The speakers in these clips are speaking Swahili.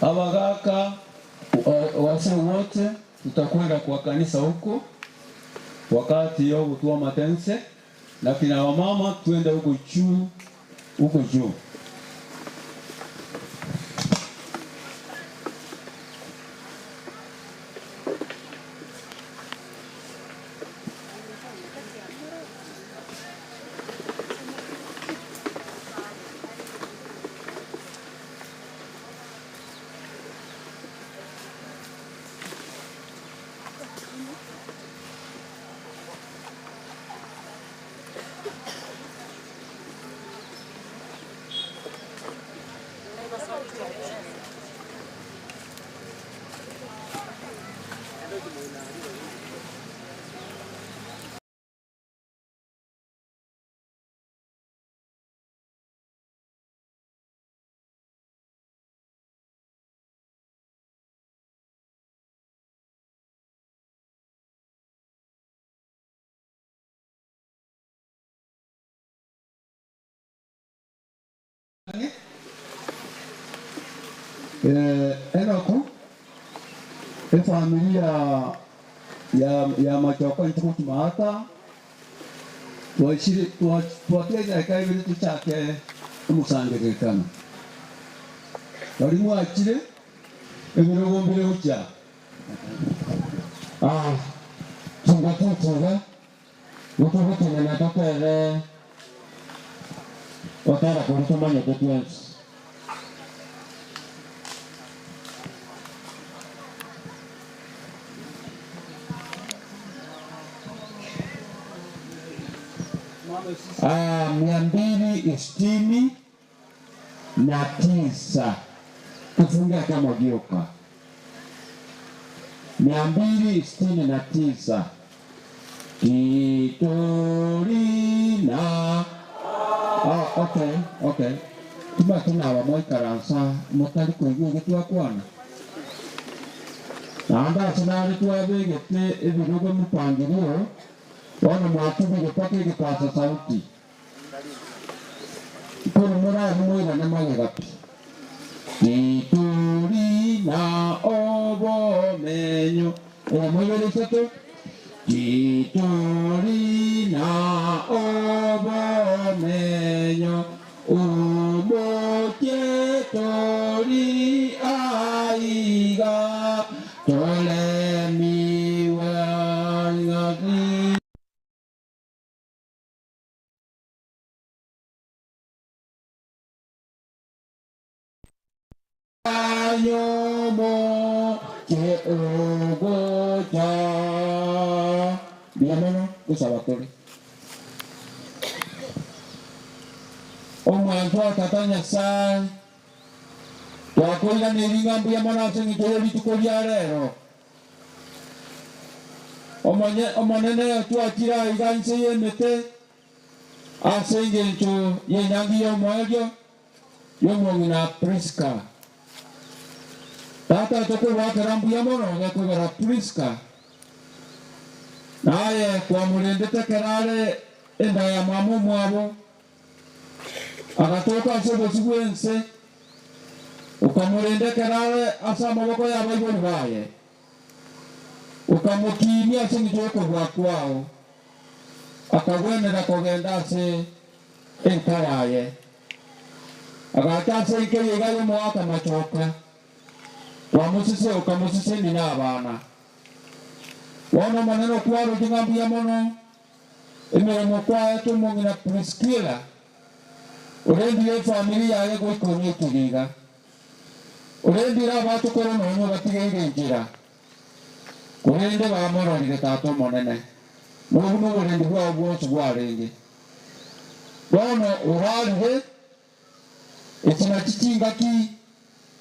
Abagaka wase wote tutakwenda kwa kanisa huko wakati yo kutoa matense, na kina wamama tuende huko juu. Enoko familia ya Machoko ntuku mahata tuwakeza kaibili tuchake umusangirikana walimu achire emirogo mbere ucha tunga nukuvutina na tokere watara kulitumanya kutwensi miambili istini na tisa kufungia kama gioka 269 Kitolina. Okay. Tuba tunawa moikaransa motari kuingia gitwa kwana. Nanda sinari tuwa begete ebirogo mupangilio wana mwatubi gipake gipasa sauti. Kono mura mwira na magagapi. Kitolina obo menyo. Mwere seto. Kitolina obo menyo. Ubo ketori aiga. Tole miwa ngati. Ayomo ke ogoja. Biamano usawatori. Omwanjwa tatanya sai. Twakoira neringa biamano asengitoro litukolia lero. Omanene twakira iganse yemete. Asenge ncho yenyangi yomwajo. Yomongina Priska. Tata toko wakarambu ya mono ngakogara Priska. Naye kwa mulendete kerale enda ya mamu mwabo. Akatoka asebo sigwense. Ukamulende kerale asa maboko ya baiboni baye. Ukamukimia singitoko wakwao. Akagwenera kogenda se enkaraye. Akatase ike yegayo mwaka Machoka. Wamusise ukamusise nina abana. Wana maneno kwaro jingambi ya mono. Emiremo kwa tumongina Priskila. Urendi ye familia ya go ikonye kiriga. Urendi ra batu korono nyo batigire njira. Kurende ba moro ni tato monene. Muno urendi kwa bwose bwarenge. Wana uralhe etina chitinga ki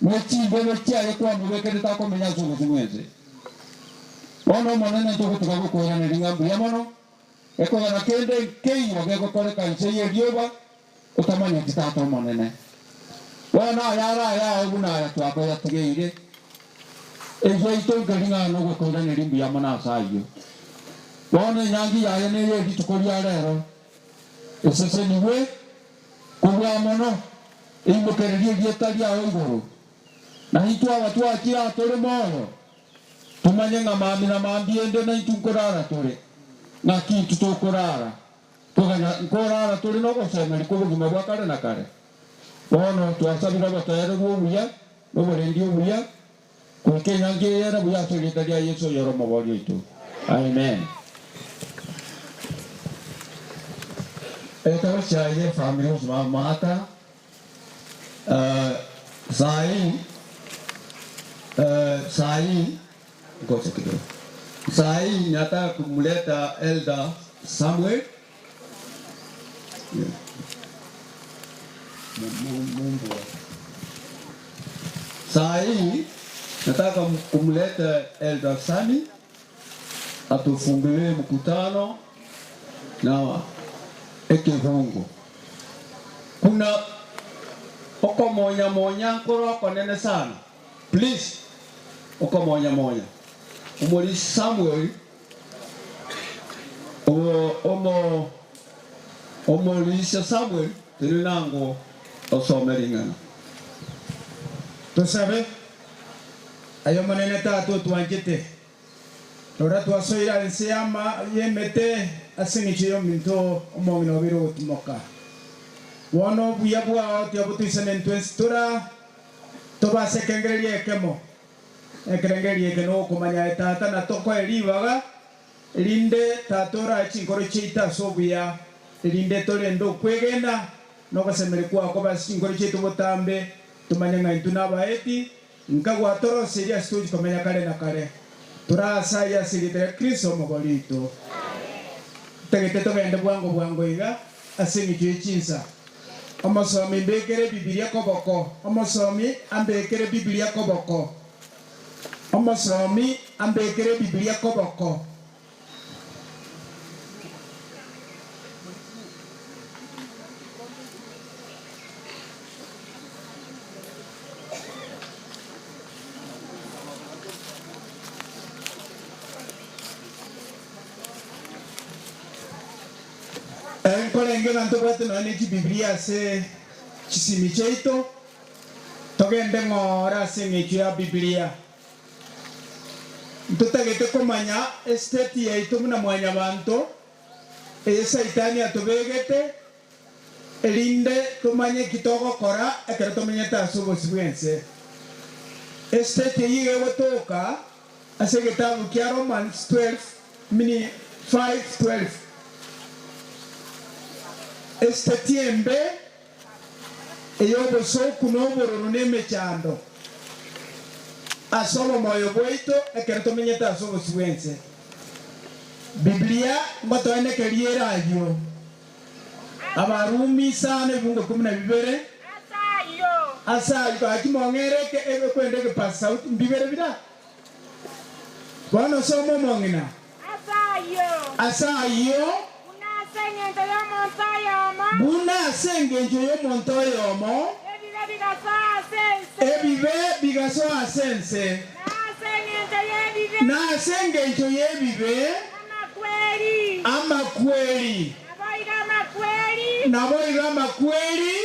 mwechimbe wechiaye kwa mwekere tako menya zungu zimweze. Ono manene toko tukako kwa neringambu ya mono. Eko gana kende kei wageko kore kanseye rioba. Utamanya kitato manene. Wana yara ya oguna ya tuwako ya tegeire. Ejo ito galinga nogo kwa nerimbu ya mono asayo. Wana nyangi ya ene ye ditukoli ya lero. Esese niwe. Kuwa mono. Imo kererie vietali ya igoro. na itwa watu akira tole moyo tumanye nga mami na mambiende na itunkorara tole na kintu tokorara tugana nkorara tole no gusomera kubugima bwa kare na kare bono twasabira batayare buya no borendi buya kukenya ngera buya tolitaria Yesu yoro mabori itu. Amen. Esta chaye family usma mata sai ngoja kidogo. Sai nataka kumleta Elder Samuel. Mungu. Sai nataka kumleta Elder Sami atufungulie mkutano na ekivungu. Kuna oko monya nkoro konene sana. Please oko monya. Umoli Samuel omolisa Samuel tilinango osomeringana. Tusabe ayo manene tatu tuanjite. Lora tuasoira nsiyama yemete asingichiyo minto omongino biro utmoka. Wono buyabwa tiabutuisane ntwenstura toba sekengerie ekemo. Ekengerie ekeno kumanya tata na toko elibaga linde tatora chinkoro chita sobuya linde tolendo kwegenda no kasemere kwa ko basinkoro chitu botambe tumanya nga intuna baeti nkagwa toro seria studio kumenya kale na kale turasa ya sigite Kristo mogolito tegete togende bwango iga asingi chinsa omosomi mbekere Biblia koboko omosomi ambekere Biblia koboko omosomi ambekere Biblia koboko Kolenge bantu batu nani ki Biblia se chisimi cheito togende ngora se ngekia Biblia tutagete komanya estate yeito muna mwanya bantu saitani atubegete elinde tumanye kitoko kora ekero tumenye tasubo sibwense estate yiye wotoka ase kitabu kia Romans 12 mini 5:12 estetiembe eyobo soku nobororo nemechando asolo moyo boito ekero tomenyeta asolo siwense Biblia mbatone keriera ayo abarumi sana ibungo 12 asayo akimongereke ebe kwendeke pasauti mbibere bida bwana somo mongina asayo Buna sengenjo yo montoyomo ebibe bigaso asense na sengenjo yebibe amakweli naboiga makweli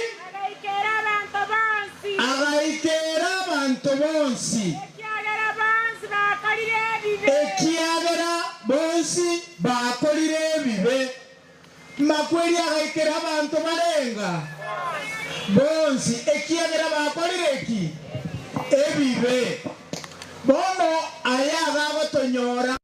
agaikera abantu bonsi ekiagera bonsi bakolire ebibe makweli agaikera abantu barenga bonsi ekiagera bakolireki ebibe bono ayaga gotonyora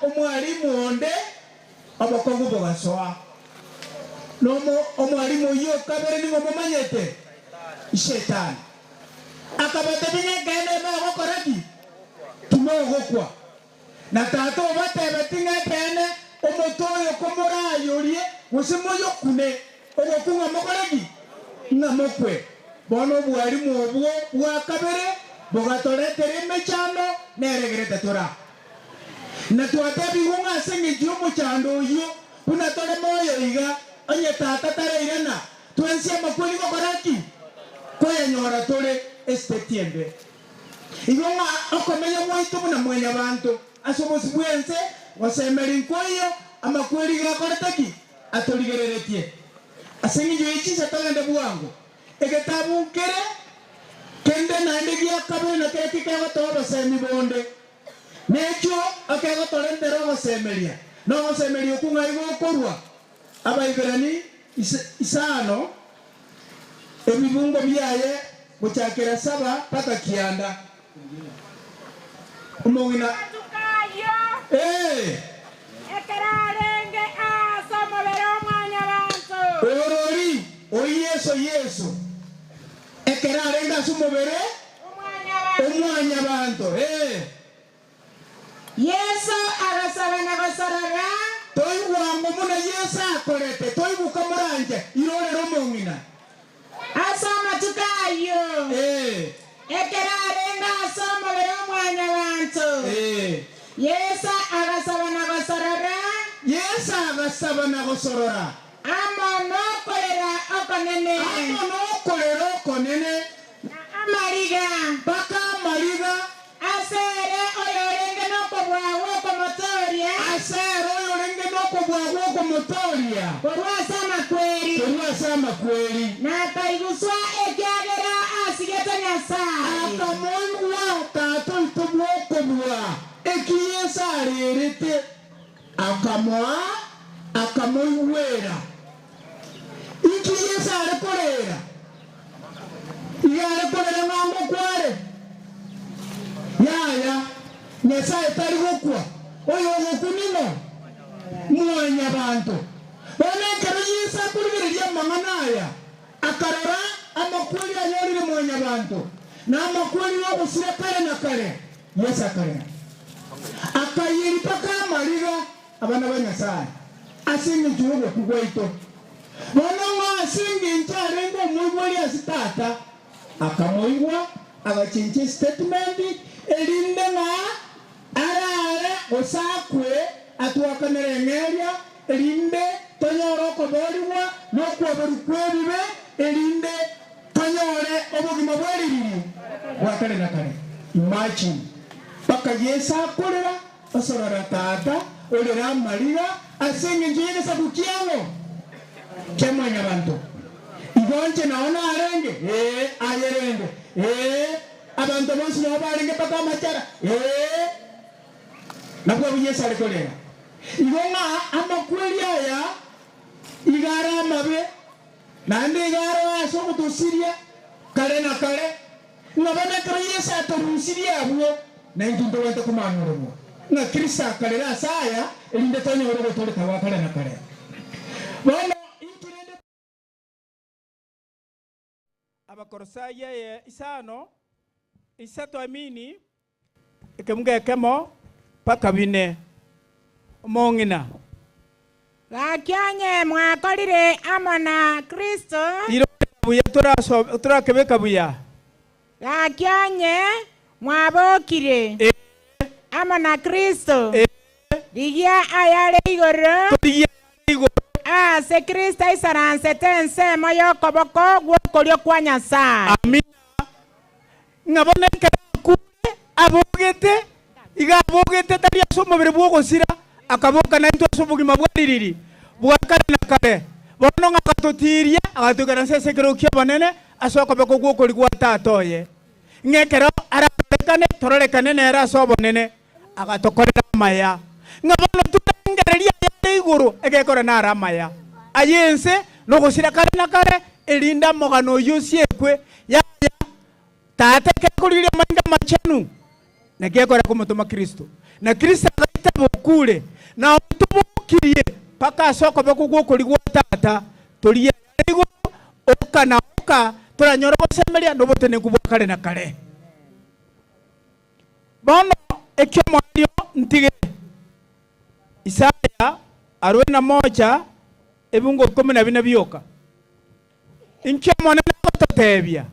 omwalimu onde abakongo bogasoa nomo omwalimu yo kabere ni ngomanyete shetani akabate binye gane ba gokoraki tumogokwa na tato batebe tinga pene omotoyo komorayorie musimoyo kune ogokunga mokoraki ngamokwe bono bwalimu obwo bwa kabere bogatoretere mechano neregerete tora na tuatabi hunga sengi jumu chando yo una tole moyo iga onye tata tareirana twensia makweli gokoraki koya nyora tole estetiembe igonga okomenya mwaito muna mwenya abantu asobosi bwense wasemeri nkoyo amakweli gakorataki atoligereretie asengijo ichi satagande bwangu egetabu kere kende naende gia kabiri na kere kikago toba semi bonde necho akago tolendero gosemeria no gosemeria kunga igo korwa abaibirani isano ebibungo byaye guchakira saba paka kianda umongina ekerarenge asomobere omwanya bantu orori Yesu ekerarenge asomobere omwanya bantu Yesu agasaba na gosarara toi wangu muna Yesu akorete toi bukamuranje irorero omongina asoma tukayo ekerarenga asomobere omwanya bantu Yesu agasaba na gosarara Yesu agasaba na gosorora amono kolera okonene na amariga paka amariga asere oyorenge nokobwawo komotoria Korwasama kweli nakaiguswa ekyagera asigete Nyasaye akamoiwa tato itobwokobwa ekiyesa arerete akamoiwera ikiyesa arekorera igarekorera ng'ango kware yaya Nyasaye tari gukwa oyo gukunino mwanya bantu onekero Yesu akurigereria manganaya akarora amakweli ayorire mwanya bantu na amakweli yo gusira kare na kare Yesu akarera akayiri paka amariga abana ba Nyasaye asinga igihugu kugwaito bononga asinga incharengo umugweli asitata akamoigwa agachinchi statement elinde nga arare osakwe atuakanere ngeria elinde tonyoro koboriwa nokwaberu kwebibe elinde tonyore obugima bweriri wakare na kare imagine paka Yesu akorera osorora tata olera marira asinga njige sabukiango kemanya bantu igonche naona arenge ayerenge abantu bonsi no barenge paka machara nabwo Yesu alikolera igonga amakweli aya igara mabe nande igara aso kutusiria kale na kale ngabana kare Yesu atorusiria abwo na intundo wete kumanuro na Kristo akalera saya elinde tonyo oro gotole kawa kale na kale bona inturende abakorosaye isano isato amini ekemuge kemo paka bine mongina gakyanye mwakorire amona Kristo iro buya turakebeka buya gakyanye mwabokire amona Kristo digia ayare igoro ase Kristo isaransete ensemo yokoboko gwokoryo kwa Nyasaye amina ngabona kure abogete igabogete tari asomobere bwogosira akaboka na into asobugima bwaririri bwakare na kare bono ngakatotiria agatugana sesekero kya banene asoka bako gwokori gwa tatoye ngekero ararekane tororekane nera asobonene agatokorera maya ngabona tutangereria ya iguru egekora na aramaya ayense no gosira kare na kare elinda mogano yusiekwe ya tate kekurire manga machenu na gekora kumutuma Kristo na Kristo agaita bokure na utubukirie paka soko bako gwokori gwa tata toriye iguru okana oka turanyora bosemeria no botene kubwa kare na kare bono ekyo mwadio ntige Isaya 41 ebungo 14 byoka inkyo mwana nakotebya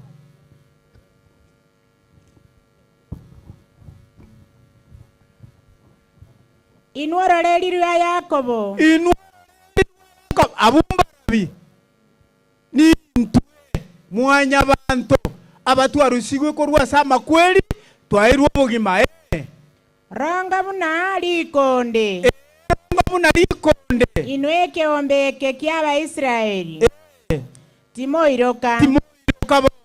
inwara lelirwa Yakobo abumba nabi ni ntwe mwanya bantu abatwarusigwe korwa sama kweli twairwa bugima ronga buna likonde ronga buna likonde inweke ombeke kyaba Israeli timoiroka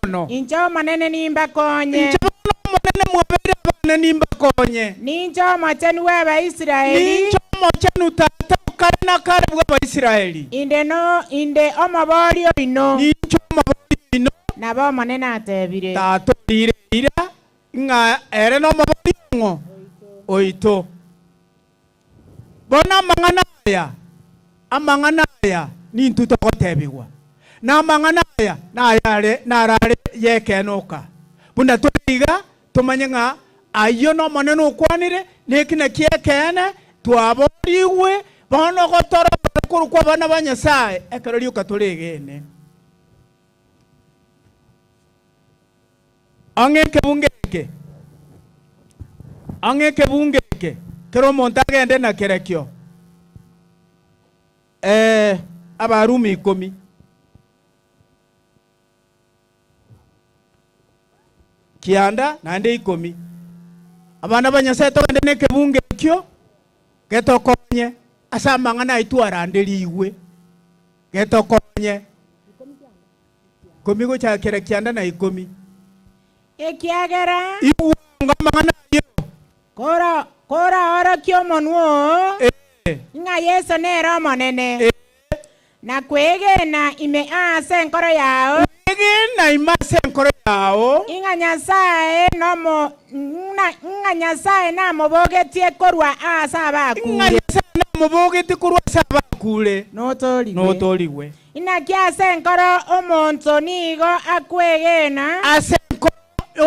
bono incho manene nimba konye incho manene mwabere bana nimba konye nincho machani waba Israeli nincho machani utata kana kare bwa Israeli inde omabori ino nincho omabori ino nabo manene atebire tato ira nga ere no mabori ngo oito bona amangana aya ni ntuto kotebiwa na amangana aya na yale na rare yekenoka bunda twiga tumanye nga ayo no maneno kwanire nekina kiekene twaboriwe bono gotora kuru kwa bana banyasaye ekero liuka tuligene angeke bungeke kero montagende na kerekyo abarumi 10 kianda nande 10 abana banyasaye togende neke bungekyo getokonye asamangana itwarandeliwe getokonye 10 gocha kerekyanda na 10 ekiagera iwonga mangana yo kora ora kyomonwo nga Yesu nero monene na kwegena ime ase nkoro yao kwegena imase nkoro yao inga Nyasaye na mobogetie korwa asa bakule inga Nyasaye na mobogetie korwa asa bakule notoliwe ina kiase nkoro omonto nigo akwegena ase nkoro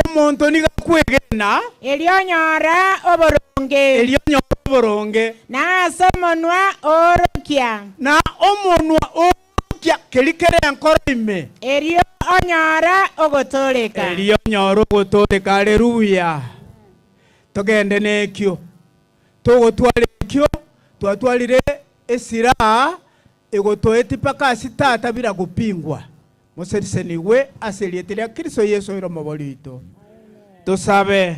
omonto nigo akwegena elionyora oboronge na ase omonwa orokia na omonwa orokia kelikere nkoro ime elio onyora ogotoleka haleluya togende nekyo togotwale ekyo twatwalire esira egotoeti paka sitata bila kupingwa museriseniwe aselietera Kristo Yesu ero mobolito tusabe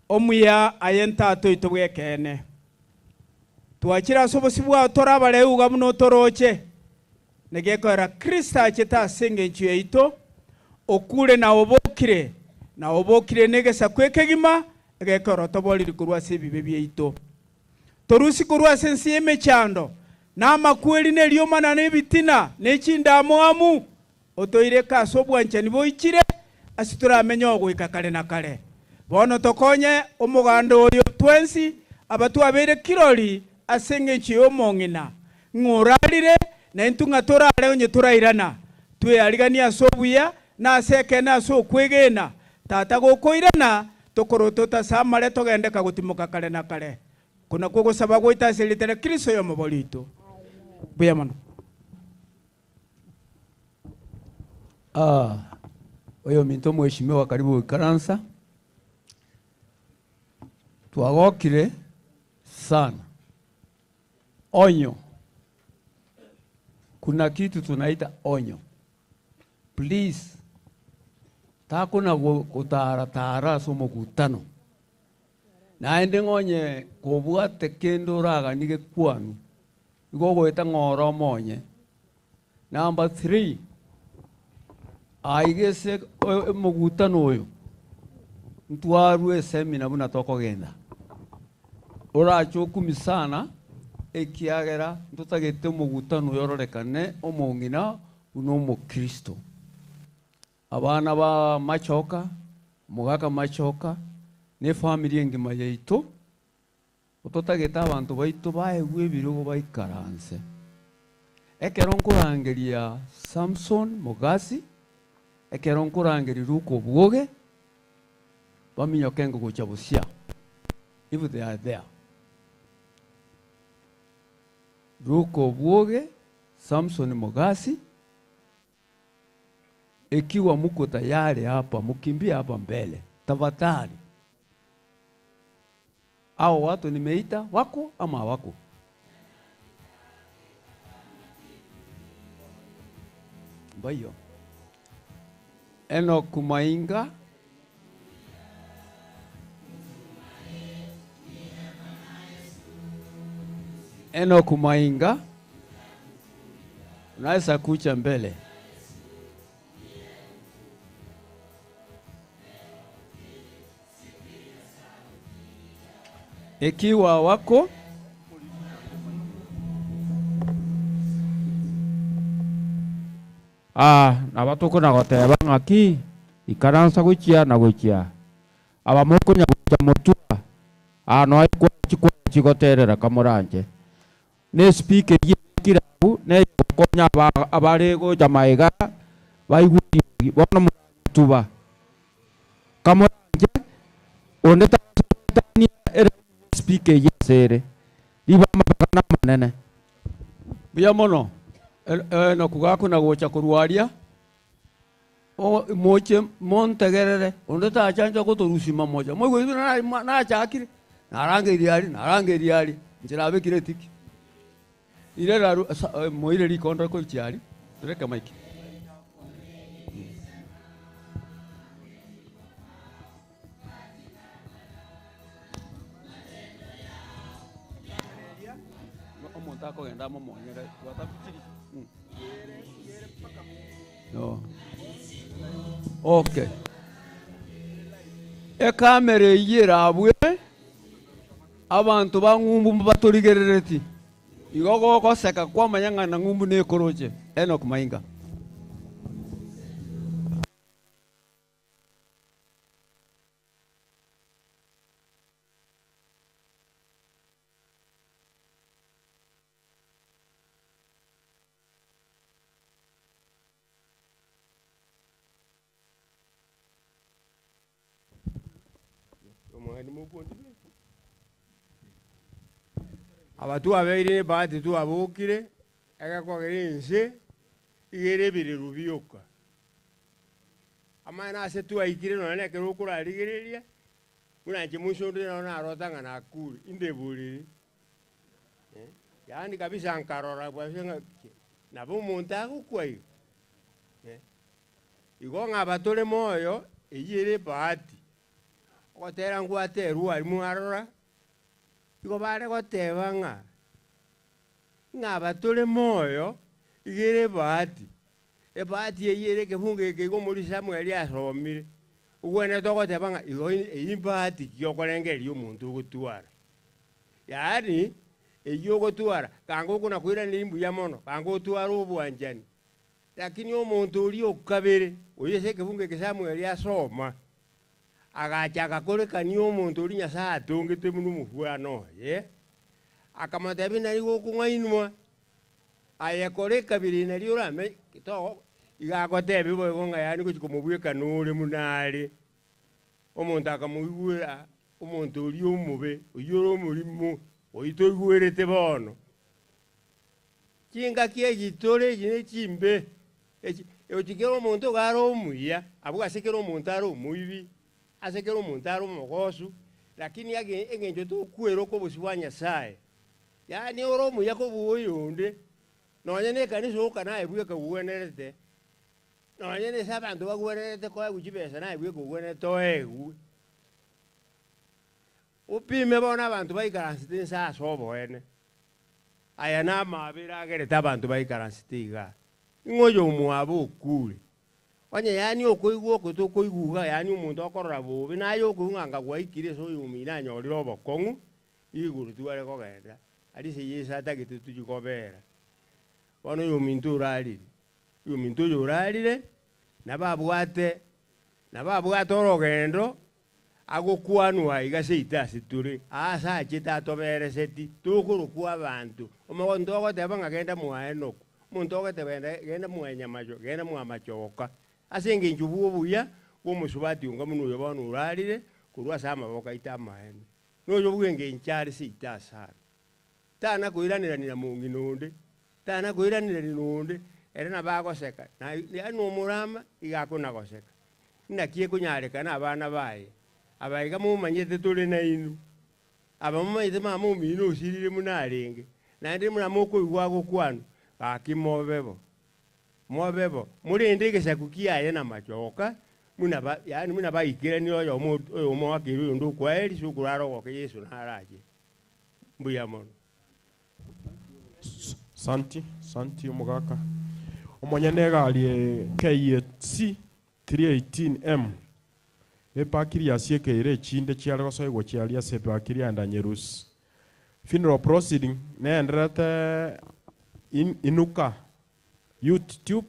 omuya ayentato itobwekene twakira sobosibwa torabaleuga muno toroche negekora Kristo acheta senge nchu yaito okule na obokire negesa kwekegima egekora toboliri kurwa sebibe byeito torusi kurwa sensieme chando na makweli neliomana nebitina nechindamwamu otoire kaso bwanchani boikire asitura amenyo gwika kale na kale bono tokonye omuganda oyo twensi abatu abere kiroli asenge nchiyo mongina nguralire na intunga torale onye turairana twe aligania sobuya na seke na so kwegena tata gokoirana tokorotota samale togendeka gutimuka kale na kale kuna kugo saba goita selitere Kristo yo mobolito buya mano oyo minto mheshimiwa karibu Karansa twagokire sana onyo kuna kitu tunaita onyo please takuna gutara somo gutano naende ngonye kobwate kendo raganige kwanu igogweta ngoro monye number 3 aigese mugutano oyo ntwarwe semina buna tokogenda orachokumi sana ekiagera ntutagete mugutano yororekane omongina uno mu Kristo abana ba machoka mugaka machoka ne family engima yaito ototageta abantu baito baegwe birugo baikaranse ekero nkurangeria Samson Mugasi ekero nkurangeria Ruko Bwoge baminyokengo gocha busia if they are there Ruko Bwoge Samson Mugasi ikiwa muko tayari hapa mukimbia hapa mbele tafadhali. Hao watu nimeita wako ama wako? Bayo. Enoch Mainga. Enoch Mainga. Unaweza kuja mbele. Ikiwa wako nabatuko na goteba ngaki ikaransa gukia na gukia abamoko nyagukia mutua no aikwa chigoterera kamuranje ne speaker yikirabu ne konya abare go jamaiga baigudi bono mutuba kamuranje oneta tani speaker yesere liba mabakana manene bia mono no kugako na gocha kurwaria o moche montegerere ondeta achanja kutorusima moja mwe gwe na chakire narange riari njirabe kire tiki ile raru moire ri kontra ko chiari reka maiki omontako genda momonyere watapitiri no. Okay. Ekamere yirabwe abantu bangumbu baturigerereti. Igogo koseka kwa manyanga na ngumbu ne koroje. Enoch Mainga. Abatu abeire baati tu abukire agakogere nse igere biriru bioka amana ase tu aikire no nene kero kura rigereria muna nje mushonde na arotanga na akuri inde buri yani kabisa ankarora bwasenga na bo monta kukwai igonga abatole moyo igere baati okotera ngwateru ari mu arora igo bare gotebanga ngabatole moyo igere baati ebati yeyere kehunge kego muri Samuel asomire ugwene togotebanga igo imbati kyokorengeri omuntu gutwara yani eyo gutwara kango kuna kwira nimbu ya mono kango twara obwanjani lakini omuntu uri okabere oyese kehunge ke Samuel asoma agachaka korekani omuntu uri Nyasaye atongete muno muhwano akamatebi nari gokung'ainwa ayakoreka biri nari urame kito igagotebi boigonga yani guchiko mubweka nure munare omuntu akamuigwira omuntu uri omube oyoro murimo oitoigwerete bono kinga kiegitore gine chimbe ochikero omuntu garo omuya abuga sekero omuntu aro omuibi asekero omuntu aro omogosu lakini engenjo tokwero ko busibwa Nyasaye yani oro omuya ko buoyonde nonye ne kanisa okana ebwe ka buwenerete nonye ne sabantu bagwenerete ko agujibesa na ebwe ko buwenerete toegu upime bona abantu baikaransite sa sobo ene aya na mabira agereta abantu baikaranstiga ingoyo muabo kule onye yani okoigwo kotokoiguga yani umuntu akorora bobe nayo okunganga gwaikire so yumina nyoriro obokongu iguru tuare kogenda ali se yesa atagete tujikobera bono yumintu uralire nababwate orogendo agokwanwa igase itasi turi asa chita tobere seti tukurukwa abantu omogonto ogoteba ngagenda mwaeno muntu ogotebenda genda mwenya majo genda mwamachoka asenge njubu obuya bomusubati unga muno yobano uralire kurwa sama boka itamaene noyo bwenge nchari sita sana tana kuiranira nira mungi nonde tana kuiranira nonde era nabagoseka na no murama igakuna goseka nakie kunyareka na abana baye abaiga mumanyete tole na inu abamumanyete mama umino usirire munarenge na ndi muna moko igwago kwanu akimobebo mwabebo muri ndege sakukia yana machoka muna ba ikira ni oyo mo akiru ndo kweli sukuraro ko Yesu naraje mbuya mono. Santi umugaka omonyenega ali KC 318M epakiri asiekeire chinde chialo soigo chialia sepakiri anda Nyerus. Funeral proceeding nenderete inuka YouTube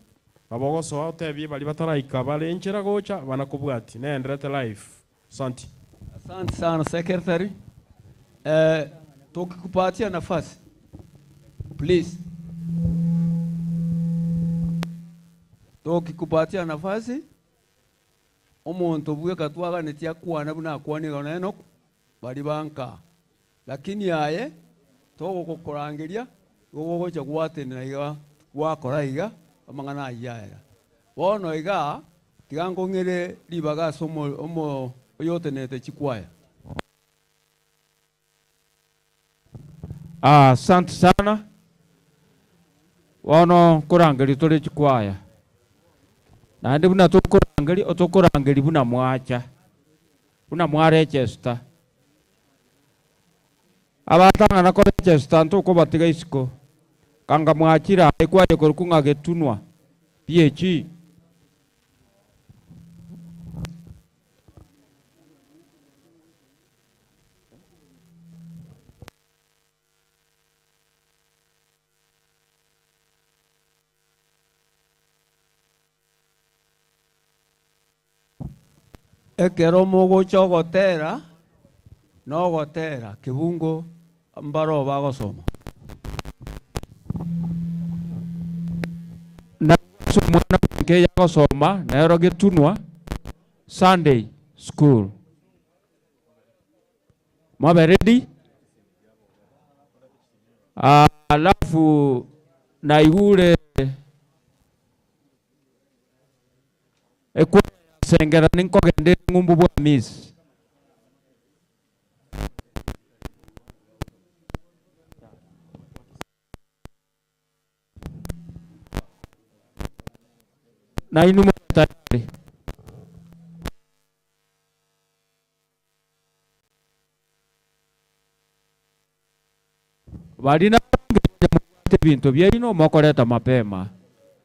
abago so tebi bali bataraika bali nchira gocha banakubwati nenderete live. Asante sana secretary. Tukikupatia nafasi please, tukikupatia nafasi omuntu bwe katwaga netia kwana buna kwaniga neno bali banka, lakini aye togo kukorangiria gogo cha gwatena iga wakora iga amangana ayaera bono iga tigango ngere libaga somo omo yote nete chikwaya. Asante sana wano kurangiri tuli chikwaya nandi buna tukurangiri otukurangiri buna mwacha buna mwarechesta abatanga na korechesta ntuko batiga isiko kanga mwachira ikwaje korukunga getunwa PH ekero mugocha gotera no gotera kibungo mbaro bagosoma na mwana nke yagosoma naero getunwa Sunday school. Mwabe ready? Alafu na yule sengera ninko gende ngumbu bwa miss na inu tayari balina bintu byino mokoreta mapema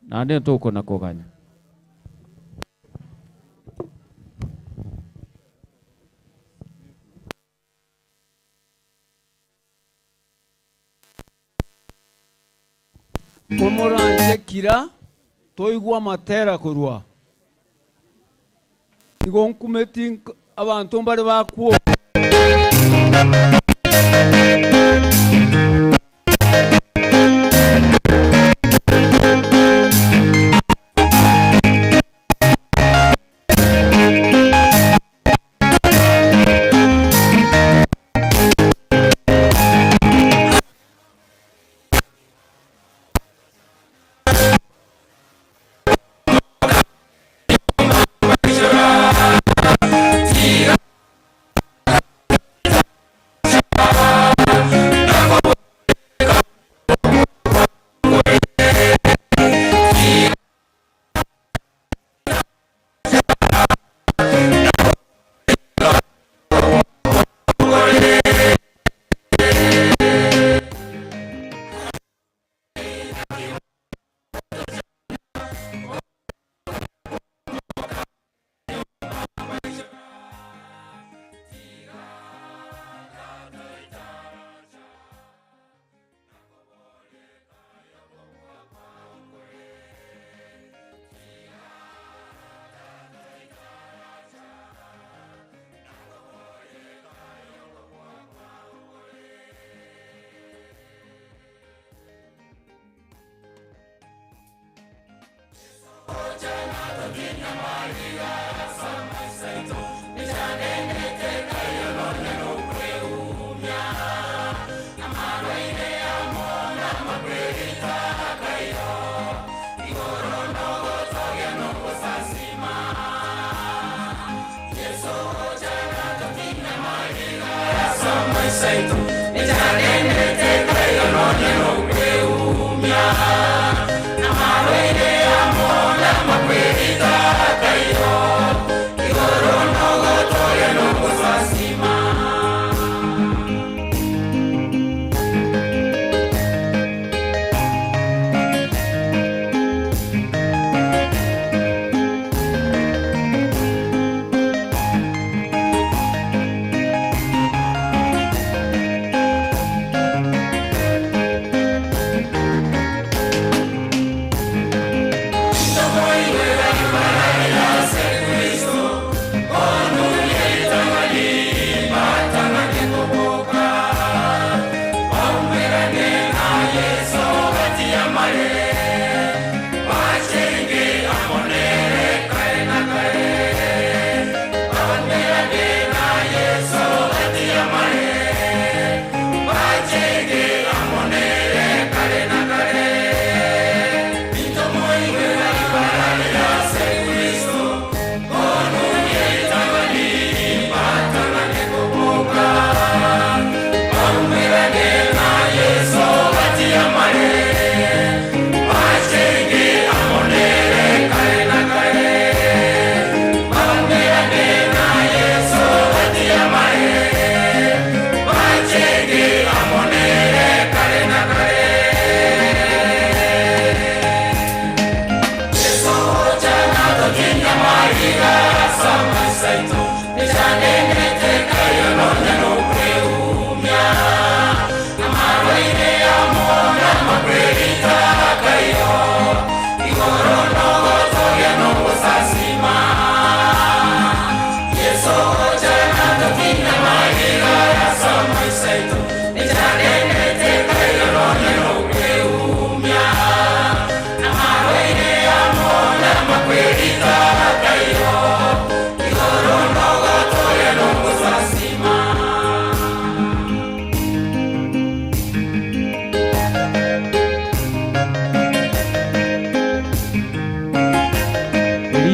nande ntuko nakoganya. Komoranje kira toigwa matera kurwa igonkumeti abantu mbari bakuo Amaro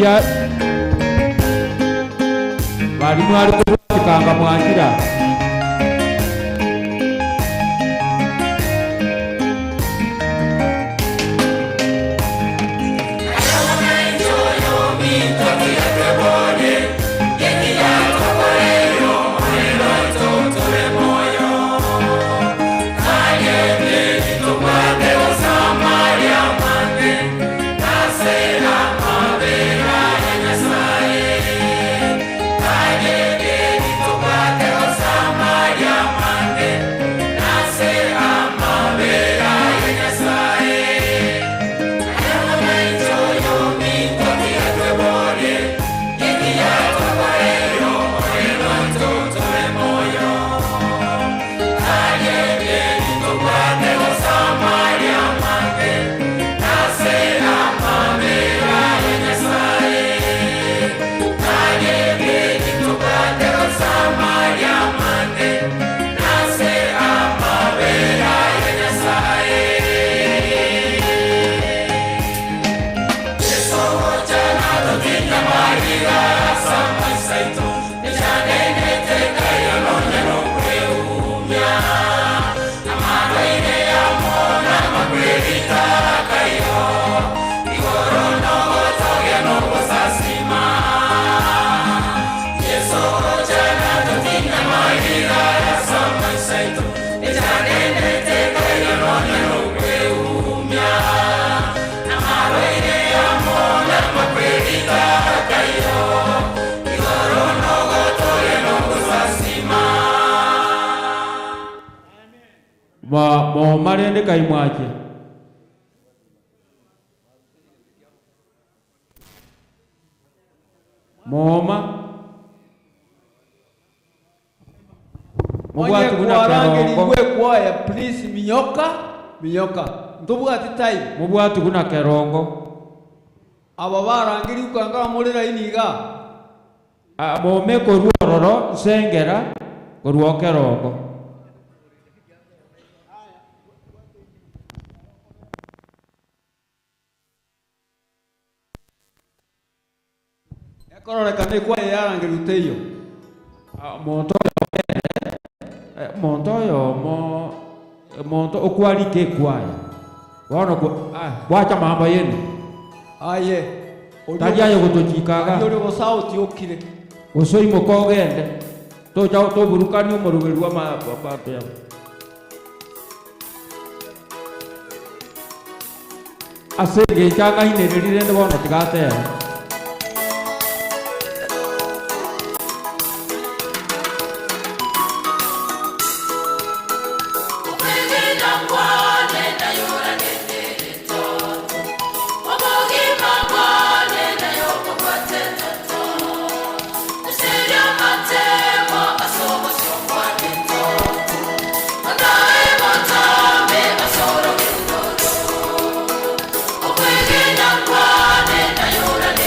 Bia balimu ali kubwatikanga mwanjira mo marende kai mwache moma mubwatu kuna kerongo kwaya please minyoka ndubwati time mubwatu kuna kerongo aba barangiri ukanga mulira iniga mome koruororo sengera koruo kerongo kororeka ne kwa yarangirute iyo monto okwarike kwaya wana ko bwacha mambo yenu aye tajayo gutukikaga uri go sauti okire usoi mukogende to chao to burukani umurugerwa mapato ya asege changa ine rirende bono tigate You're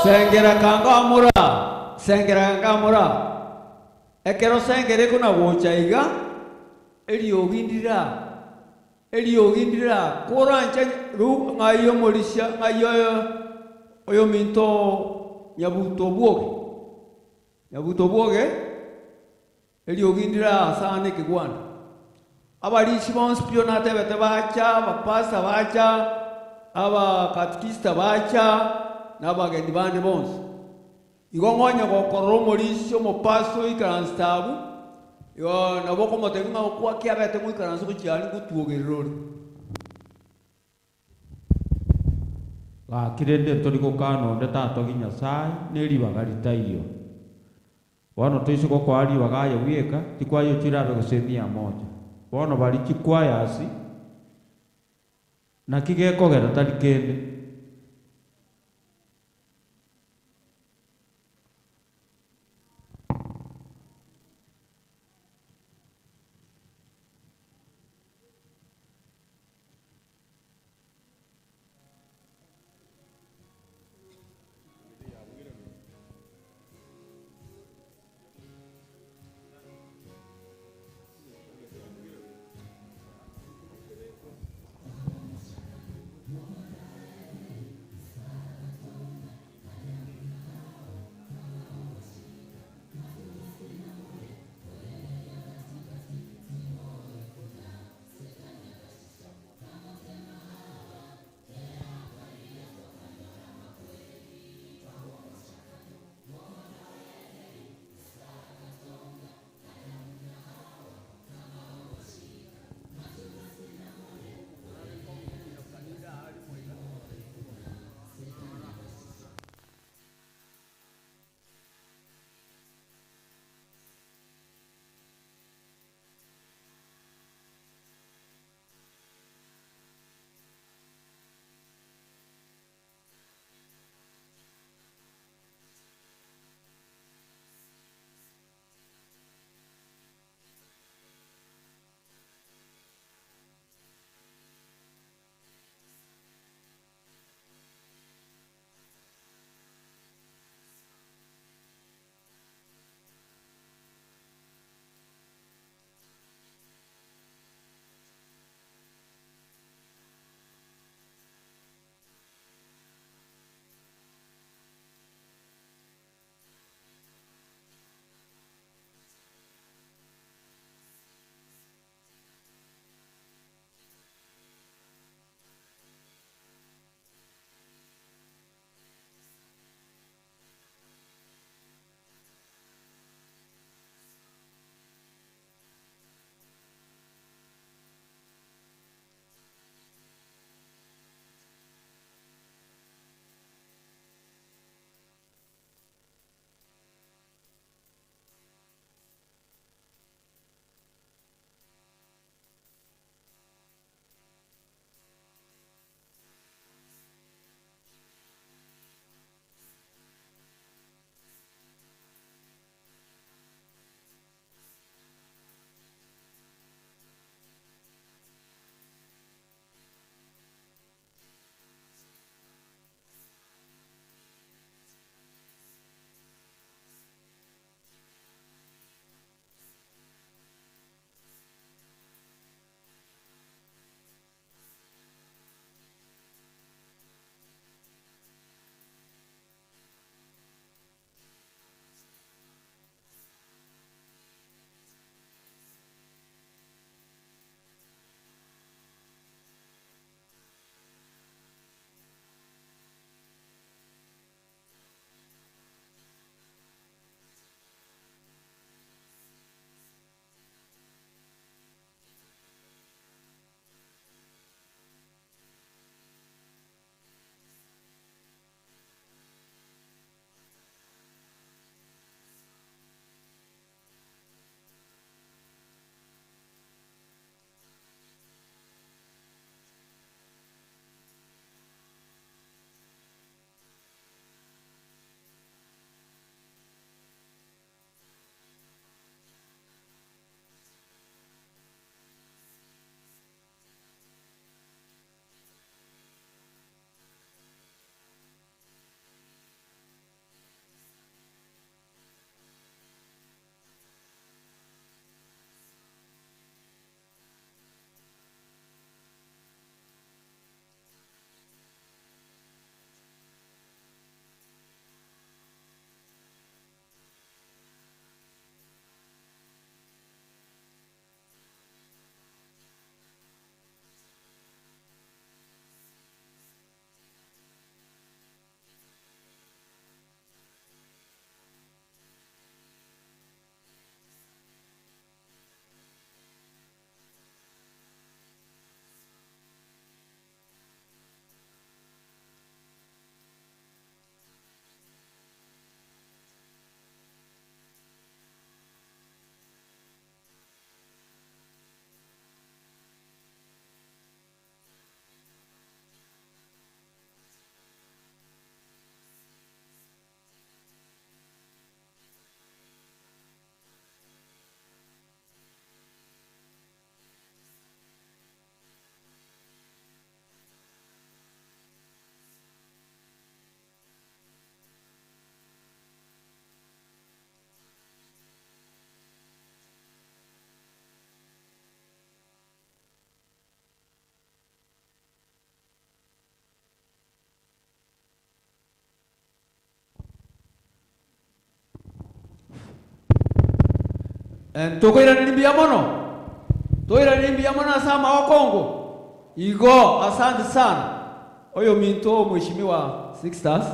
Sengera kangamura, sengera kangamura. Ekero sengere kuna gochaiga, eliogindira, korancha ru ngayo morisha ngayo oyo minto nyabuto bwoge, eliogindira sana kigwana. Abarishi bonspio tebete bacha, bapasa bacha, aba katikista bacha. Nabagendi bande bonse igongonya gokoro morisho mopaso ikaranstabu yo naboko motenga kwa kiabete mu ikaranso kucyani kutuogerero la kirende tori kokano ndeta toginya sai neri bagarita iyo wano toiso kwa ali bagaya wieka tikwayo chirabe gusenia moja wano bali chikwaya asi na kigeko gera tari kende Tokoira nimbia mono. Toira nimbia mono asama wa Kongo. Igo, asante sana. Oyo minto mheshimiwa Sixtus.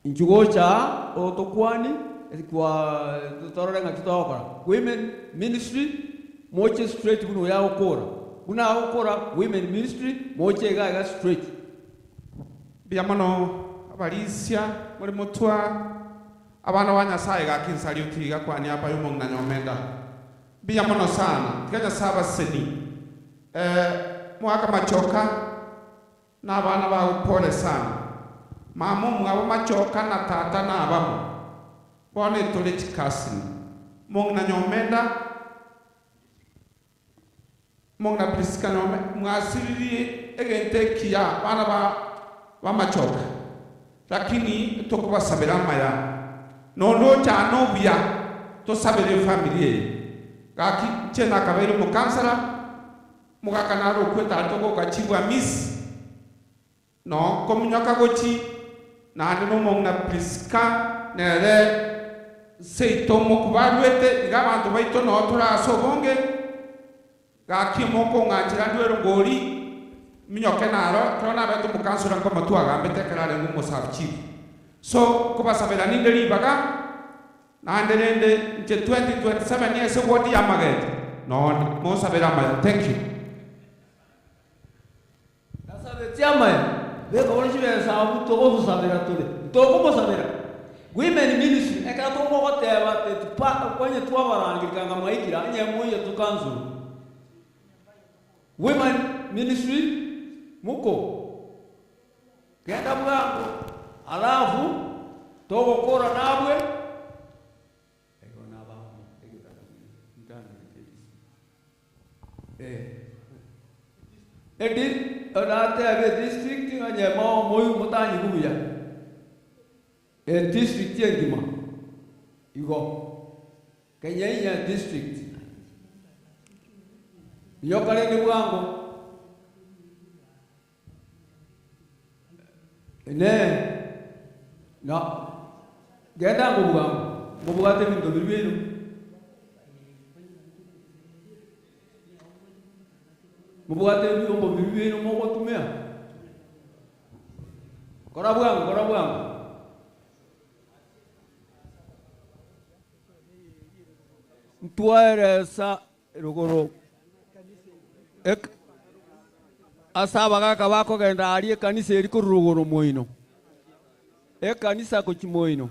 Njugocha otokwani kwa tororenga kitokora. Women ministry moche straight kuno ya okora. Kuna okora women ministry moche ga straight. Bia mono abalisia muri mutwa abana wa Nyasaye gakinsali utiga kwani apa yumo na nyomenda. Bia mono sana tiganya saba seni mwaka machoka na abana ba upole sana mamu mwabo machoka na tata na abamu bone tulichikasi mong na nyomenda mong na priska nyome mwasiri egente kia bana ba machoka lakini tokuba sabira maya nondo chano bia to sabere familie gaki chena kabere mu kansara mugakanaro kweta toko kachibwa miss no komunyoka gochi na ndino mong na priska nere seito mokubalwete ngabantu baito no tura sobonge gaki moko ngachira ndwero ngori minyoke naro tona beto mukansura ko matua gambete karare mu musafchi so kubasabela nindeli baga na ndelende nche 2027 years wodi yamagete no mo sabela ma thank you. Tiama beko woni chibe sabu to go sabera tole to go sabera women ministry eka to go teba te pa kwenye tuwa barangirikanga maikira nye moyo tukanzu women ministry muko kenda bwangu alafu to go kora nabwe eko naba edit Orate ave district anye mo moyu mutani kuya. District yengima. Igo. Kenya district. Yokale ni bwango. Na genda ngubwango. Ngubwate bindo bibinu. Mubuate biombo bibino moko tumea. Kora bwangu. Mtuere sa rugoro. Asaba kaka bako genda ali kanisa eri ku rugoro moino. Kanisa ko chimoino.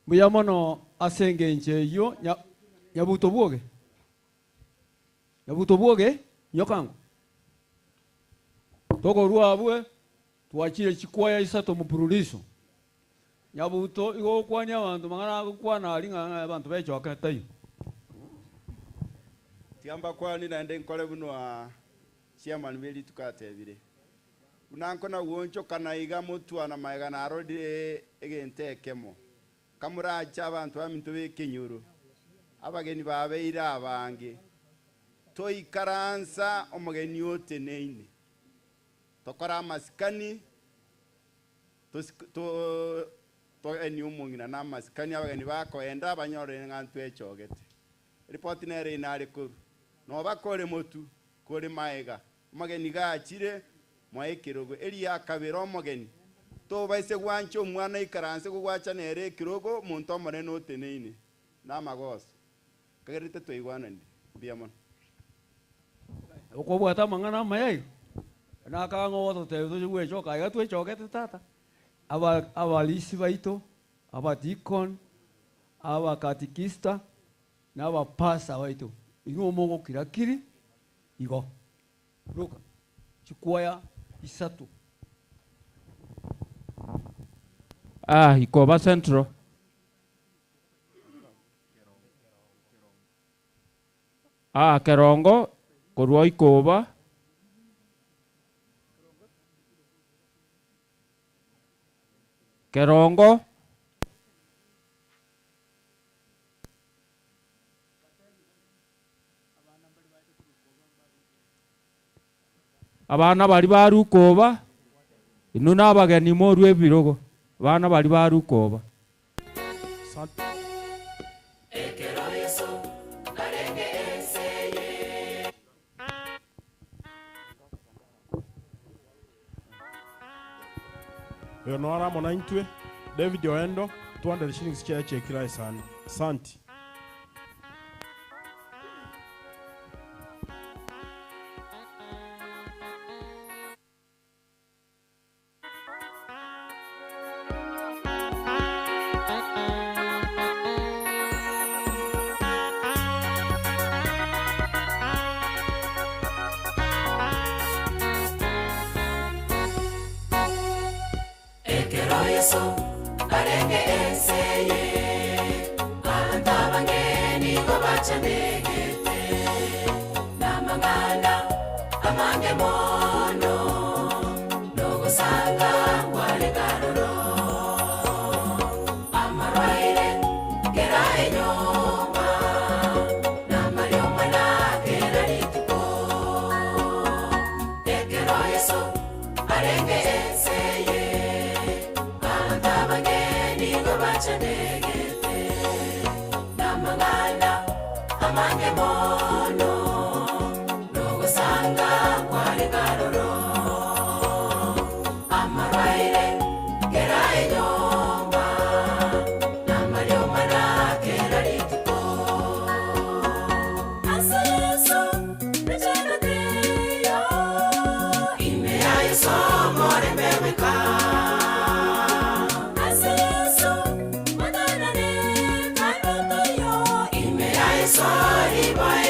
Buya mono asenge nche yo nyabuto buoge. Nyabuto buoge nyokangu. Toko rua abue tuachile chikwaya isato mupuruliso. Nyabuto igo kwanya abantu mangana kwana alinga abantu bechoka tayo. Tiamba kwani naende nkole buno a chairman beli tukatebire. Unanko na woncho kana iga mutu ana maiga na rodi egente kemo. Kamura acha abantu bamintu bekenyuru. Abageni babeira abange. Toi karansa omugeni ote neine. Tokora maskani to eni umungina na maskani abageni bako enda banyore ngantu echogete. Report nere inari kuru. No bakore motu kore maega. Omugeni gachire mwaekirogo eri yakabira omugeni. To baise gwancho mwana ikaranse kugwacha nere kirogo muntu omone note neine. Na magos. Kagerite toigwana ndi. Biamon. Oko bwata mangana mayai. Na kango woto te to we choka ya tu chokete tata. Aba lisi baito, aba deacon, aba katikista, na aba pasa baito. Ino mongo kirakiri igo. Ruka. Chikwaya isatu. Ikoba Central. Kerongo korwa Ikoba. Kerongo. Abana bari barukoba. Ino nabageni moru ebirogo. Abana bari barukoba. No ara mona intwe David Oendo 200 shillings cheche kirai sana. Santi. Sorry, bye.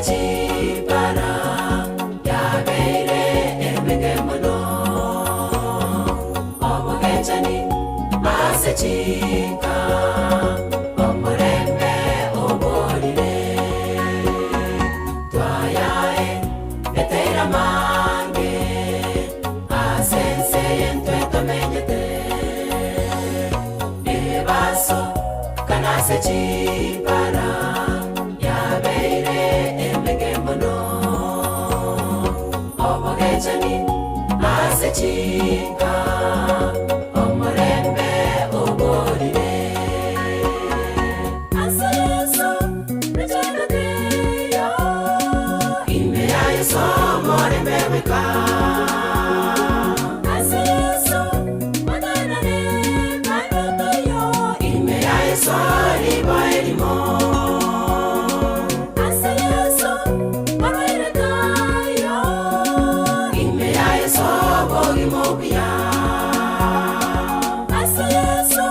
chipara yabeire emege muno obugechani asechika omurembe oborire twayae etera mange asense yentwe tomenyete ebaso kanase chipara yabeire emege muno obugechani asechika omurembe oborire aseso rejenadeyo ime yayeso morembe weka aseso madanane kanotoyo ime yayeso libo elimo aseso marwerekayo ime yayeso bogimobia aseso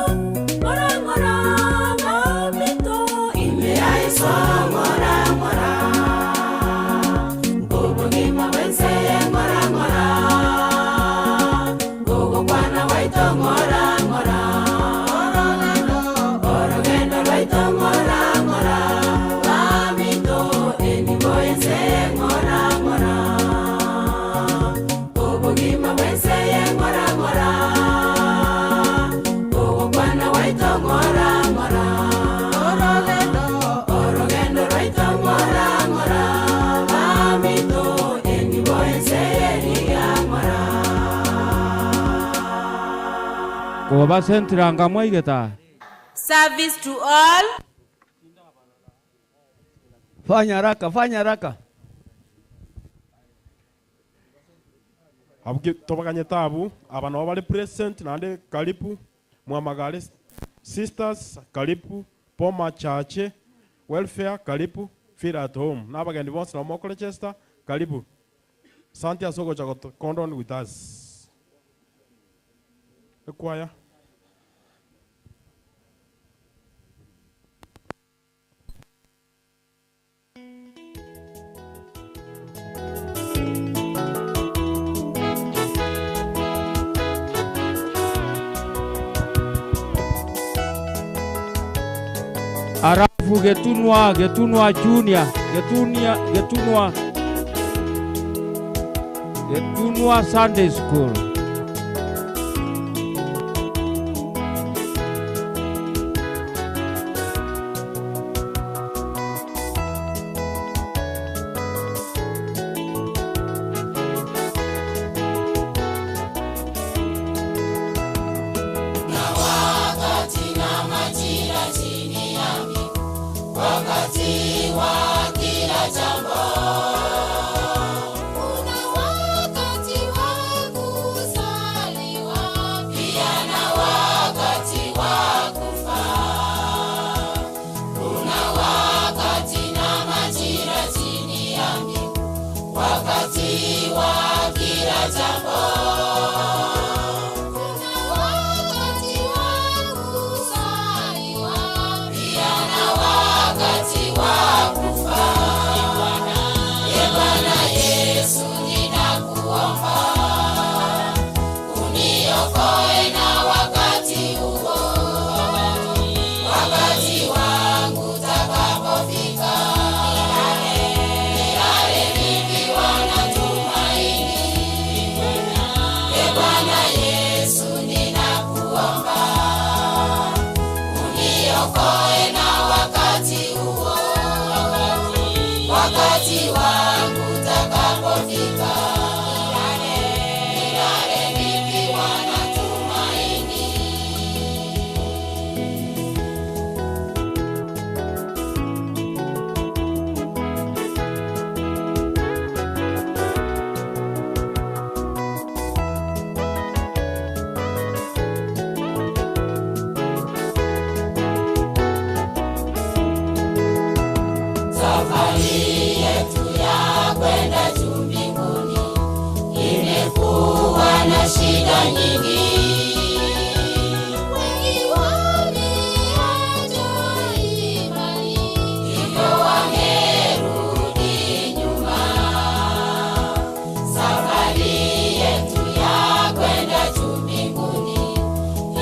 morangora mamito ime yayeso morangora bobogima wense morangora gogo kwana waito morangora orogendo waito morangora mamito eni boyense morangora bobogima wense morangora gogo kwana waito morangora orogendo waito morangora mamito eni boyense morangora Kuba sentranga mwaigeta. Service to all. Fanya haraka. Abuki tobaganye tabu abana bali present nande karibu muhamagale sisters karibu Poma Church welfare karibu feel at home nabagandi bonse na mokole Chester karibu Santi asogo chakoto condon with us choir. Arafu getunwa junior, getunwa Sunday school. shida nyingi. Wengi wameacha imani, hivyo wamerudi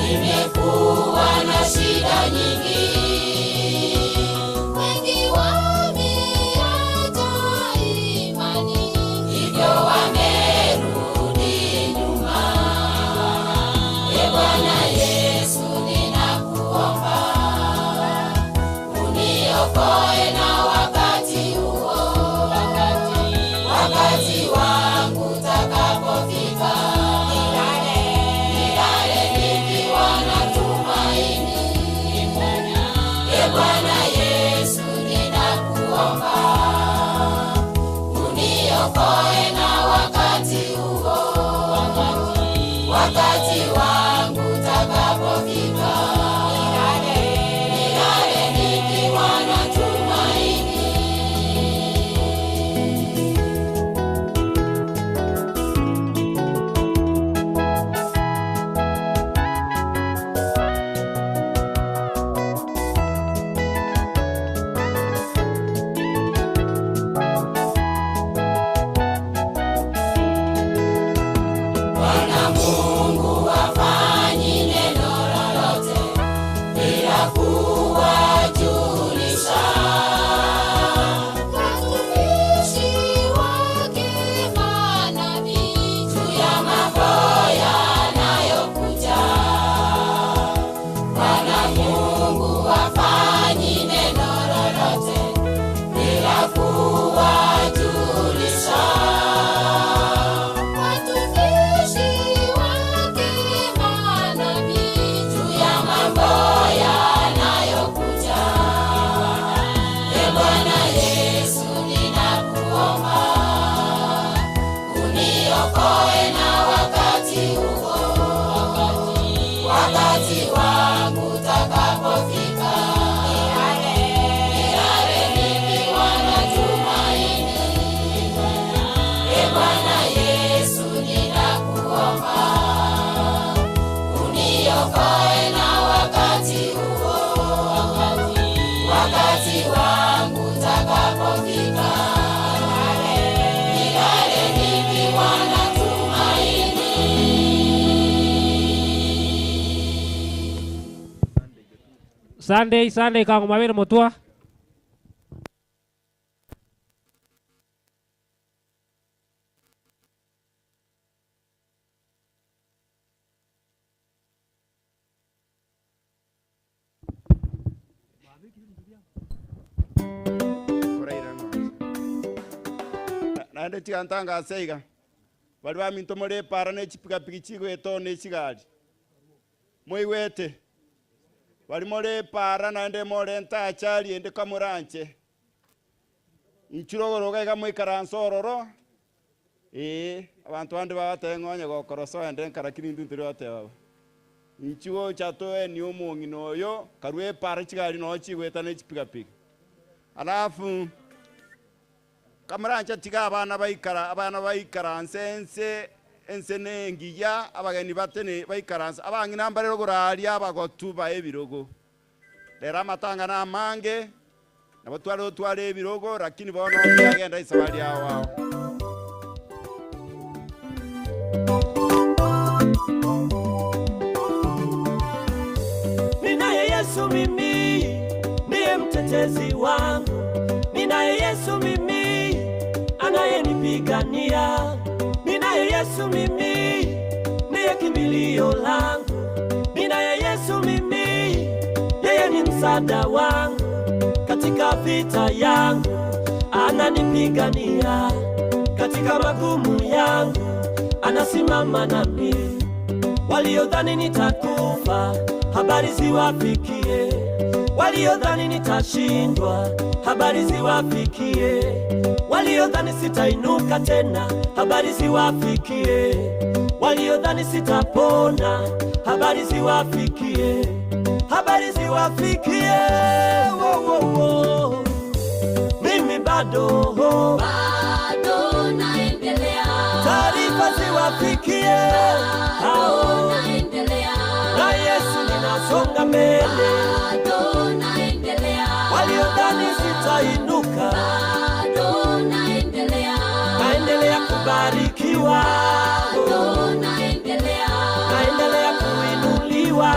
nimekuwa na shida nyingi. Wengi wameacha imani, hivyo wamerudi nyuma. Ee Bwana Yesu, ninakuomba uniokoe na wakati huo, wakati wangu utakapofika, nilale nikiwa na tumaini. Ee Bwana Yesu, ninakuomba uniokoe na wakati huo, wakati wangu utakapofika, nilale nikiwa na tumaini. Bwana Mungu hafanyi neno lolote bila kuwajulisha watumishi wake manabii juu ya mambo yanayokuja. Bwana Mungu hafanyi neno lolote bila kuwajulisha watumishi wake manabii juu ya mambo yanayokuja. Ee Bwana Yesu, ninakuomba uniokoe na wakati huo, wakati wangu utakapofika, nilale nikiwa na tumaini. Ee Bwana Yesu, ninakuomba uniokoe na wakati huo, wakati wangu utakapofika, nilale nikiwa na tumaini. Sunday kang mawir mutua. Naende chigantanga seiga bali baminto muri para n'echipikapiki chigweto n'echigali moigwete bali muri para naende more ntachari ende kamuranche nchirogoro gaiga moikaransa ororo abantu bandi babateng'onye gokoroso ende nkarakiri ntuntiri oteba nchigo chato ni omong'ino oyo karwe para chigali no chigweta n'echipikapiki alafu kamurancha tiga abana baikaransa ense nengiya abageni batene baikaransa abangi nambarero goraria abagotu ba ebirogo rero amatanga n'amange nabo tware ebirogo lakini bono byagenda isabali yawo awo. Ninaye Yesu mimi ndiye mtetezi wangu, ninaye Yesu mimi anayenipigania, ninaye Yesu mimi ndiye kimbilio langu, ninaye Yesu mimi yeye ni msaada wangu katika vita yangu, ananipigania katika magumu yangu, anasimama nami. Waliodhani nitakufa habari ziwafikie, waliodhani nitashindwa habari ziwafikie, waliodhani sitainuka tena habari ziwafikie, waliodhani sitapona habari ziwafikie, habari ziwafikie. Mimi bado naendelea, taarifa ziwafikie hao, na Yesu ninasonga mbele, waliodhani sitainuka, naendelea kubarikiwa, naendelea kuinuliwa.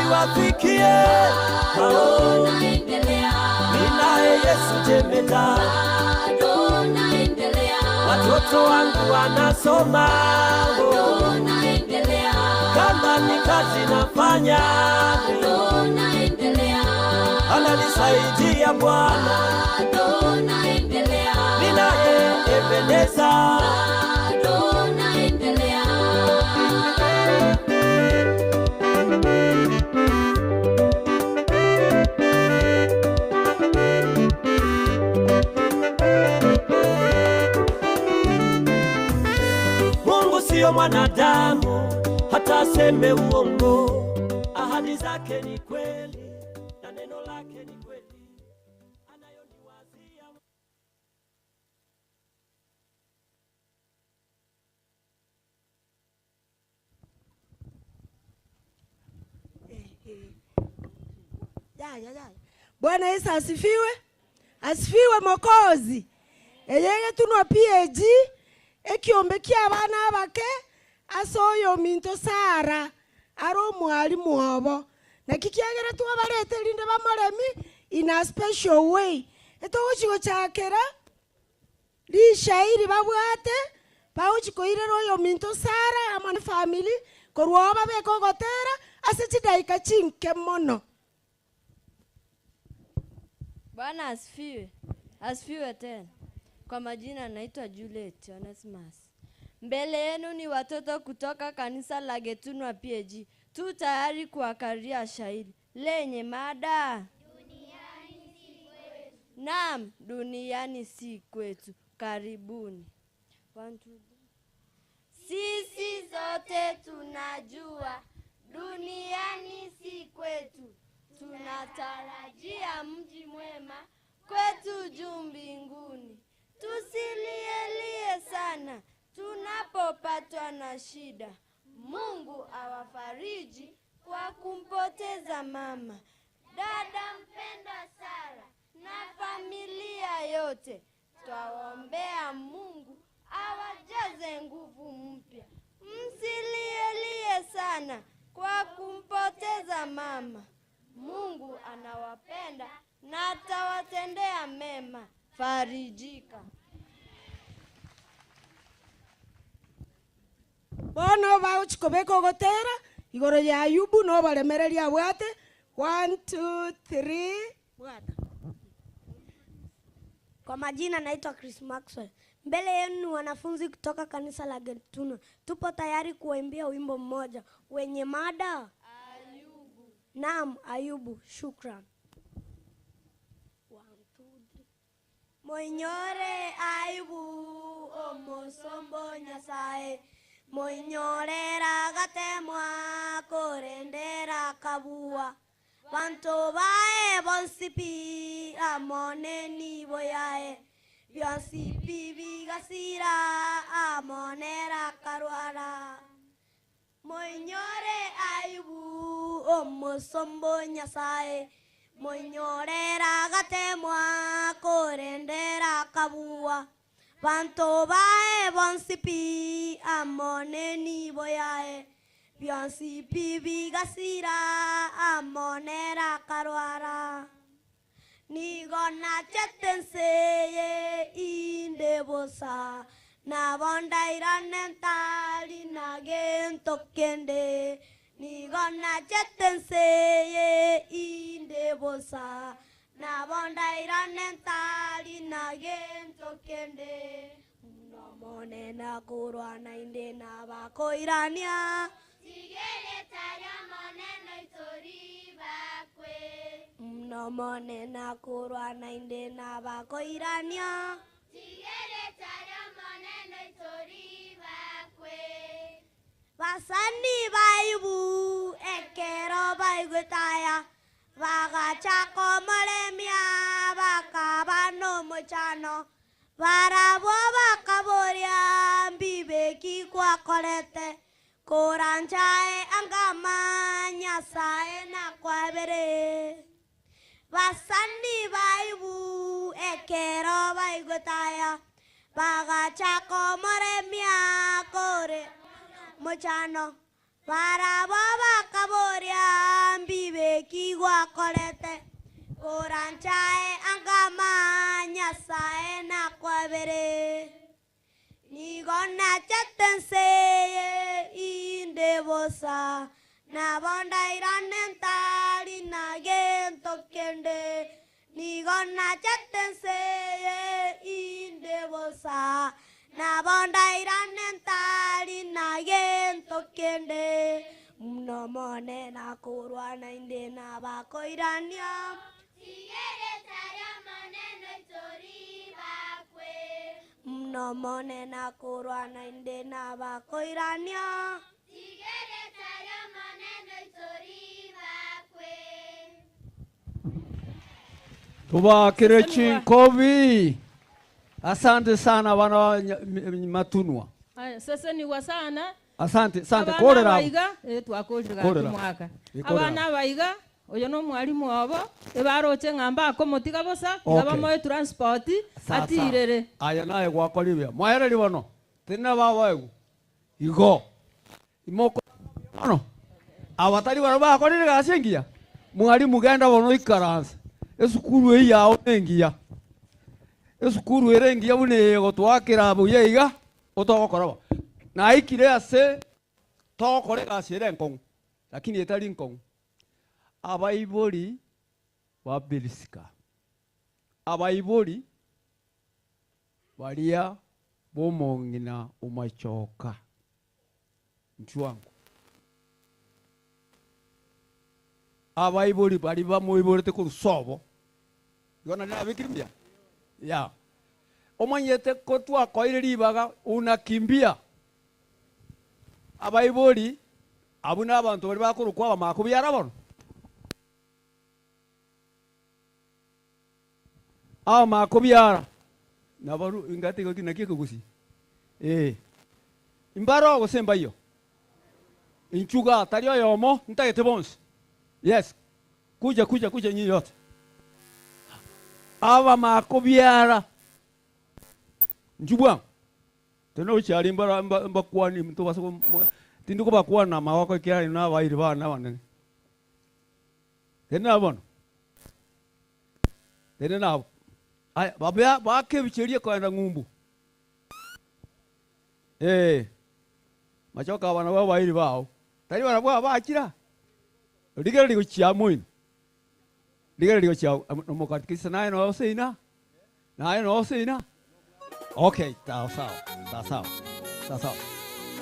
niwafikie hao. Ninaye Yesu jemedari, watoto wangu wanasoma, kama ni kazi nafanya, ananisaidia Bwana. Ninaye Ebeneza, Mungu sio mwanadamu hata aseme uongo. Ahadi zake ni kweli na neno lake ni kweli. Anayoniwazia Bwana Yesu asifiwe. Asifiwe Mwokozi. Eyege tunwa PAG ekiombe kia abana abake asoyo minto Sara aro mwalimu wabo na kikiagera tuwabarete linde bamoremi in a special way. Etogochigo chakera lishairi babwate pauchiko ile royo minto Sara amane family korwa bekogotera asechidaika chinke mono. Bwana asifiwe. Asifiwe tena. Kwa majina naitwa Juliet Onesimus. Mbele yenu ni watoto kutoka kanisa la Getunwa PAG. Tu tayari kuwakaria shairi lenye mada duniani si kwetu. Naam, duniani si kwetu. Karibuni. Sisi zote tunajua duniani si kwetu. Tunatarajia mji mwema kwetu juu mbinguni. Tusilielie sana tunapopatwa na shida. Mungu awafariji kwa kumpoteza mama, dada mpendwa Sara na familia yote. Twaombea Mungu awajaze nguvu mpya. Msilielie sana kwa kumpoteza mama. Mungu anawapenda na atawatendea mema. Farijika. Bono bauchikobeko gotera igoro ya Ayubu no balemereria bwate 1 2 3 bwata. Kwa majina naitwa Chris Maxwell. Mbele yenu ni wanafunzi kutoka kanisa la Getunwa. Tupo tayari kuwaimbia wimbo mmoja wenye mada Ayubu. Naam, Ayubu. Shukran. 1 2 3. Moinyore Ayubu omosombo Nyasaye, moinyorera gatemwa korendera kabua, banto bae bonsipi amone ni boyae, bionsipi bigasira amonera karwara. Moinyore Ayubu omosombo Nyasaye, moinyorera gatemwa korendera kabua, banto bae bonsipi amone ni boyae, bionsipi bigasira amonera karwara. Nigona chetenseye indebosa na bondaira nentali na gento kende. Nigona chetenseye indebosa na bondaira nentali na gento kende. Mone na kurwa na inde na bakoirania sigele taya moneno itori bakwe. Mone na kurwa na inde na bakoirania sigele taya moneno itori bakwe. Basani baibu ekero baigutaya bagachako molemia bakabano mochano. Barabo bakaboria mbibeki kwa kolete, koranchae angama Nyasaye na kwa bere. Basandi baibu ekero baigotaya, bagachako moremia kore mochano. Barabo bakaboria mbibeki gwakorete Koranchae angama nyasae na kwabere Nigona chatenseye indebosa Na bonda iranentari na gento kende Nigona chatenseye indebosa Na bonda iranentari na gento kende Mno mone na kurwa na inde na bako irania Mno mone na kurwa na inde na bako irania Tubakire Chinkovi. Asante sana wana wa Matunwa. Aya, sasa ni wasana. Asante, asante. Abana Korera. baiga, twakoshira kumwaka. Abana baiga, oyo no mwalimu wabo, ebaroche ngamba akomotiga bosa, ngaba moyo transport atirere. Aya naye gwakoribia. Mwahereri bono. Tena baba egu. Igo. Imoko. Ano. Abatari bara bakorire gasengia. Mwalimu genda bono ikaransa. Esukuru eyao nengia. Esukuru erengia bune gotwakira buye iga otogokoraba. Na ikire ase tokore gasire nkong. Lakini etari nkong. Abaibori wa Belisika. Abaibori balia bomongina umachoka. Nchuangu. Abaibori bali bamoibori te kurusobo. Yona na bikimbia. Ya. Omanyete kotwa koire ribaga unakimbia. Abaibori abuna abantu bali bakurukwa bamakubyara bono. Makubyara. Nabaru ingate ko kinaki kugusi. Imbaro go semba yo. Inchuga tario yomo ntagete bons. Yes. Kuja nyi yote. Makubyara. Njubwa. Teno chali mbakwani mtu basako tinduko bakwana mawako kyali na bairi bana bana. Tena bono. Tena na. Ay babya bake bicherie kwenda ngumbu. Machoka bana baba bairi bao. Tari bana baba bakira. Ligera ligo chiamuin. Ligera ligo chiao nomokatikisa naye no seina. Naye no seina. Okay, sawa.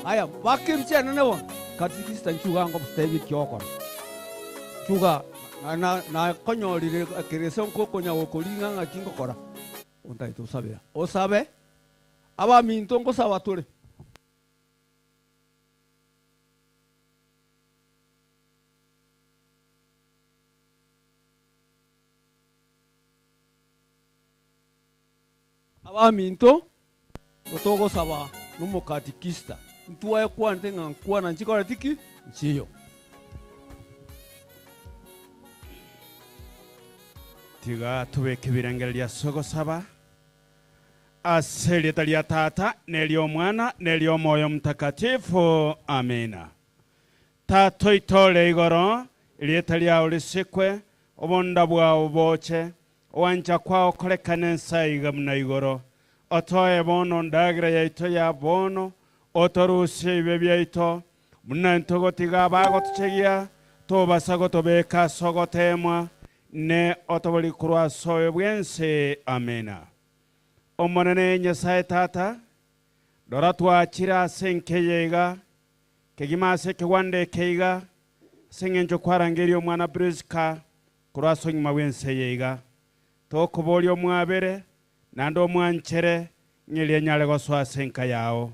Aya, bakimche nene katikista nchuga ngo stevi kyoko. Chuga na konyori kireson koko nya wokolinga ngakingo kora. Unta itu sabira. O sabe? Aba mintongo sabatore. Aba minto otogo saba numo katikista. Ntuwa kwa ntenga kwa na nchikora tiki nchiyo. Tiga tubeke ibirenge lya sogo saba aseli lya tata nelyo mwana nelyo moyo mtakatifu amina. Tato itole igoro lieta lya ulisikwe obonda bwa uboche wanja kwao kolekane nsaiga mna igoro otoye bono ndagira yaito ya bono otorusi bebyaito muna ntogotiga bago tuchegia tobasago tobeka sogotemwa ne otoboli kurwa soye bwense amena. Omonene nyasaye tata dora twachira senkeyega kegimase kiwande keiga sengenjo kwarangerio mwana Priska kurwa sonyuma bwense yega tokoboli omwabere nando mwanchere nyelie nyale goswa senka yao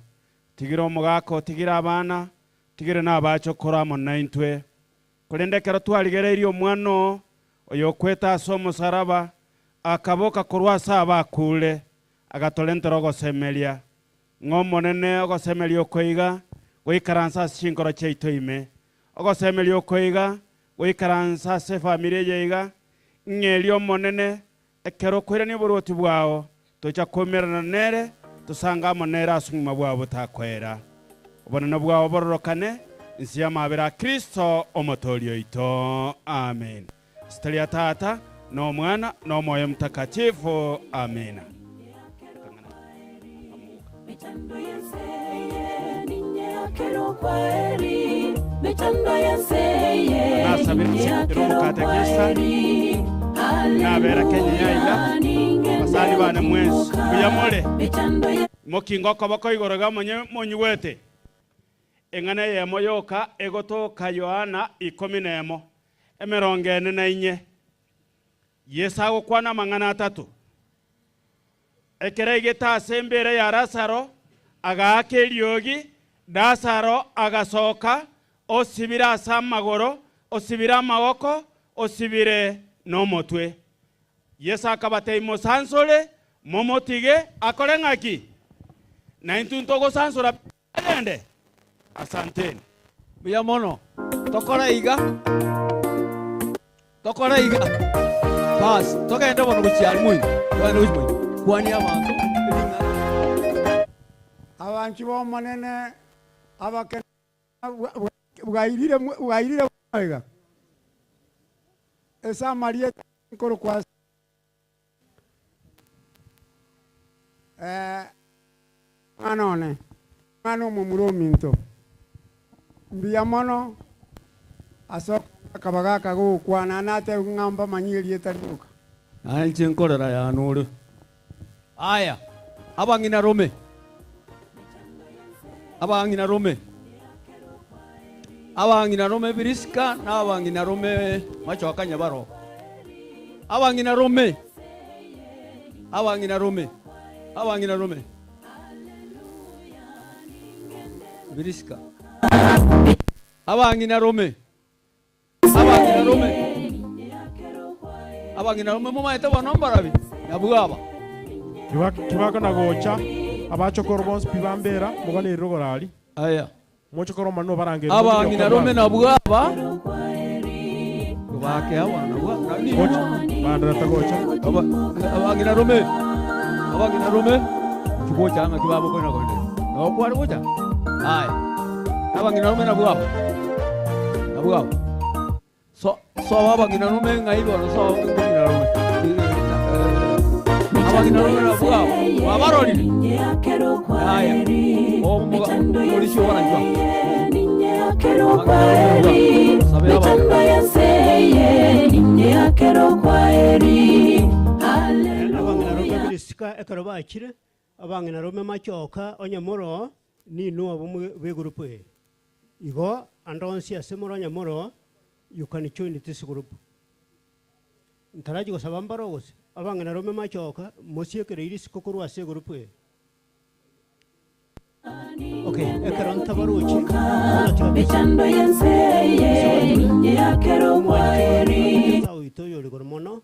tigira omugako tigira abana tigire nabacho koramo naintwe kulendekero twaligere omwano oyo kweta asomo saraba akaboka kurwasa abakule agatolentero gosemelia ngomonene ogosemelia okoiga goikaransa shinkoro cheito ime ogosemelia okoiga goikaransa se familia yeiga ngelio monene ekero kwirani buroti bwao tocha komerana nere tusanga monera asunguma bwabo takwera obonene bwao bororokane nsiamabera Kristo omotorio ito. Amen. Sitali ya Tata no Mwana no Moyo Mtakatifu. Amina. Nabera Kenya yaila basali bane mwezi kuyamole mokingo koboko igoroga monyuwete engana yemo yoka egotoka Yohana 11 emerongene na inye Yesu agokwana mang'ana 3 ekerege tase mbere ya Lazaro agake lyogi Lazaro agasoka osibira asa magoro osibira amaboko osibire n'omutwe Yesu akabateimo sansole momotige akore ng'aki na intuntogo sansora ende. Asanteni buya mono tokora iga bas togenda bono bukyali mwingi kwani abantu abantu bomonene abakene bwairire maiga esa maria nkoro kwa anone mano mumurominto mbiya mono aso kabaga kago kwana nate ngamba manyiri etaruka anche nkorera ya nuru aya abangina Rome Biriska na abangina Rome machoka nyabaro abangina Rome Biriska abangina Rome mama etaba nombarabi nabugaba kibaka na gocha abachokoro bonse pibambera mugane irogorali aya mochokoro mano barange abangina Rome nabugaba bake abana gocha bandra tagocha abangina Rome kibocha anga kibabo kona konde no kwari gocha aya abangina Rome nabugaba so abangina Rome ngaibo so abangina Rome abangina Rome nabugaba wabaroni aya omulisho wanajua ekero bakire abang'ina Rome machoka onyamoro ninu abumwe begroup igo andonsi asemoro onyamoro you can join this group ntaraji gosaba mbarogose abang'ina Rome machoka mosiekere irisi kokuru ase group okay ekero ntabaruchi bitando yenseye yakero kwaeri ito yori gormono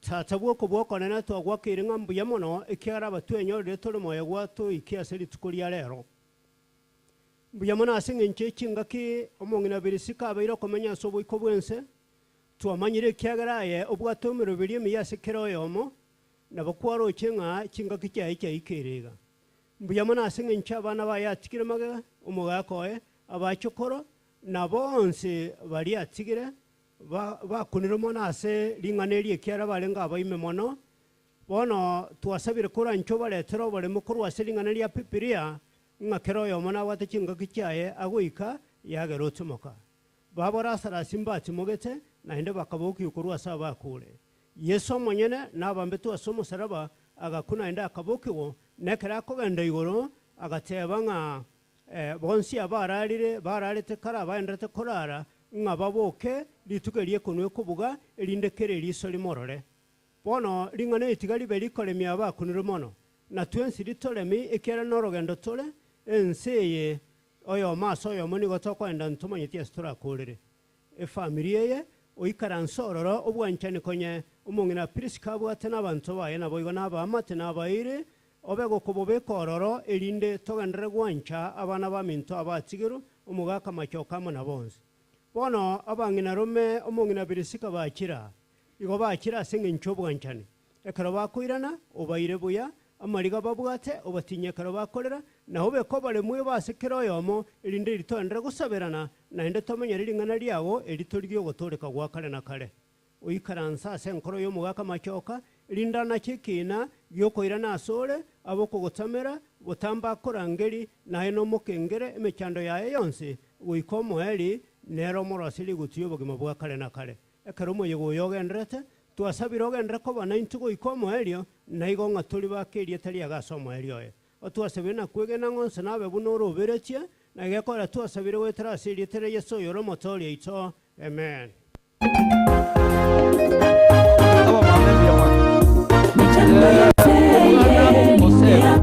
tata bwoko bwoko nena to gwakire ngambu ya mono ekiara batwenyorere tole moya gwato ikiaseri tukuria rero mbuya mono asinge nchechi ngaki omongina birisika abairo komenya sobo ikobwense tuamanyire kiagaraye obwatomero birimi yasekero yomo nabakwaro chenga chingaki cyayi cyayikirega mbuya mono asinge nchaba bayatikire maga umugakoe abachokoro nabonse bari atigire bakunira mono ase ringaneri ekiara barenga abaime mono bono twasabire kora ncho baretero bare mukuru ase ringaneri ya pipiria ngakero yo mona watechinga kichaye agoika yagerotsomoka babora sara simba timogete na hinde bakaboki ukuru asa bakure Yesu monyene nabambetu asomo saraba agakuna enda akabokiwo nekera ko genda igoro agateba nga bonsi bararite kara baendete korara ngababoke litugerie kunwe kubuga elindekere liso limorore bono lingane itigali belikolemi abakunire mono na twensi litolemi ekera norogendo tole enseye oyo maso oyo moni gotokwenda ntumanyeti estora kulire efamilie ye oikaransororo obwanchani konye umungina Priska bwate n'abantu baye naboigo n'abamate n'abaire obego kubobe kororo elinde togendere gwancha abana baminto abatigiru umugaka machoka mona bonse bono abang'ina Rome omong'ina Priska bakira igo bakira singe nchobwanchani ekero bakoirana obaire buya amariga babwate obatinyekero bakorera naho beko balemwe basekera oyomo erinde ritondere gusabirana naende tomenyera ring'ana riago eritorigio gotoreka gwa kare na kare oikaransa ase enkoro y'omogaka machoka rindana chikina giokoira nasore aboko gotamera botamba korangeri naye no mokengere emechando yaye yonse goikomo eri nero morasiri gutio bogima bwa kare na kare ekero moyego yogendrete twasabira ogendere koba na intugo ikomo erio naigo ng'aturi bakerie tari agasomo erio otwasabire na kwegena ng'onse nabe bunoro oberechie na gekora twasabire wetera asiri tere Yesu yoro motori ito amen.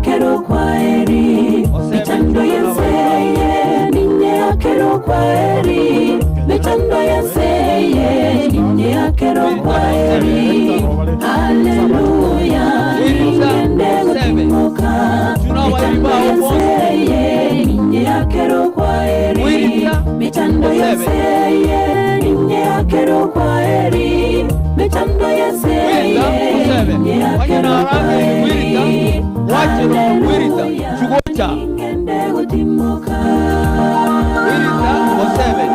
Quiero kwaeri, mechando yenseye, niña quiero kwaeri, mechando yenseye, niña quiero kwaeri, aleluya, niñende gutimoka, mechando yenseye, niña quiero kwaeri, mechando yenseye, niña quiero kwaeri, mechando yenseye, niña quiero kwaeri. Wirita, Chugocha. Wirita, Osebe.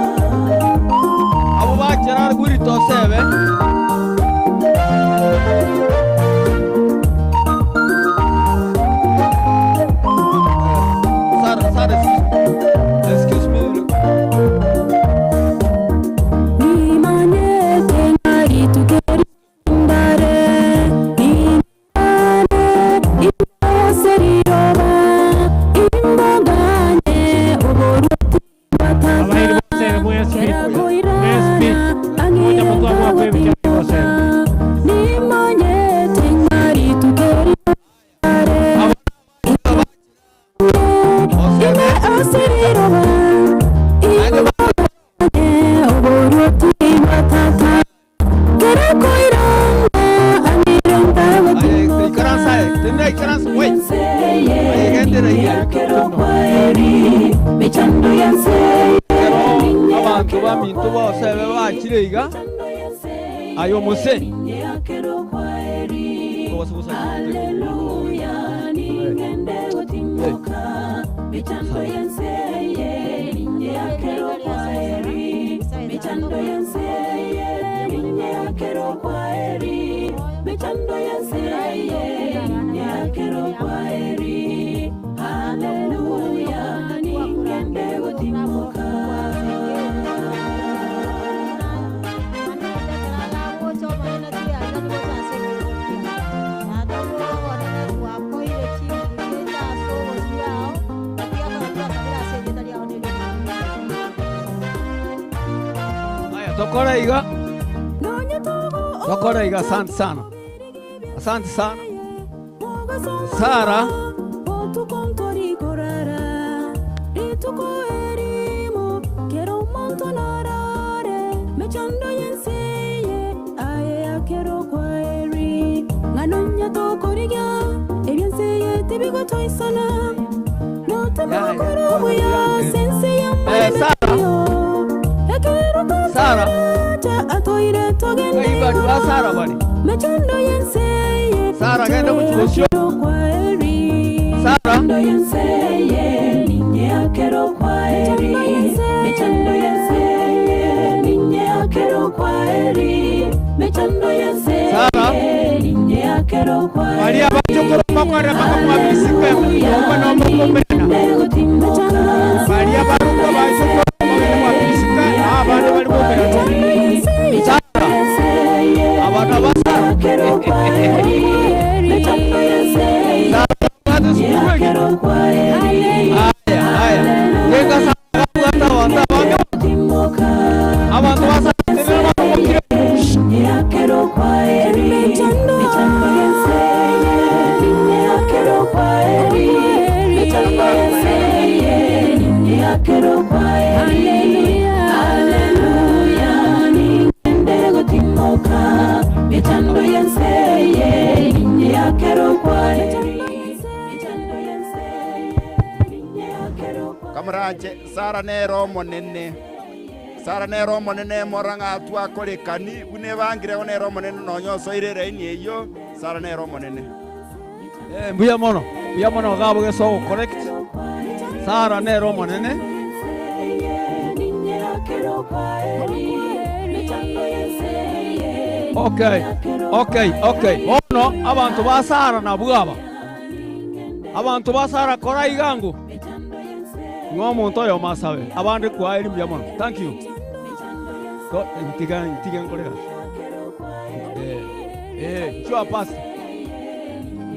Abo ba Gerard Wirita Osebe. Sara, excuse me. Ni manete ngari tukeri ndare. Ayo mose. Aleluya, ningende gutimoka, michando yenseye, niña quiero kwaeri, michando yenseye, niña quiero kwaeri, michando yenseye, niña quiero kwaeri, aleluya, ningende gutimoka. Tokora iga, asante sana. Asante sana. Sara. Mechando yenseye, aye akero kwaeri. Nganonya tokoriga, ebyenseye tibigo toisana. No tamakoro buya, sense ya mayo. Sara. Atoire togende. Sara bali. Mechando yenseye. Sara genda muchosho. Sara. Mechando yenseye, niña akero kwaeri. Mechando yenseye, niña akero kwaeri. Mechando yenseye, niña akero kwaeri. Maria bachokoro makwara makamwabisika kwa na mukomena. Maria baruko bachokoro makamwabisika abana bali mukomena. Sara. Abana basara akero kwaeri. Mechando yenseye. Sara akero kwaeri. Aya. Yenga sara wanda wanda abantu basatira bakomukire akero kwaeri. Mechando yenseye, niña akero kwaeri. Mechando yenseye, niña akero kwaeri. Aleluya, ningende gutimoka. Mechando yenseye, niña akero kwaeri. Mechando yenseye, niña akero kwaeri. Kamrache Sara nero monene. Sara nero monene moranga atua korekani une bangire nero monene no nyoso irere ni eyo Sara nero monene. Mbuya mono gabo geso correct. Sara nero monene. Okay. Ono abantu basara na bugaba. Abantu basara kora igangu. Ngomuntu oyo masabe. Abandi kwa eri mbuya mono. Thank you. Go tigan kolega.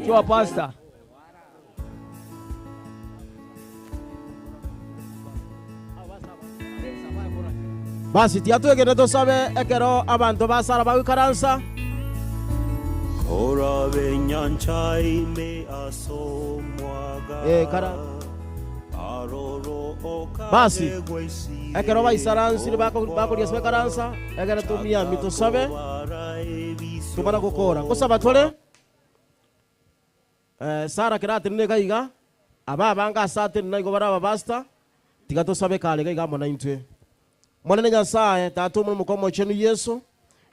Chua pasta. Basi tiatwegere tusabe ekero abantu basara bagikaransa. Korabe nyancha ime asomwaga. Kara. Basi ekero baisaransi bakoria sebe karansa ekero tumia mitusabe tumana gukora kusaba tole Sara kirate nne gaiga aba banga sate naigo baraba basta tiga tusabe kale gaiga mona intwe mwana nyasaye tatu mu mukomo chenu Yesu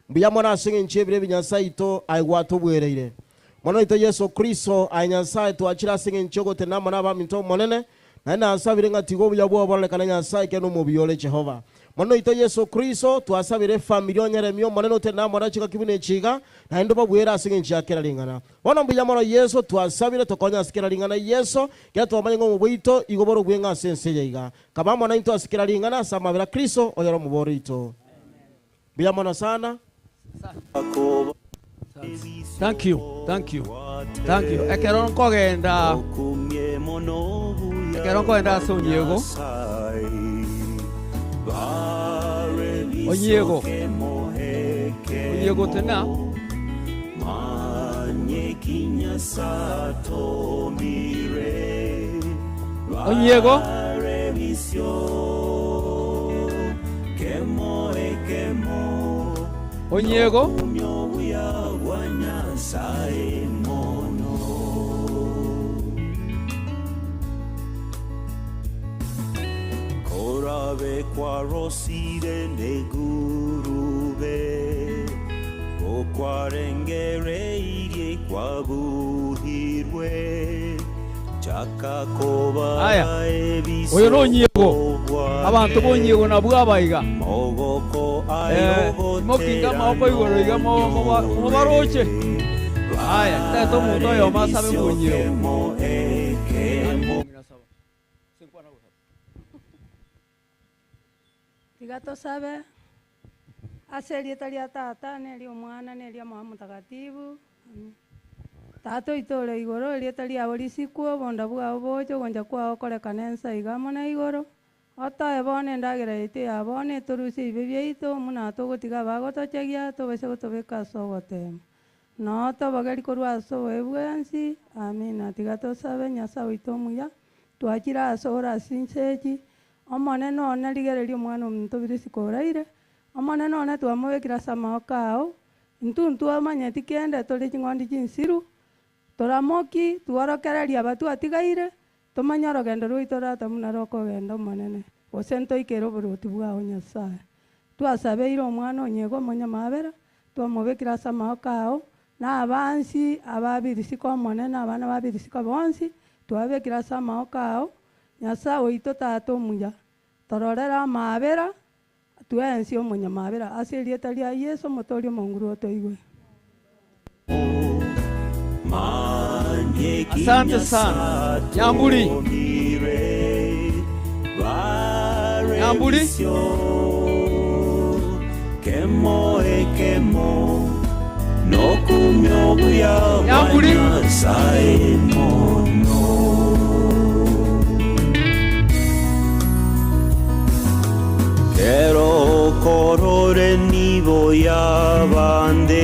mbiya mwana asinge nchebire binyasaye ito aigwa tubwereire mwana ito Yesu Kristo ainyasaye tuachira singe nchogo tena mwana ba minto monene na asabire ngatigo buya bwo bonekana nyasaye keno mu biyole Jehova mwana ito Yesu Kristo tuasabire familia nyeremio mwana tena mwana chika kibune chiga na ndo babwera asinge nchakera lingana wana mbiya mwana Yesu tuasabire tokonya asikera lingana Yesu kya twamanye ngo mubwito igoboro gwenga sense yiga kaba mwana into asikera lingana samabira Kristo oyoro muborito mbiya mwana sana. Thank you. Ekeron kogenda Sonyego. Onyego tena. Onyego. Onyego. Korabe kwa rosire negurube kwa rengere irie kwa buhirwe chaka koba ebiso oyo nonyego abantu bonyego na bwabaiga mogoko ayo mokinga mako igoro iga mo baroche aya tato mundo yo masabe bonyego Tigato sabe aserieta lia tata neli omwana neli Mwana Mutakatifu tato itole igoro lieta lia bolisikuo bonda bwa bocho gonja kwa okore kanensa igamo na igoro ota ebone ndagira ite abone turusi bibyeito muna togotiga bagotochegia tobese gotobeka sogote no to bagari korwa so ebwensi amina tigato sabe nyasa witomuya twakira asora sinseji omone no naligererio mwana omuntu birisikoraire omone none twamubekira samao kao ntuntu amanyeti kende tuli chingondi chinsiru toramoki tuorokereria abatu atigaire tomanya rogendo rwitu ratamuna rokogenda omonene gose ntoikere oboruoti bwao Nyasaye twasabeire omwana onyego monyamabera twamubekira samao kao na abansi ababirisiko omonene abana babirisiko bonsi twabekira samao kao Nyasaye oito tato omuya tororera amabera tuensi omonyamabera ase erieta ria Yesu motori omonguru otoigwe. Asante sana Nyambuli kemo ekemo no kumyo buya sai mono Kero korore nibo ya bande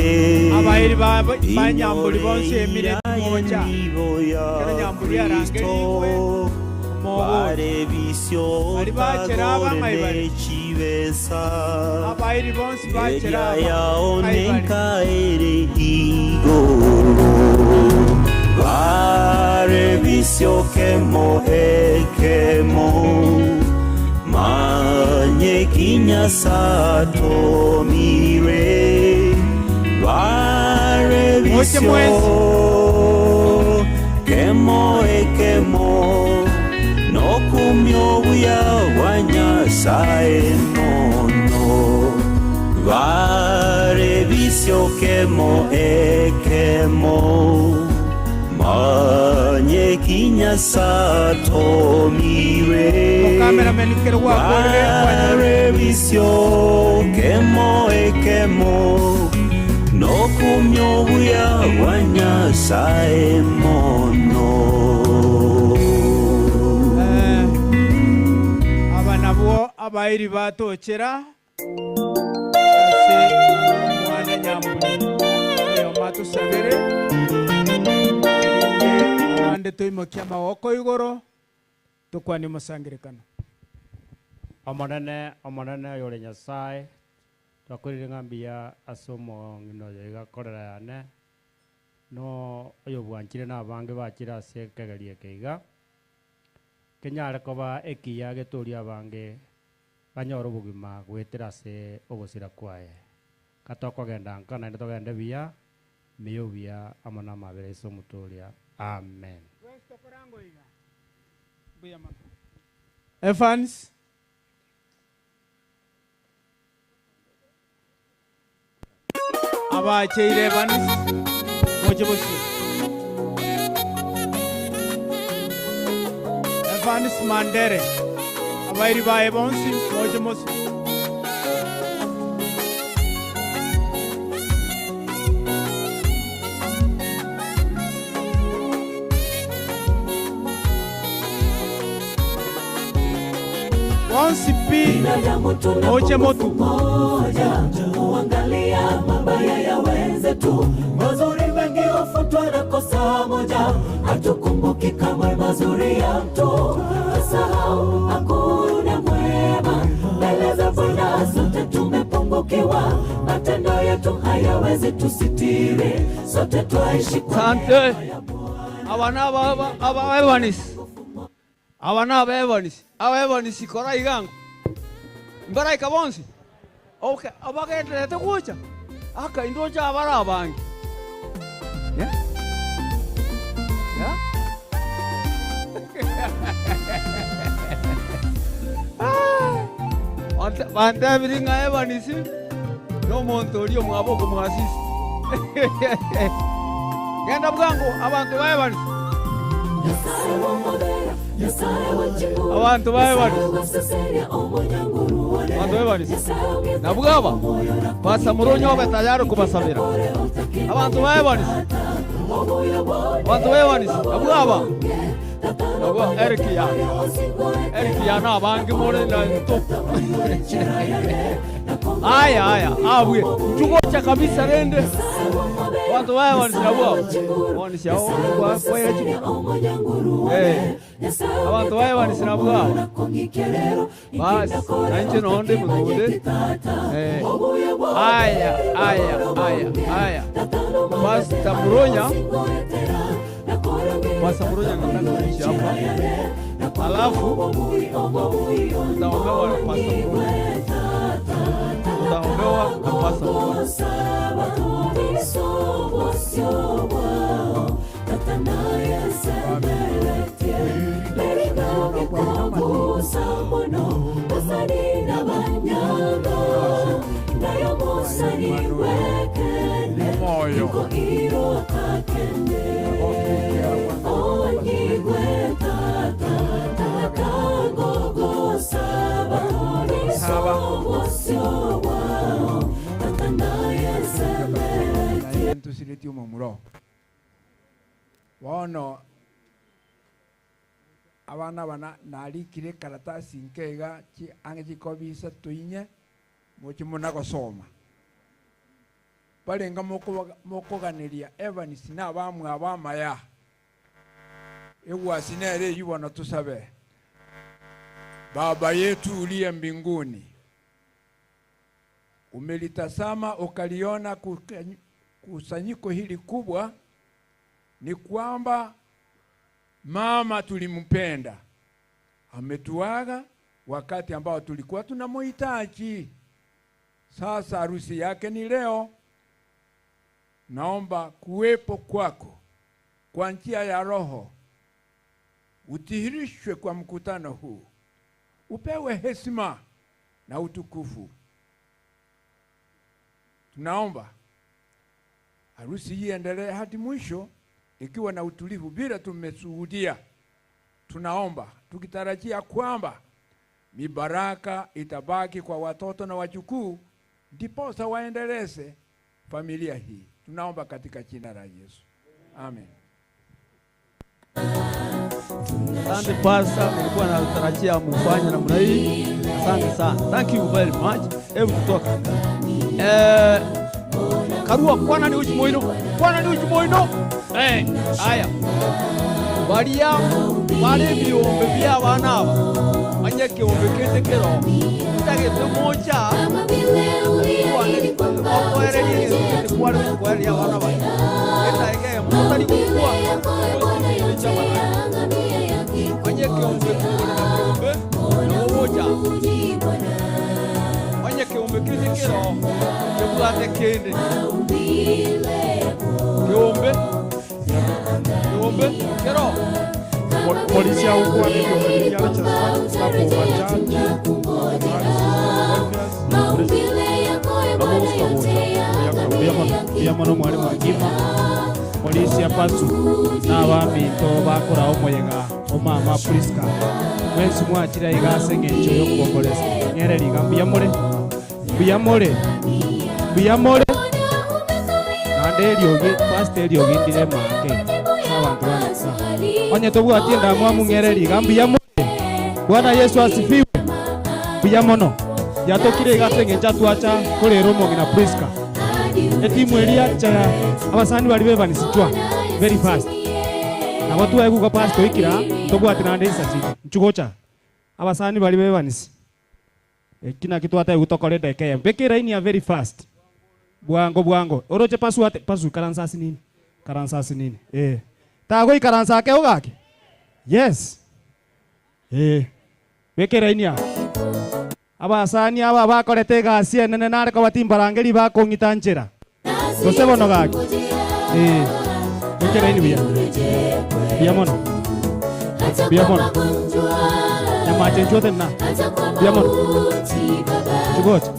abairi ba Nyambuli bonse emire moja kera Nyambuli arangeriwe bare bisyo bari baceraba maibari chivesa abairi bonse baceraba ya onenka ere igoro bare bisyo kemo ekemo manye kinya sato mire bare bisyo kemo ekemo no kumyo buya wanyasaye mono vare visio kemo ekemo manye kinya sato miwe vare visio kemo ekemo no kumyo buya wanyasaye mono. Abanabo abairi batokera ase mwana nyambuni yo matusabere ande toimokia mawoko igoro tukwani musangirikana omonene yore nyasaye twakorire ng'ambia asomo ng'ino igakorera yane no oyo bwanchire n'abange bakira ase kegeria keiga kenyare koba ekiya getori abange banyora obogima gwetera ase ogosira kwaye katokogenda nka naende togende buya miyo buya amo n'amabere ase omotoria amen. Evans abacheire Evans mojiboshi Evans Mandere abairi ba Evans mojiboshi Oche motu Uangalia mabaya ya wenzetu, mazuri mengi hufutwa na kosa moja. Hatukumbuki kamwe mazuri ya mtu, tusahau hakuna mwema. Mbele za Bwana sote tumepungukiwa, matendo yetu hayawezi tusitiri, sote twaishi kwa Sante aba Evanis kora igango mbara ikabonsi okay abagendete kucha aka indocha abara abangi yeah banda biringa Evanis no montorio mwaboko mwasisi genda bwangu abantu ba Evanis abantu ba Evanis nabwaba pasa muronyo betayaro kubasabira abantu ba Evanis nabwaba Erikia na bangi more na to aya abwe tugocha kabisa rende watu wao wanabwa wanishao kwa yetu watu wao wanabwa bas nanje nonde mudude aya bas tamuronya Wasamuronya nataka kuishi hapa. Alafu utaombewa na pasta Muronya. Utaombewa na pasta Tusireti umumuro wono abana bana nalikire karatasi nkega ki angi kobisa tuinye mukimuna gosoma balenga mokoganiria Evans na bamwe abamaya ewasi nere yubona tusabe Baba yetu uliye mbinguni, umelitazama ukaliona kusanyiko hili kubwa, ni kwamba mama tulimpenda, ametuaga wakati ambao tulikuwa tunamhitaji. Sasa harusi yake ni leo. Naomba kuwepo kwako kwa njia ya Roho udhihirishwe kwa mkutano huu, upewe heshima na utukufu. Tunaomba harusi hii endelee hadi mwisho ikiwa na utulivu bila tumeshuhudia. Tunaomba tukitarajia kwamba mibaraka itabaki kwa watoto na wajukuu, ndiposa waendeleze familia hii. Tunaomba katika jina la Yesu. Amen. Asante Pastor, nilikuwa natarajia mfanye namna hii. Asante sana. Thank you very much. Hebu tutoka. Karua kwana ni uchi moino. Kwana ni uchi moino. Haya. Baria bale biombe bya bana aba. Manyeke ombe kete kero. Utagete moja. Kama vile uli kwa ereli kwa ya bana aba. Eta ege mutari kwa. Manyeke ombe moja. Manyeke ombe kete kero. Kebulate kende. Kiombe kero. Polisi au kwa ndio cha sababu wachaji. Ya mano mwari mwagima. Polisi apasu na abami to bakora omoyega omama Priska. Mwensi mwakira igase ngencho yo kubokolesa. Nyereri gambia more. Nande ryogi pastor ryogi ndire make. Sabantu banasa. Onye tobu atienda mwamu Nyereri gambia more. Bwana Yesu asifiwe. Biyamono. Yatokire igase ngencha twacha kolero mogina Priska. Etimu elia cha abasani bali bebanisitwa very fast. Na watu wa ekuka pastor ikira tobu atinande isati. Nchugocha. Abasani bali bebanisi. Kina kitu hata utokoleta ekaya. Bekera ini ya very fast. Bwango. Oroche pasu karansasi nini? Tago ikaransa ke ogake. Yes. Bekera ini ya. Abasani aba bakorete gasi nene nare ko batimbarangeri bakongita nchera. Tose bono gake. Bekera ini biya mono. Nyamache njote na. Biya mono. Chugocha.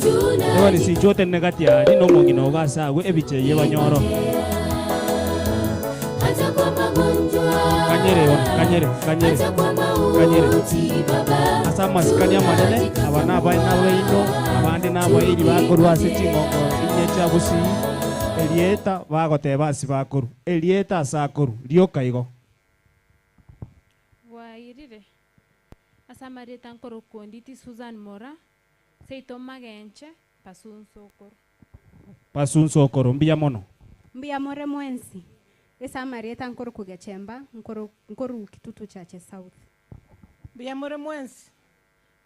Ewa ni si jote negatia ni no mongino gasa we ebiche ye banyoro. Kanyere. Asa masikania manene abana baina weino abandi na bayiri bakorwa sechingo inyecha busi elieta bagoteba si bakoru elieta asakoru rioka igo wairire asa mareta nkoro konditi Susan Mora seito magenche pasunso okoro mbia mono mbia more mwensi esa marieta nkoro kugechemba nkoro kitutu chache south mbia more mwensi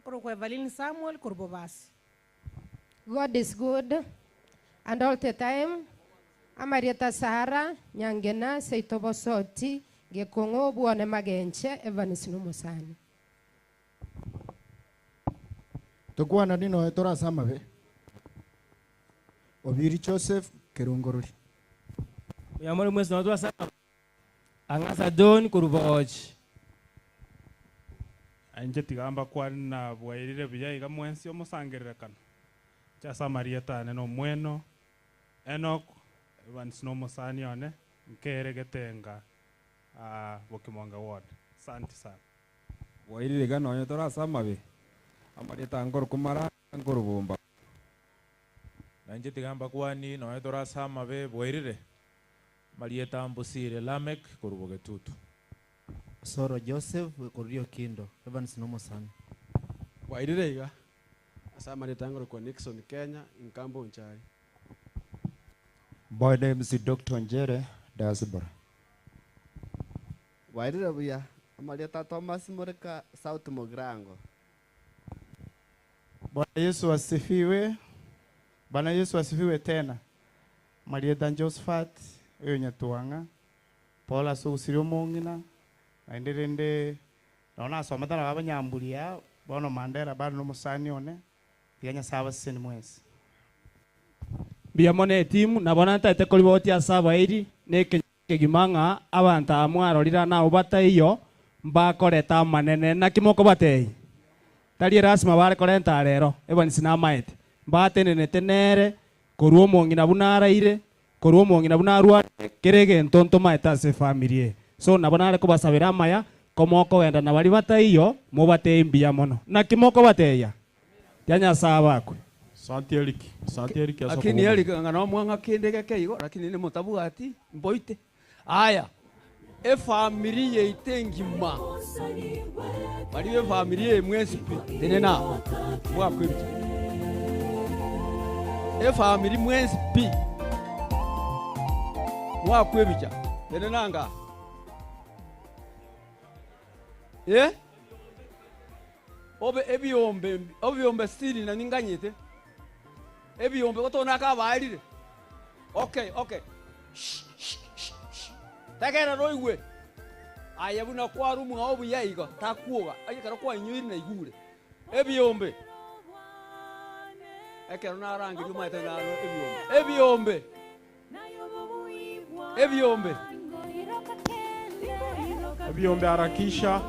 nkoro kwa Evelyn Samuel kurbobasi. God is good and all the time. Amarieta Sahara nyangena seito bosoti gekongo buone magenche Evanis Numusani. Tokwana nino etora samabe. Obiri Joseph Kerungorori. Yamore mwezi na watu sana. Angasa John kuruboji. Anje tigamba kwa na bwairire biya iga mwensi omusangerera kana. Cha Samarieta neno mweno. Enoch Evans no musani one nkere getenga Bokimwanga ward. Asante sana. Bwairire gano etora samabe. Amarieta ngoro kumara ngoro bomba. Nanje tigamba kwani no etora sama be bwairire. Marieta mbusire Lamek kuruboge tutu. Soro Joseph Korio Kindo Evans no musani. Bwairire iga. Asa Marieta ngoro kwa Nixon Kenya inkambo nchari. Boy name is Dr. Njere Diaspora. Bwairire buya Marieta Thomas Morika South Mogrango. Bwana Yesu asifiwe. Bwana Yesu asifiwe tena. Marieta Josephat uyo nyatuanga. Paula Susirio Mongina. Aenderende naona somata na abanyambulia bono mandera bado no musani one. Yanya saba sene mwezi. Biamone timu na bona ntate koliboti asaba iri ne kegimanga abanta amwarorira na obata iyo mbakoreta manene na kimoko batei tari rasma bare korenta rero ebani sinamaete mbatenenete nere korwo mongina bunaraire korwo mongina bunarwa kerege ntonto maeta se family so nabonare kubasabira maya komoko wenda na bali bataiyo mubate mbia mono na kimoko bateya tyanya sabakwe Santi lakini Erika ngana mwanga kindege keigo lakini ni mutabu ati mboite aya family yeite ngima bali family mwesi pi na mwa kwibiti family mwesi pi mwa kwibiti nanga obiombe stili na ninganyite ebiombe kotona kabairire okay takera roigwe ayabuna kwa rumu obu yaigo takuoga ayikara kwa nyiri na igure ebiombe ekero na rangi juma ita na ebiombe harakisha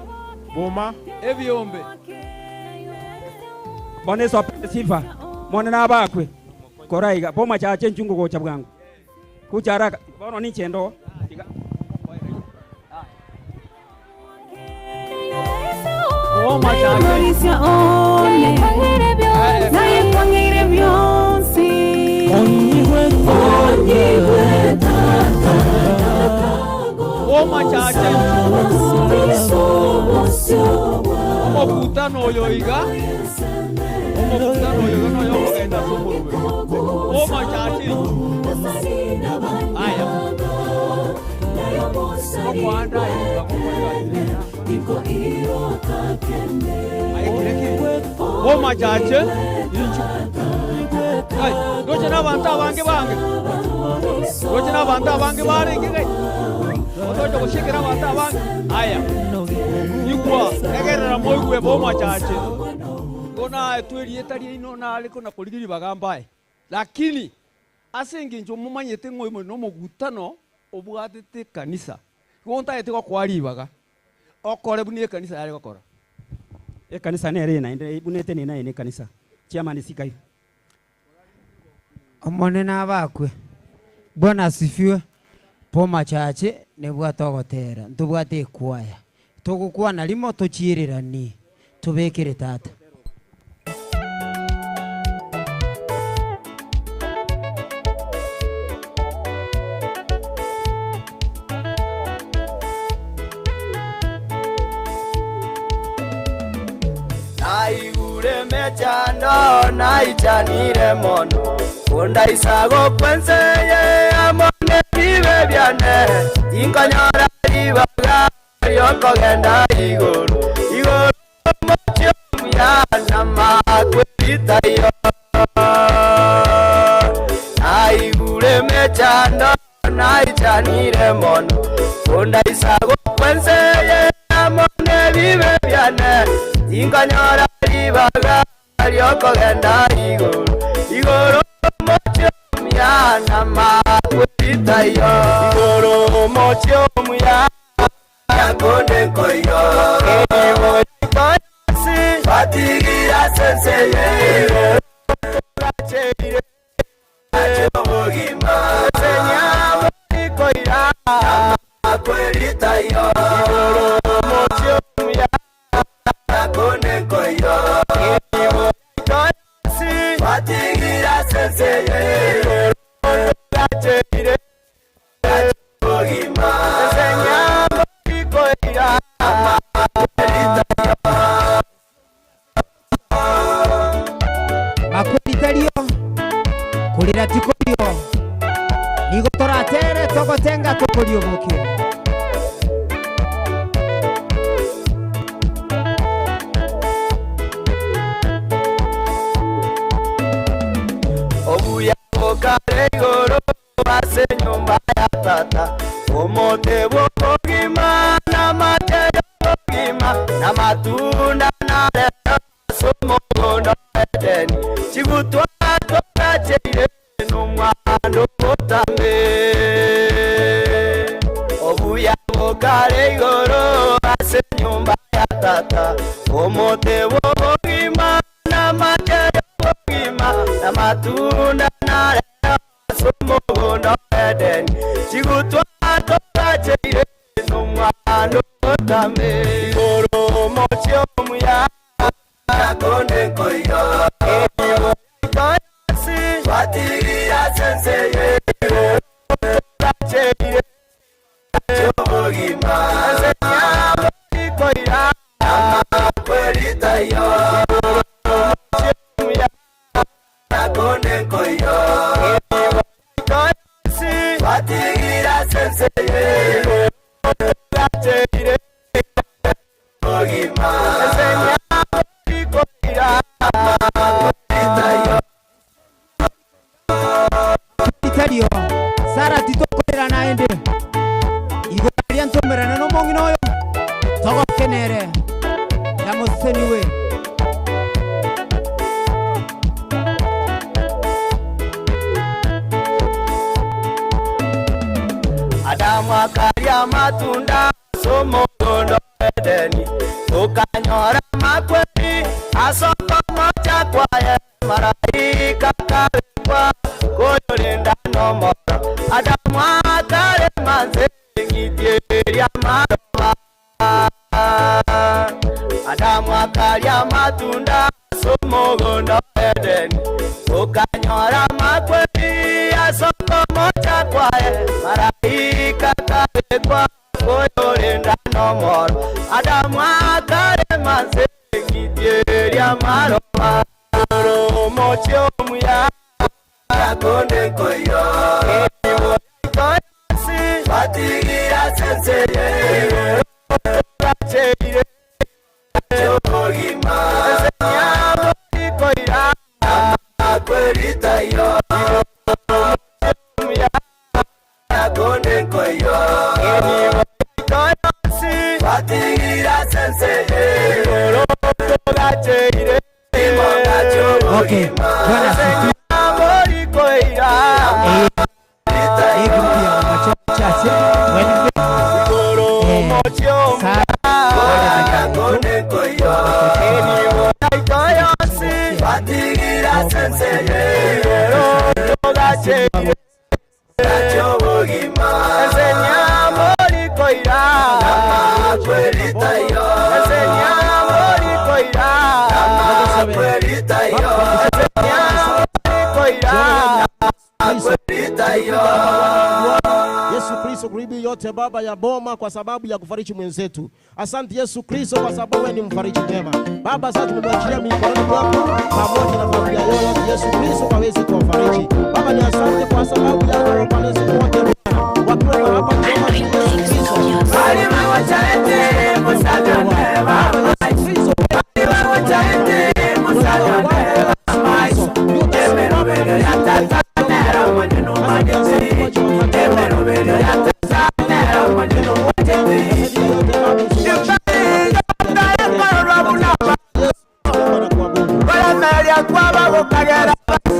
boma ebiombe bone so sifa mwana na bakwe koraiga boma chache nchungu gocha bwangu kucharaka bono ni chendo boma chache naye kwangire byonsi onyigwe boma chache omokutano oyo iga no yogenda somurwe boma chache aya okwanda boma chache doche n'abantu abange barengegai odoche gushikira abantu abange aya igwa egerera moigwe boma chache kona twerie tari ino na aliko na kuligiri bagambaye lakini asengi njo mumanyete ngoimo no mugutano obwatete kanisa wonta yete ko kwaribaga okore bunie kanisa yari gukora kanisa nere na inde bunete ni na ine kanisa chairman sikai omone na bakwe Bwana asifiwe. Boma chache nebwa togotera ntubwate kwaya tugukwana limo tuchirirani tubekere tata naigure mechando naichanire mono kunda isago kwenseye amone bibe byane inkanyara ibaga yokogenda iguru mocho muyana makwitayo naigure mechando naichanire mono kunda isago kwenseye amone bibe byane inkanyara ibaga yokogenda iguru mocho muyana makwitayo iguru mocho muyana yakonde koyo ewo ikasi fatigira senseye kacheire achobogima senyamo ikoira makwitayo iguru mocho muyana yakonde koyo ewo ikasi fatigira senseye kacheire achobogima senyamo ikoira makwitario kulira tikorio nigotoratere togotenga tokorio bokio obuya bokare igoro base nyumba ya tata omote bokogima na matero bokogima na matunda na leo somogondo edeni chigutwa tokacheire numwando botambe obuya bokare igoro base nyumba matunda narera sumugundo Edeni chigutwa tokacheire numwana otame oromo chiomuya akonde koyo koyasi watigira senseye tokacheire chogima senyabo koira kwerita yo chiomuya akonde koyo koyasi watigira senseye tokacheire chogima senyabo koira Italia Sara titokorera naende Igoria ntomerana no mongino oyo Togo kenere Ya museniwe Adamu akarya matunda sumugundo Edeni tukanyora makweli asoko moja kwaye malaika kalekwa koyolinda nomoro Adamu akare manze ngidyeria maroba Adamu akarya matunda sumugundo Edeni tukanyora makweli asoko moja kwaye malaika kalekwa koyolinda nomoro Adamu akare manze ngidyeria maroba mochio muya akonde koyo koyasi watigira senseye tokacheire chogima senyabo koira kwerita yo muya akonde koyo koyasi watigira senseye tokacheire Okay, Bwana asifiwe. Hii grupu ya machache Yesu Kristo kuribi yote Baba ya boma kwa sababu ya kufariji mwenzetu. Asante Yesu Kristo kwa sababu wewe ni mfariji mwema. Baba sasa tumemwachia mikononi mwako pamoja na familia yote Yesu Kristo kaweze kuwafariji. Baba ni asante kwa sababu ya walezi wote wakiwa hapa kwa Yesu Kristo. Alima wachaete musaga mema. Alima wachaete musaga mema. Yemero bero ya tata nera mwaneno mwanezi. Yemero bero ya tata nera mwaneno mwanezi.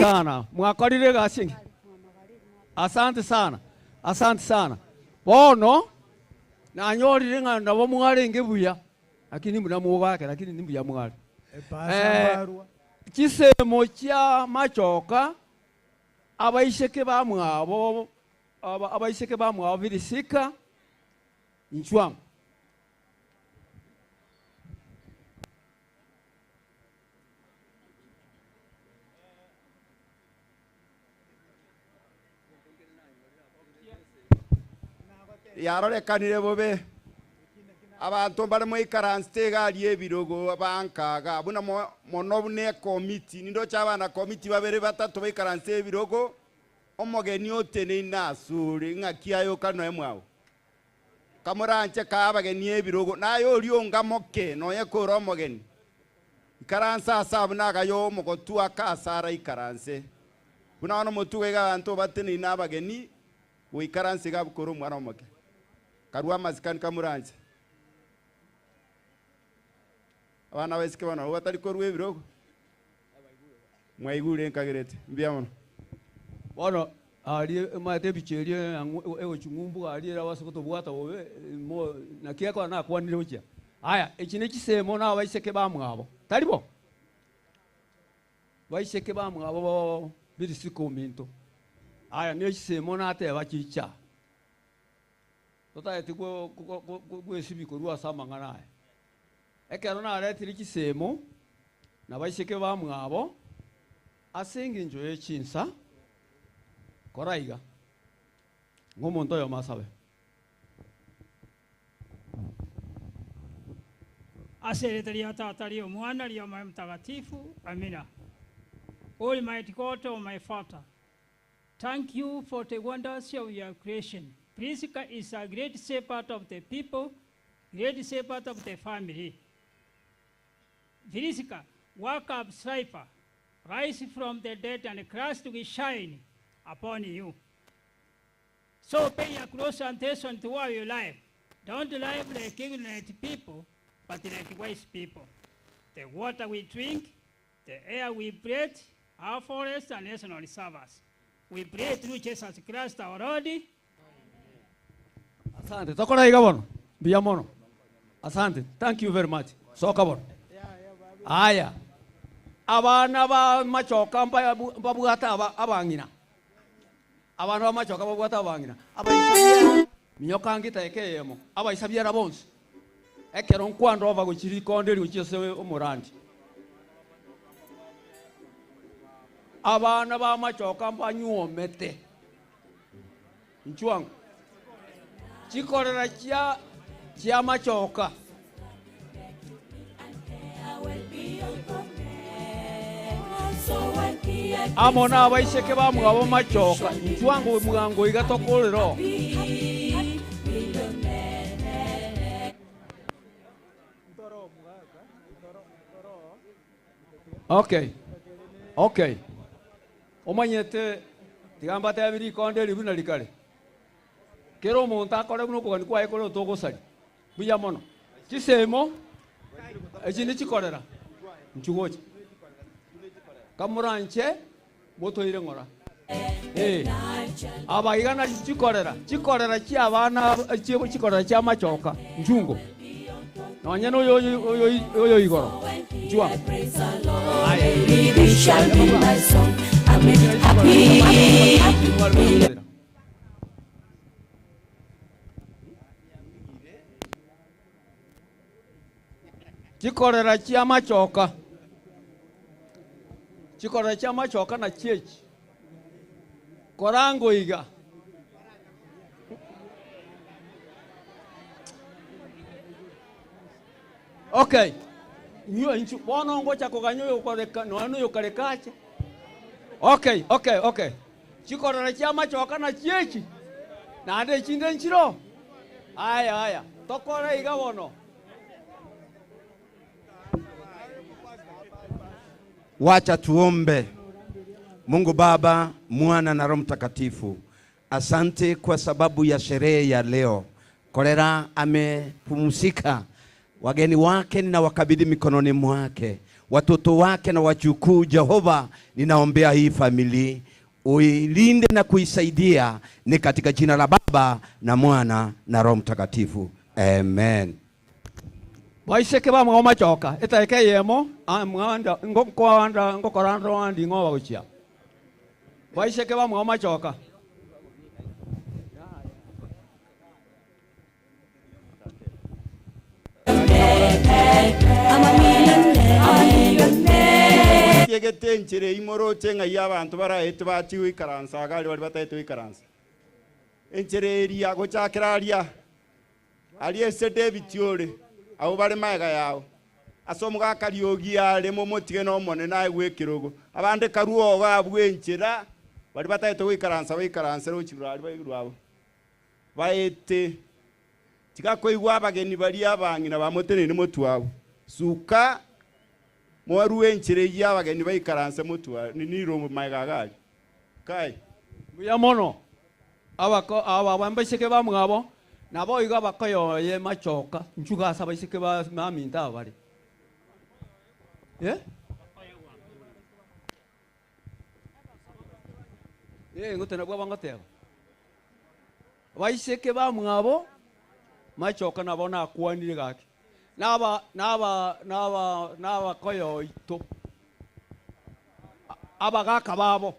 Sana mwakorire gasingi. Asante sana. Asante sana. Bono na nyorire nganda bo mwarenge buya. Lakini mnamubake lakini ni buya mwari. Kisemo kya machoka abaisheke bamwabo abaisheke bamwabo birisika inchwam yarorekanire bobe abantu bari mu ikaranste gari ebirogo abankaga buna mono bune committee nindo cyabana committee babere batatu ba ikaranste ebirogo omogeni otene inasuri ngakiayo kano emwao kamuranche kabageni ebirogo nayo orionga moke noye koro omogeni ikaransa asabu nagayo mogotu akasara ikaranse buna ono motuge ga anto batene inabageni wo ikaranse gabukoro mwana omoke karwa mazikani kamuranche abana besike bana batari ko rwebiro mwaigure nkagerete mbiamono bono ali mate bicherie ewe chungumbu ali era wasokoto bwata wowe mo nakiako na kwanire ucha aya ekine kisemo na abaiseke bamwabo talibo baiseke bamwabo birisiko minto aya niyo kisemo nate bakicha tota etiko gwesibi ruwa samangana ekero na aretiri kisemo na baiseke bamwabo asinga injo y'echinsa koraiga ng'omonto oyo masabe Asante ya Tata lio Mwana lio Roho Mtakatifu. Amina. Almighty God, oh my Father, thank you for the wonders of your creation. Prisca is a great shepherd of the people, great shepherd of the family. Prisca, wake up, striper, rise from the dead, and Christ will shine upon you. So pay a close attention to all your life. Don't live like ignorant people, but like wise people. The water we drink, the air we breathe, our forests and national reserves. We pray through Jesus Christ our Lord. Asante. Tokora igabono. Biyamono. Asante. Thank you very much. So kabono. Aya. Abana ba machoka babugata abangina. Abana ba machoka babugata abangina. Abaisabye minyoka ngita ekeyemo. Abaisabye rabonse. Ekero nkwando ova guchiri konderi uchese umurandi. Abana ba machoka mbanyuomete. Nchwangu. Chikorera chia machoka. Amona abaiseke bamugabo machoka. Nchwangu mugango igatokolero. Okay. Okay. Omanyete tigamba tabiri konde libuna likale. Kero monta kore buno ko kwa ekolo to gosari. Buya mono. Kisemo ejini chikorera. Nchugoje. Kamuranche moto ire ngora. Aba igana chikorera. Chikorera chi abana chikorera cha machoka. Njungo. Nonyeno yo igoro. Jua. This shall be my song. I'm happy. Chikorera chia machoka. Chikorera chia machoka na chechi. Korango iga. Okay. Nyo inchu bono ngocha koganyo yokoreka no yokarekache. Okay. Chikorera chia machoka na chechi. Na ande chinde nchiro. Aya. Tokora iga bono. Wacha tuombe. Mungu Baba, Mwana na Roho Mtakatifu, asante kwa sababu ya sherehe ya leo. Korera amepumzika. Wageni wake ninawakabidhi mikononi mwake. Watoto wake na wajukuu, Jehova, ninaombea hii familia. Uilinde na kuisaidia, ni katika jina la Baba na Mwana na Roho Mtakatifu. Amen. Baiseke ba mwa machoka. Etaike yemo, mwanda ngokoranda wandi ngoba guchia. Baiseke ba mwa machoka. Yegetenchire imoro chenga y'abantu barahetu batiwe ikaransa agali bari batahetu ikaransa. Enchere eria gochakira aria. Aliese David Yole. Abo bari maega yao. Asomuga kariogi ale momotige no mone nae gwekirogo. Abande karuo gabwenchira bari batahetu ikaransa bikaransa ro chirali bayirwabo. Baete Tikako igwa bageni bari abangina bamotene ni motu wabo. Suka Mwaruwe nchire y'abageni bayikaranse mutuwa ni romo mayigagali. Kai. Buya mono. Aba bambashike bamwabo nabo iga bakayo ye machoka. Nchuga sabashike ba maminta bari. Ngote nabwa bangatego. Bayishike bamwabo machoka nabo nakwanire gake. Naba koyo ito. abagaka babo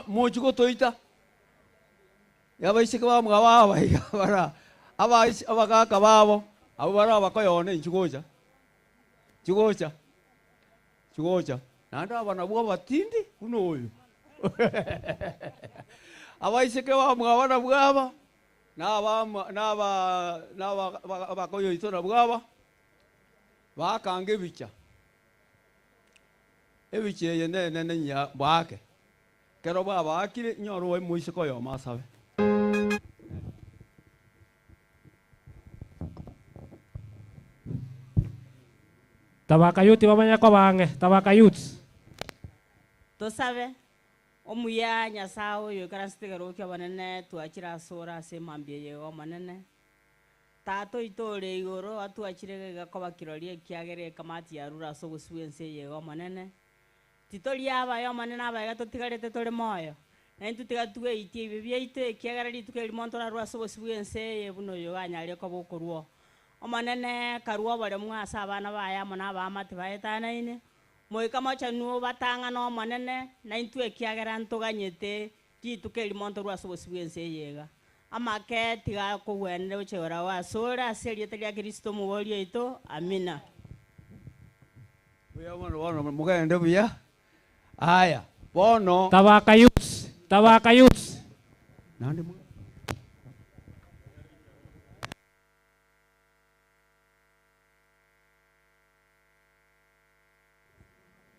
mochuko toita yabaisike ba mugaba bara abagaka babo abo bara bakoyone nchugocha nanda abana bwa batindi kuno oyo abaisike ba mugaba bwaba naba bakoyo itona bwaba bakange bicha ebicheye nene nya bwake kero baba akire nyoro we muisiko yo masabe tabaka yuti bamanya ko bange tabaka yuti tosabe omuya nyasawo yo karastegero kya banene tuachira sora se mambie yo manene tato itore igoro atuachire gakoba kirorie kiagere kamati ya rura so gusuense yo manene titori aba yo manene aba gato tigarete tore moyo nentu tigatue itie bibye ite kiagere tukeli montora rura so gusuense ye buno yo anyare ko bokorwo omanene karuwa bare mwasa abana baya mona ba mati baetana ine moika mocha nuo batanga no manene na intue kiagera ntoganyete kitukeli monto rwa so sibuense yega amake tiga ko wende ochora wa sora seriete ya Kristo mugorio ito amina buya bono mugende buya aya bono tabaka youth nande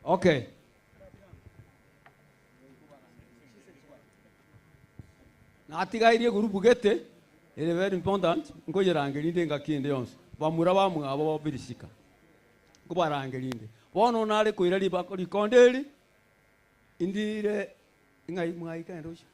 okay natigairie group gete ele very important ngoyerangerinde ngakinde yonse bamura bamwabo birisika kubarangerinde bono nale koira libako likondeli indire ngai mwai kandoshi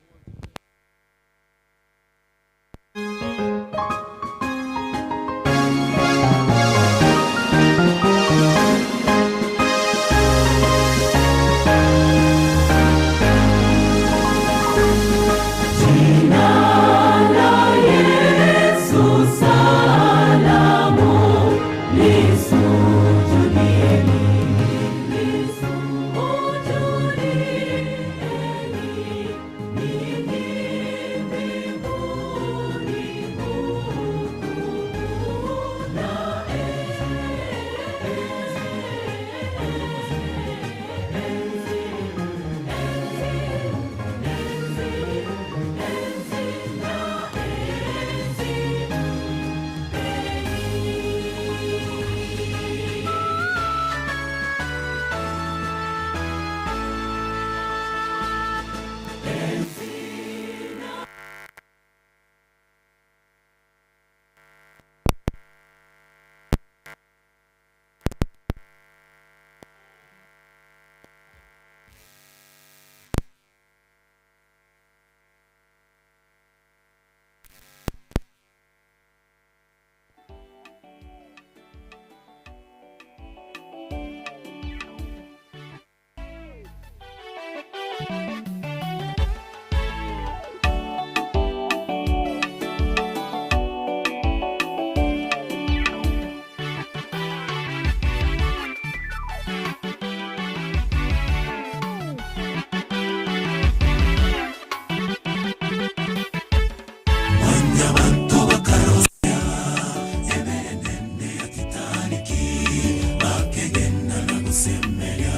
Semeya,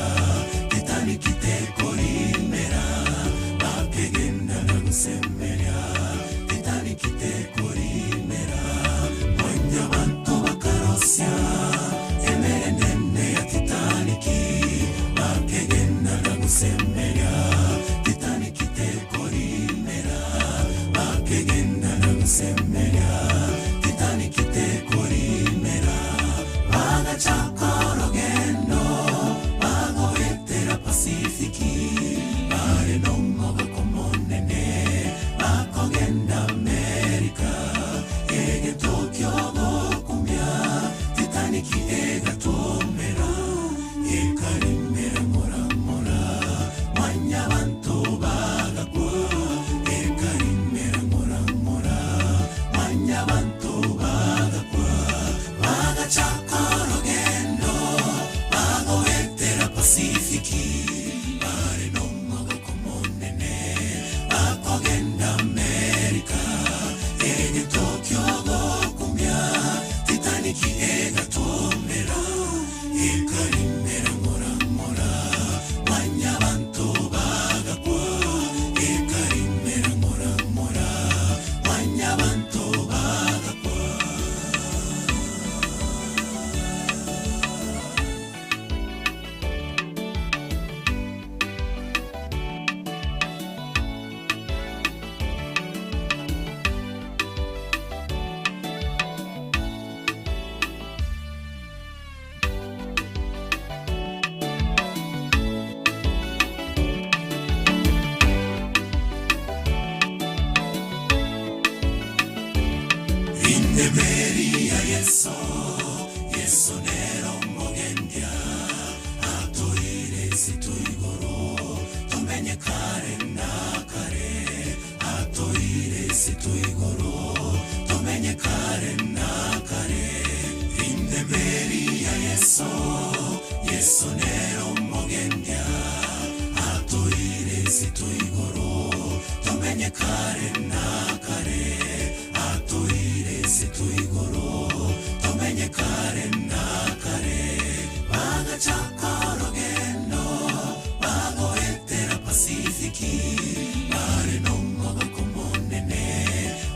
Titanic te corimera. kare na kare atuire situigoro tumenye kare na kare bagachaka rogendo bagoetera Pasifiki bari no maboko monene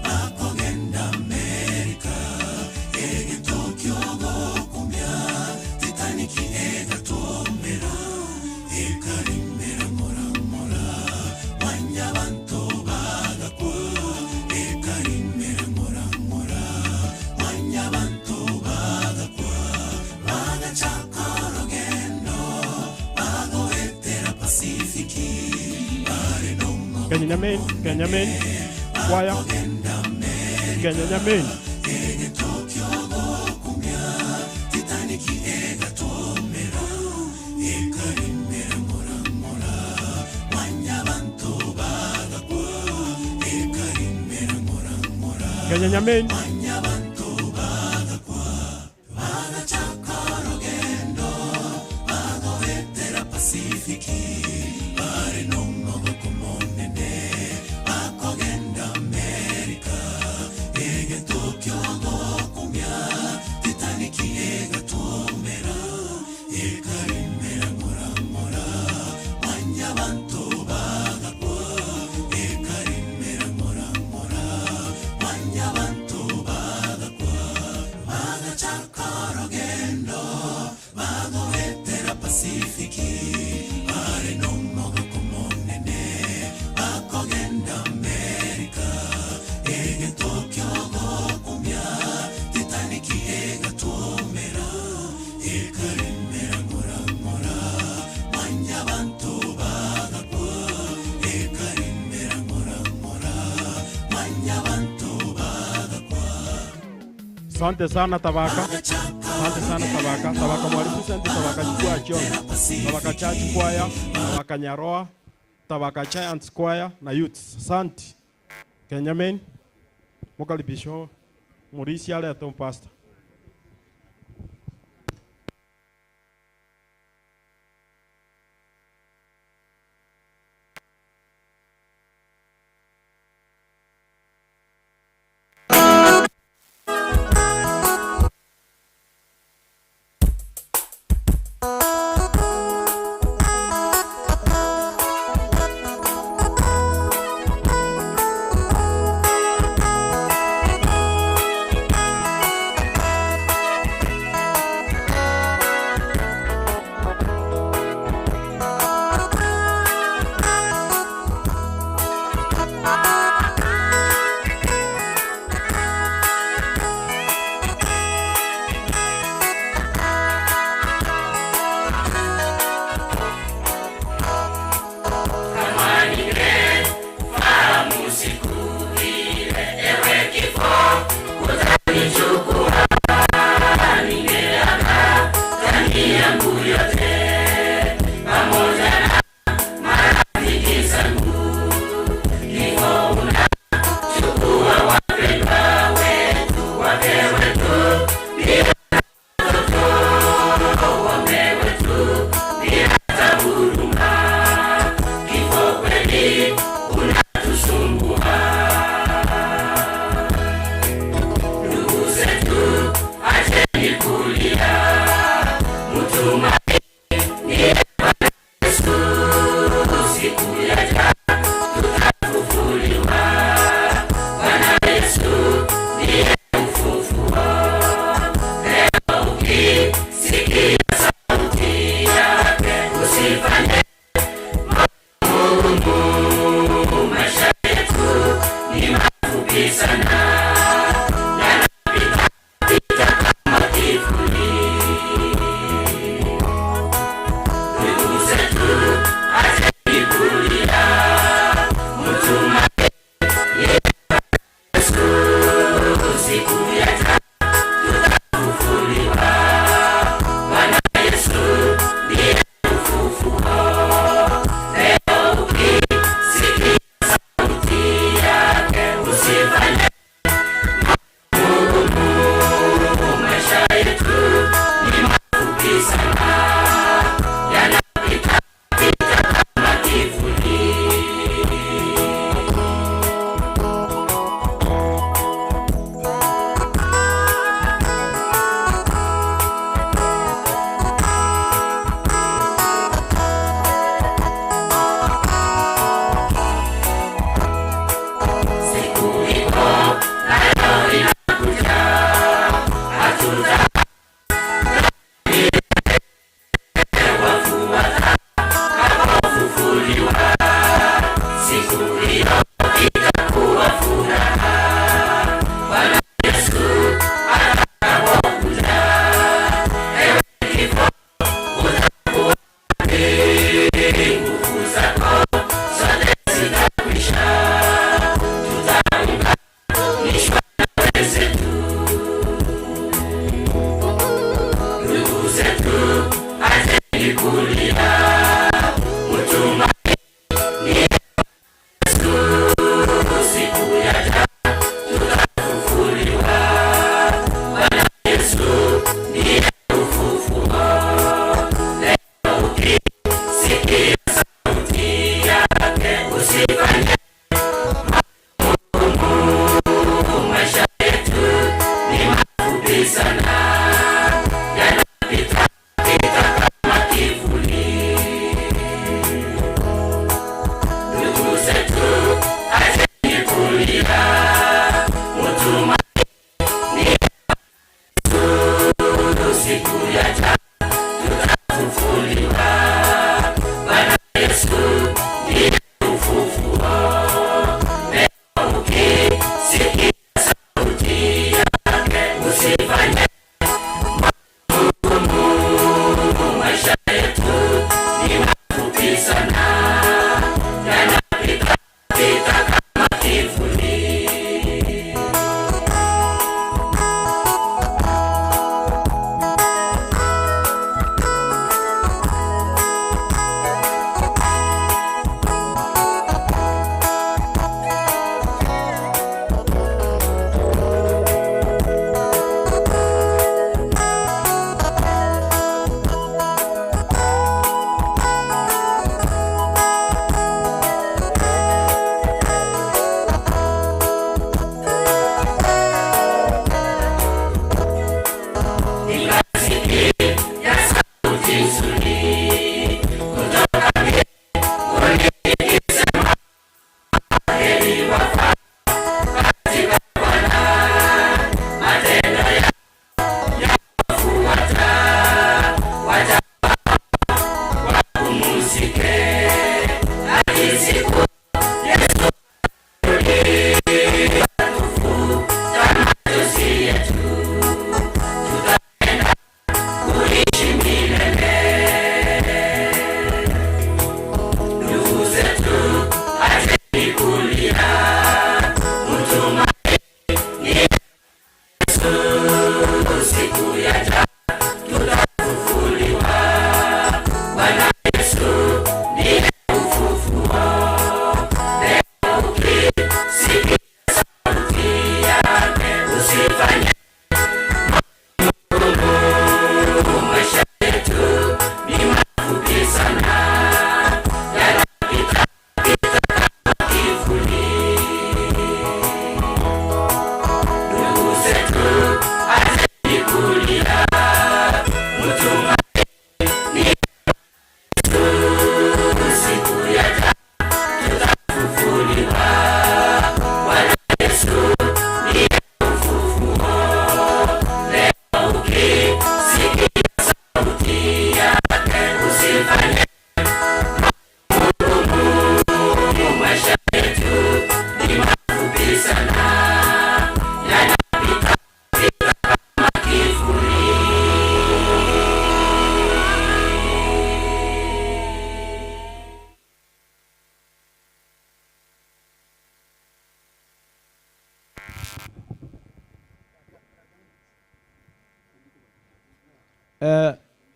bakogenda Amerika ege Tokyo gokumya Titanic ega tomera ekarimera mora mora wanyabanto bagakwa ekarimera mora mora wanyabanto bagakwa bagachaka rogendo bagoetera Pasifiki bari no Kenya Nyamin, Kenya Nyamin, choir. Kenya Nyamin. ege Tokyo gokumya Titanic ega tomera ekarimera mora mora wanyabanto bagakwa ekarimera mora mora Kenya Nyamin. wanyabanto bagakwa bagachaka rogendo bagoetera Pasifiki bari no maboko monene bakogenda Amerika ege Tokyo gokumya Titanic ega tomera ekarimera mora mora wanyabanto bagakwa ekarimera mora mora wanyabanto bagakwa bagachaka rogendo bagoetera Pasifiki bari no maboko monene bakogenda Amerika ege Tokyo gokumya Titanic ega tomera ekarimera mora mora wanyabanto bagakwa ekarimera mora mora wanyabanto bagakwa. Asante sana Tabaka. Asante sana Tabaka. Tabaka mwalimu sante Tabaka chukua chioni. Tabaka church choir, Tabaka Nyaroa, Tabaka Giants choir na youths. Asante. Kenya Nyamin. Mukaribisho Murisi ale atom pastor.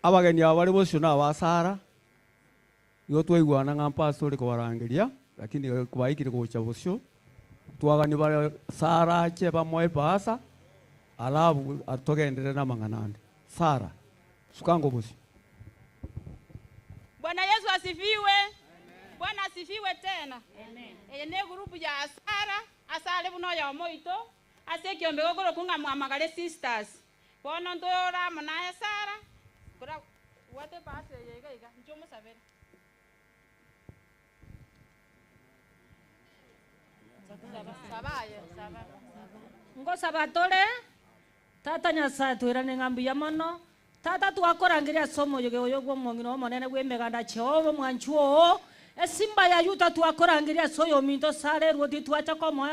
abageni abari bocio na wasara igo twaiguana ng'a pastor kwarangeria lakini kwaikire gocha bocio twagani bare Sara ache bamoe pasa alafu atogendere na mang'anande Sara sukango bocio. Bwana Yesu asifiwe. Bwana asifiwe tena. Amen. Ne grupu ya Sara asale buno ya moito ase kiombe gokoro kunga mwamagale sisters. Bono ndora manaye Sara kura wate pase yega njomo sabera. Ngo sabatole tata nyasa twirane ngambi ya mono tata twakorangiria somo yoge oyogwo mongino monene gwemeganda Jehova mwanchuo esimba ya yuta twakorangiria soyo minto sare rwoti twacha komo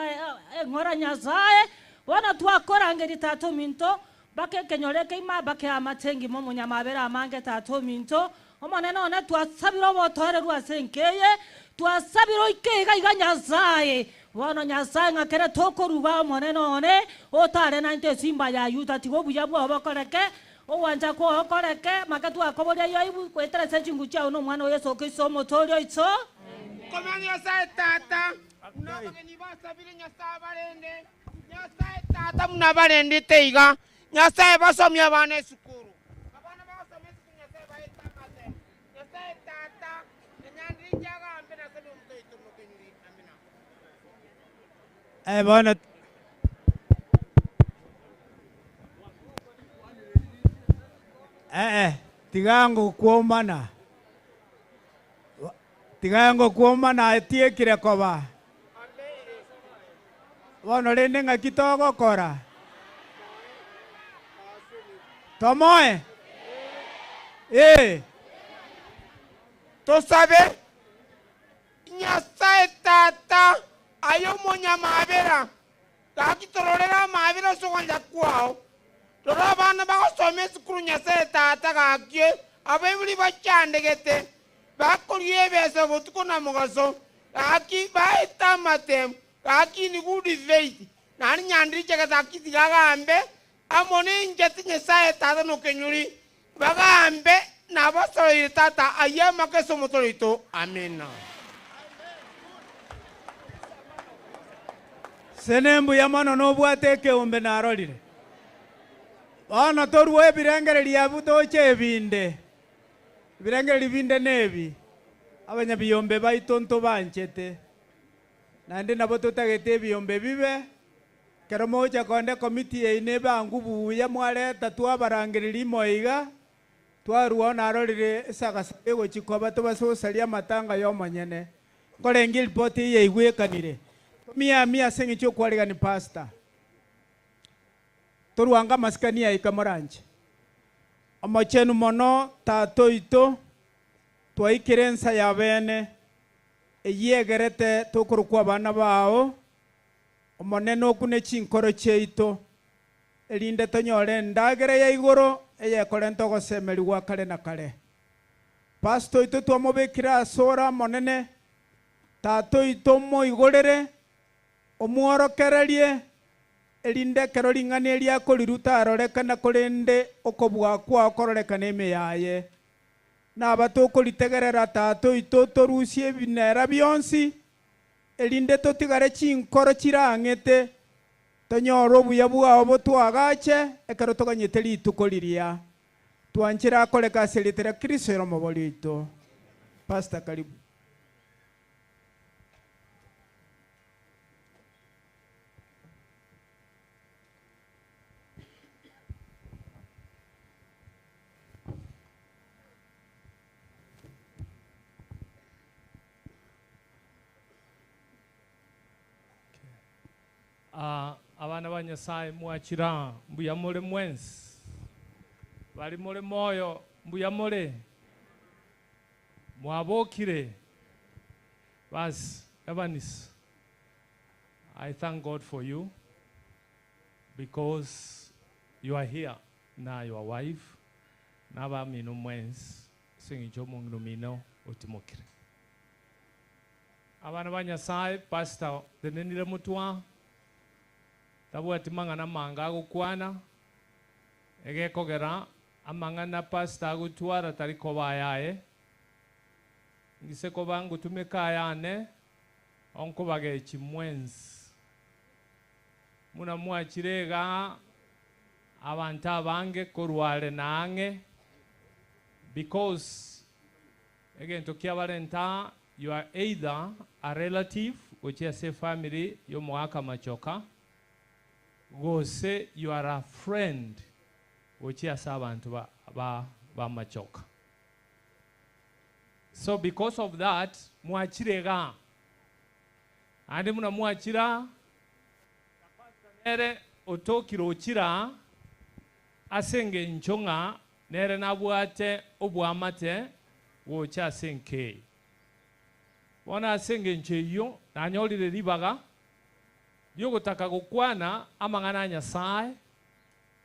ngora nyasaye wana twakorangiria tato minto bake kenyoreke ima bake amatengi mo munyamabera amange tato minto omonene one twasabiro botore rwasenkeye twasabiro ikega iganyasaye wana nyasaye ngakere toko ruba monene one otare nante simba ya yuta tigo buya bwo bakoreke owanja kwa okoreke makatu akoboria yo ibu kwetera sechingu chao no mwana Yesu Kristo motorio itso Komanya sa tata unabageni basabire Nyasaye barende Nyasaye tata munabarende teiga Nyasaye basomya abana esukuru abana basomya esukuru Nyasaye bayitamate Nyasaye tata enyandiri jaga ambe na sabe mtoito mukenyuri amina bana tigango kuomana atiekire koba bono rende ng'aki togokora tomoe tosabe Nyasaye tata ayo munyamabera gakitororera mabera sogonja kwao toro abana bagosoma esukuru Nyasaye tata gakie abebuli bachandegete bakorie ebeso botuko na mugaso gaki baetamate gaki ni good faith nani nyandiri chegata gagambe amone njeti Nyasaye tata no kenyuri bagambe na basoro tata ayama keso motorito amina senembu yamano no bwateke umbe narorire Bana toruwe birengeri yabuto chebinde birengeri binde nebi abanya biyombe baitonto banchete nande nabo tutagete biyombe bibe kero moja konde komiti ine bangubu ya mwareta twabarangiriri moiga twaruwa narorire sagase gochikoba tobasosalia matanga yomanyene korengi report ye igwekanire mia sengicho kwariga ni pastor toruanga maskani ya ikamaranje amachenu mono tatoito twaikirensa ya bene eyegerete tokurukwa bana bao omoneno kune chinkoro cheito elinde tonyore ndagere ya igoro eyekore ntogosemeriwa kare na kare pastor ito twamobekira sora monene tatoito moigorere omuorokererie elinde kero ring'ani eria koriruta arorekana korende okobwa kwa okororekana emeyaye naba tokoritegerera tatoito torusie ebinera bionsi elinde totigare chinkoro chirang'ete tonyora obuya bwao botwagache ekero toganyete rituko riria twanchira akoreka aseritera Kristo ero mobori oito. Pastor, karibu. Abana ba Nyasaye mwachira mbuya mole mwensi bali mole moyo mbuya mole mwabokire bas Evanis. I thank God for you because you are here na your wife na ba mino mwensi singicho mungu mino otimokire abana ba Nyasaye pastor denenire mutwa tabuati mangana manga agukwana egekogera amangana pastor agutwara tariko bayaye ngise ko bangu tumeka yane onko bage chimwenzi muna mwachirega abantu abange korwale nange because again to kiabarenta you are either a relative which is a family yo mwaka machoka go say you are a friend which is abantu ba machoka. So because of that mwachirega andi muna mwachira nere otokiro chira asenge nchonga nere nabwate obwamate wocha asenke wana asenge ncheyo nanyolire ribaga yogotaka gukwana amangana Nyasaye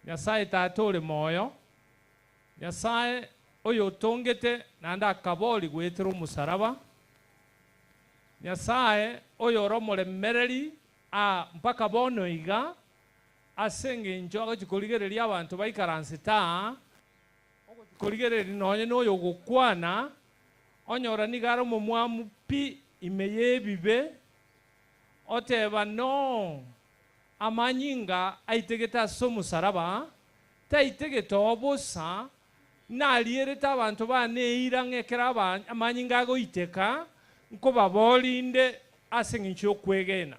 Nyasaye tatore moyo Nyasaye oyo tongete nanda kaboli gwetera umusaraba Nyasaye oyo romole mereri mpaka bono iga asenge njoga chikoligereria abantu baikaranse ta korigereri nonye noyo gukwana onyora nigaro momwamu pi imeye bibe oteba no amanyinga aitegeta somusaraba taitegeta obusa naliereta abantu baneira ng'ekera amanyinga agoiteka nko babolinde ase eng'encho yokwegena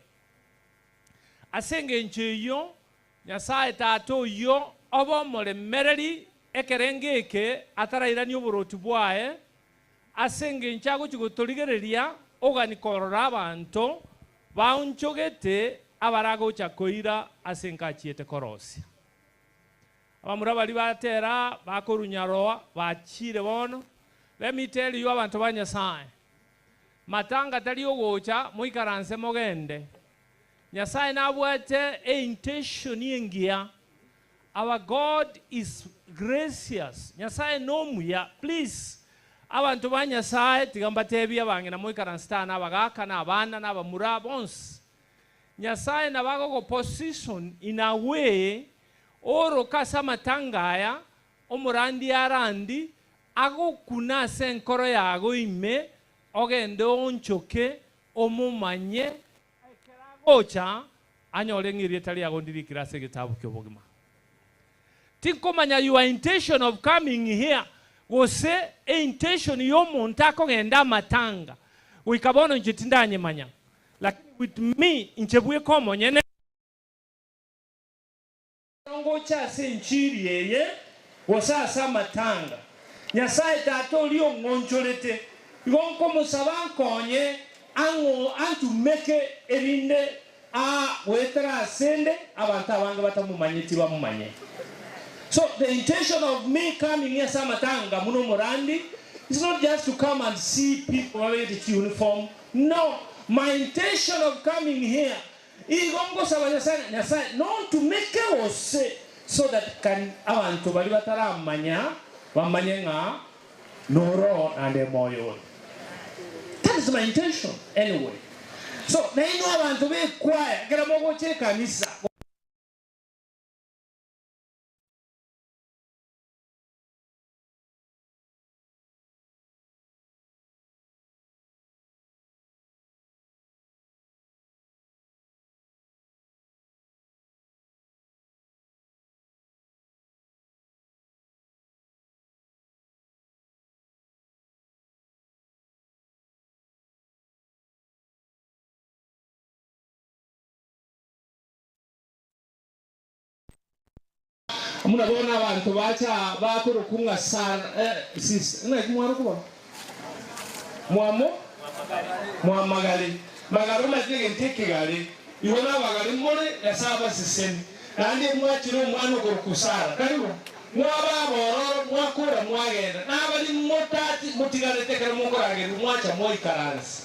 ase eng'encho eyo Nyasaye tata oyo oba omoremereri ekerenge eke atarairania oboroti bwae ase eng'encho agochi gotorigereria oganikorora abantu baunchogete abaragocha koira ase nkachiete korosia abamura bari batera bakorunyaroa bachire bono let me tell you abantu ba Nyasaye matanga tari ogocha moikaranse mogende Nyasaye nabwete intention yengia. Our God is gracious. Nyasaye nomuya. Please. Abantu ba Nyasaye tigambatebi abange na moikaranstana abagaka na abana na abamura bons. Nyasaye nabago go position in a way oro kasa matangaya omurandi arandi ago kuna senkoro yago ime ogende onchoke omumanye ocha anyole ngiri etali agondirikira ase gitabu kyobogima tikomanya your intention of coming here was a intention y'omuntu akogenda matanga wikabono njitindanye manya lakini with me nchebwe komo nyene ngo cha senchiri yeye wasasa matanga Nyasaye tato liyo ngoncholete igonko musabankonye antu meke erinde wetera asende abantu abange batamumanyiti bamumanye. So the intention of me coming here Samatanga muno morandi is not just to come and see people wearing the uniform. No, my intention of coming here is not to make a say so that can abantu bali bataramanya bamanye nga noro and emoyo. That is my intention anyway. So na ino abantu be quiet kera mogo che kanisa muna bona abantu bacha bakuru kunga sara sis na kumwaro kuba muamagali magaro matege nteke gali ibona bagali mole yasaba siseni kandi mwachiro mwana kurukusara karibu mwaba bororo mwakura mwagenda nabali motati mutigarete kare mukorage mwacha moi karansi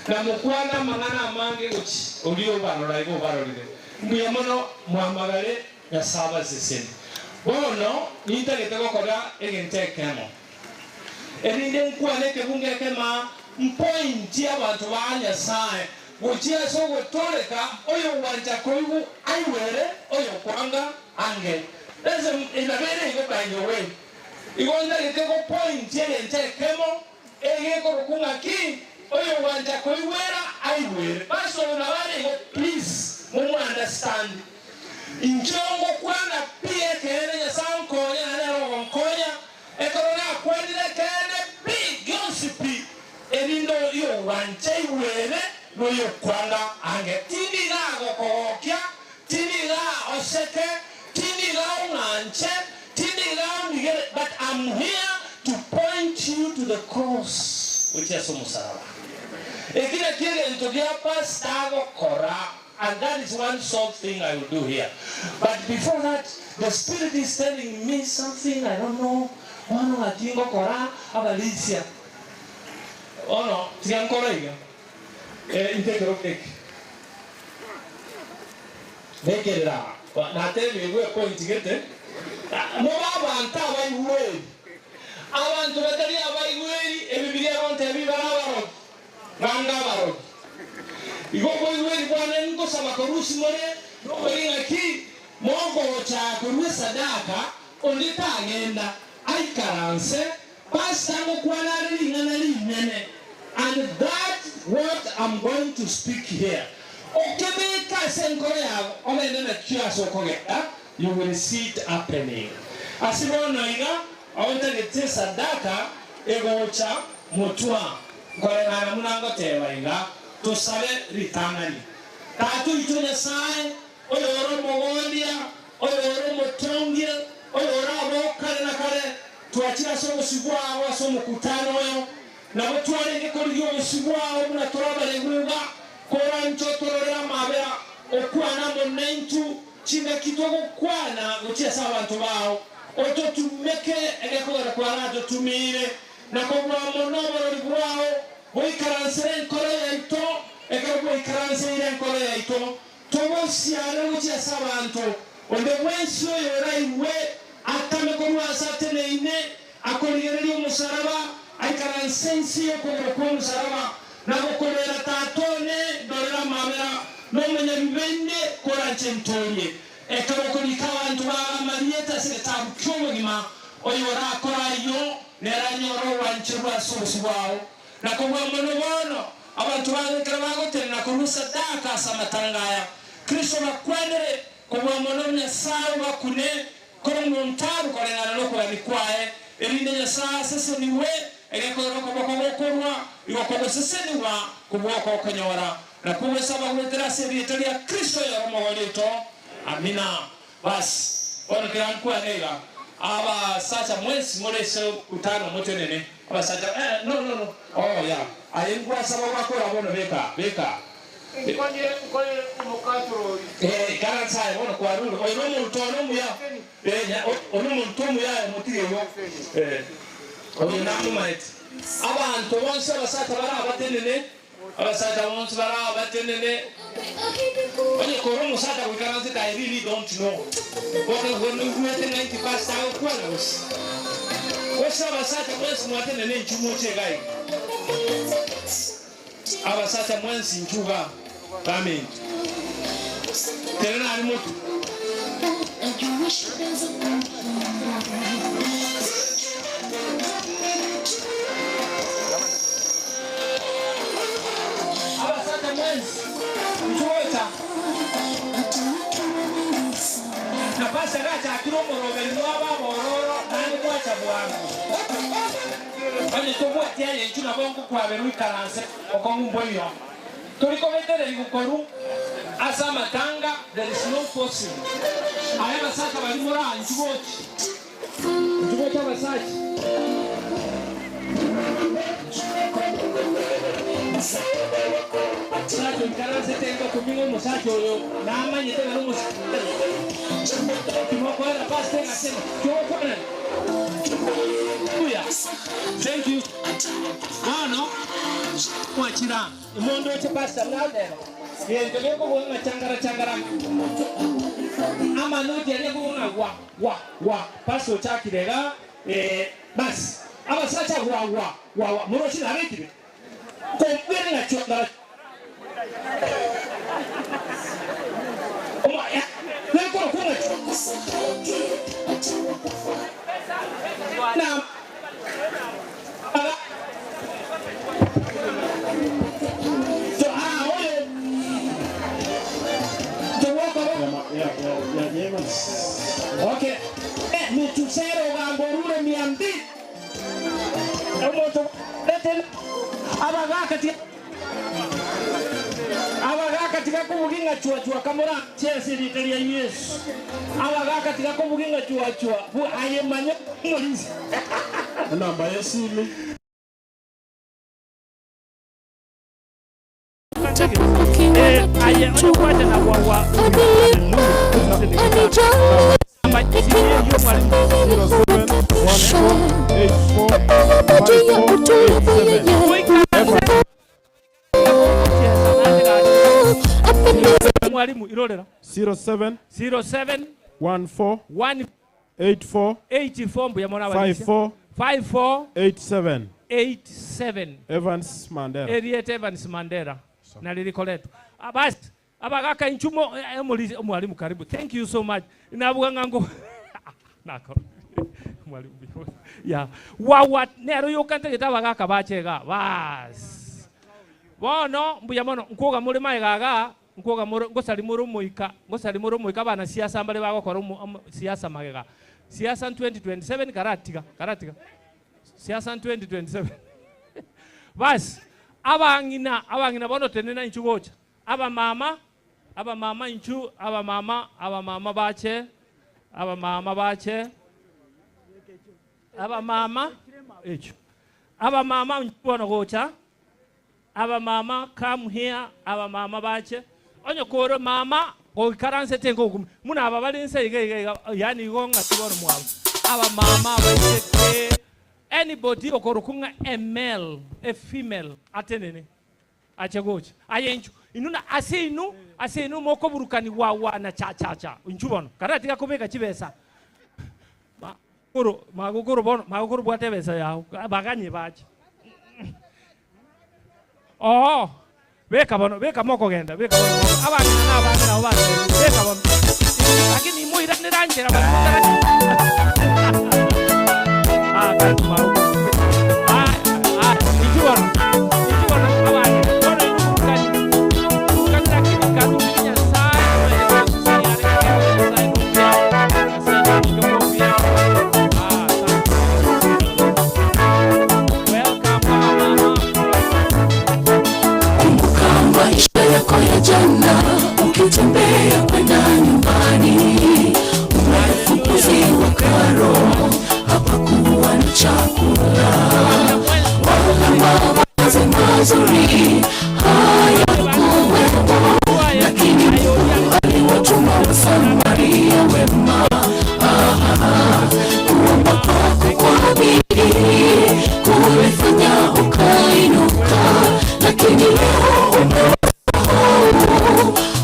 na mukwana mangana mange uchi oliyo barora ibo barorire mbuyamono muamagale yasaba siseni bono nitagete gokora egentekemo erinde nkwane kebunge kema mpointi abantu ba Nyasaye gochia so gotoreka oyo wanja koibu aiwere oyo kwanga ange ese inabere igo kanyowe igonda gete go pointi egentekemo egeko kunga ki oyo wanja koiwera aiwere baso na bale go please mumu understand injongo kwana pia kene ya sankonya na lero nkonya ekorona kwendile kene big yonsipi erindo yo wanchei wele no yo kwanga ange tini ga gokokya tini ga oseke tini ga unanche tini ga migere but I'm here to point you to the cross which is musaraba ekile kile ntogia pastago kora. And that is one short thing I will do here. But before that, the Spirit is telling me something, I don't know. One of the Kora, Abalicia. Oh no, Tian Korega. Integral take. Make it out. But now tell me, we're going to get it. Mobaba and Tawa way. I want to let you away, everybody around every Barrow. Igoko iwe bwana niko sama korusi more no beringa ki mongo cha kurusa sadaka ondita agenda baikaranse pastango kwanari nene. And that's what I'm going to speak here. You will see it happening. Asibona iga awenta gete sadaka egocha motwa kolengana munango tewa iga tusabe ritangani tatu itunya sai oyoro mogondia oyoro motongia oyoro aboka na kale tuachira somo sibwa aso mukutano yo na botwale ngikolyo musibwa muna toraba lenguga kora nchotorera mabera okwana monentu chine kidogo kwana gutia sawa bantu bao oto tumeke egekora kwa radio tumire na kobwa monoboro libwao boikaranse nkore yaito egebo boikaranse ile nkore yaito tobo siare gutia sawa bantu onde wenso yoraiwe atame kwa satene ine akolireri umusaraba aikaransensi ko umusaraba na gukorera tatone dorera mabera nomenya bibende koranche ntoye ekaboko likabantu ba marieta sekatabu kyomugima oyora korayo neranyoro wanchirwa susubao na kubwa monobono abantu bagekera bagotera kurusa daka samatangaya Kristo bakwendere kubwa mononya sawa bakune korongo ntaru kolengana nokulani kwae elinde nyasa sese niwe egekora kobokorwa iwakobo sese niwa kubwoko konyora na kumwe saba kuletera serietari ya Kristo ya Romoholito. Amina. Basi ono kila mkua nega aba sacha mwezi mwese utano mote nene aba sacha no oh ya ayengwa saba wakora bono beka Mkonye umukaturo kana sai bono kwa ruru oyo mutono muya ono mutomo ya mutire yo oyo namu maiti abantu bonse basata bara batenene abasata bonse bara batenene onye koro musata wikaranze I really don't know what when we were 90 past hour kwanos wesa basata bonse mwatenene nchumuche gai abasata mwensi nchuga amen tena ali moto abasata mwensi nchuota na pasa gacha akiromoro belwaba bororo nani kwacha bwangu bani tobwati yaye nchuna bongo kwa beru karanse okongu mboyo toliko vetere likukoru asa matanga there is no possible aya basaka bali mura nchugoti abasachi sacho karanse tengo kumingo musacho yo na amanye tena no musacho kimoko era paste ngasema kimoko thank you no mwachira imondo che pasta mnadero yendo leko wonga changara ama no tiene wonga wa pasto chakirega bas aba sacha wa muro china rekire kompere na chongara oma ya leko kuna na okay ni tusero gangorure miambi emoto eten abaga katika kubuginga chua kamera chese literia Yesu abaga katika kubuginga chua bu ayemanya ngolizi namba Yesu ni mwalimu irorera 07 14 84 mbuya mwana wa 54 87 Evans Mandela Eliet Evans Mandela na lilikoletu basi abagaka inchumo mwalimu karibu thank you so much nabuga ngango nako mwalimu ya wawa nero yokante gitaba gaka bachega bas bono mbuya mono nkoga muri mai gaga nkoga muri ngosali muri muika bana siasa mbale bagokora siasa magega siasa 2027 karatiga siasa 2027 bas abangina bono tenena inchugocha aba mama inchu aba mama bache aba mama echo aba mama bono gocha aba mama come here aba mama bache onyo koro mama o karanse tengo muna aba balinse iga yani gonga tibono mwabo aba mama bache anybody okoro kunga a male a female atenene achegocha ayenchu inuna asinu moko burukani wawa na cha unchubono karatika kubeka chibesa magukuru bono magukuru bwate besa yao baganye bache oh beka moko genda beka bono abana na obana beka bono lakini muira niranjera kalma unchubono ya jana ukitembea kwenda nyumbani umefukuziwa karo hapakuwa na chakula wala mavazi mazuri hayakuwepo lakini Mungu aliwatuma Wasamaria wema kuomba kwako kwa bidii kulifanya ukainuka lakini leo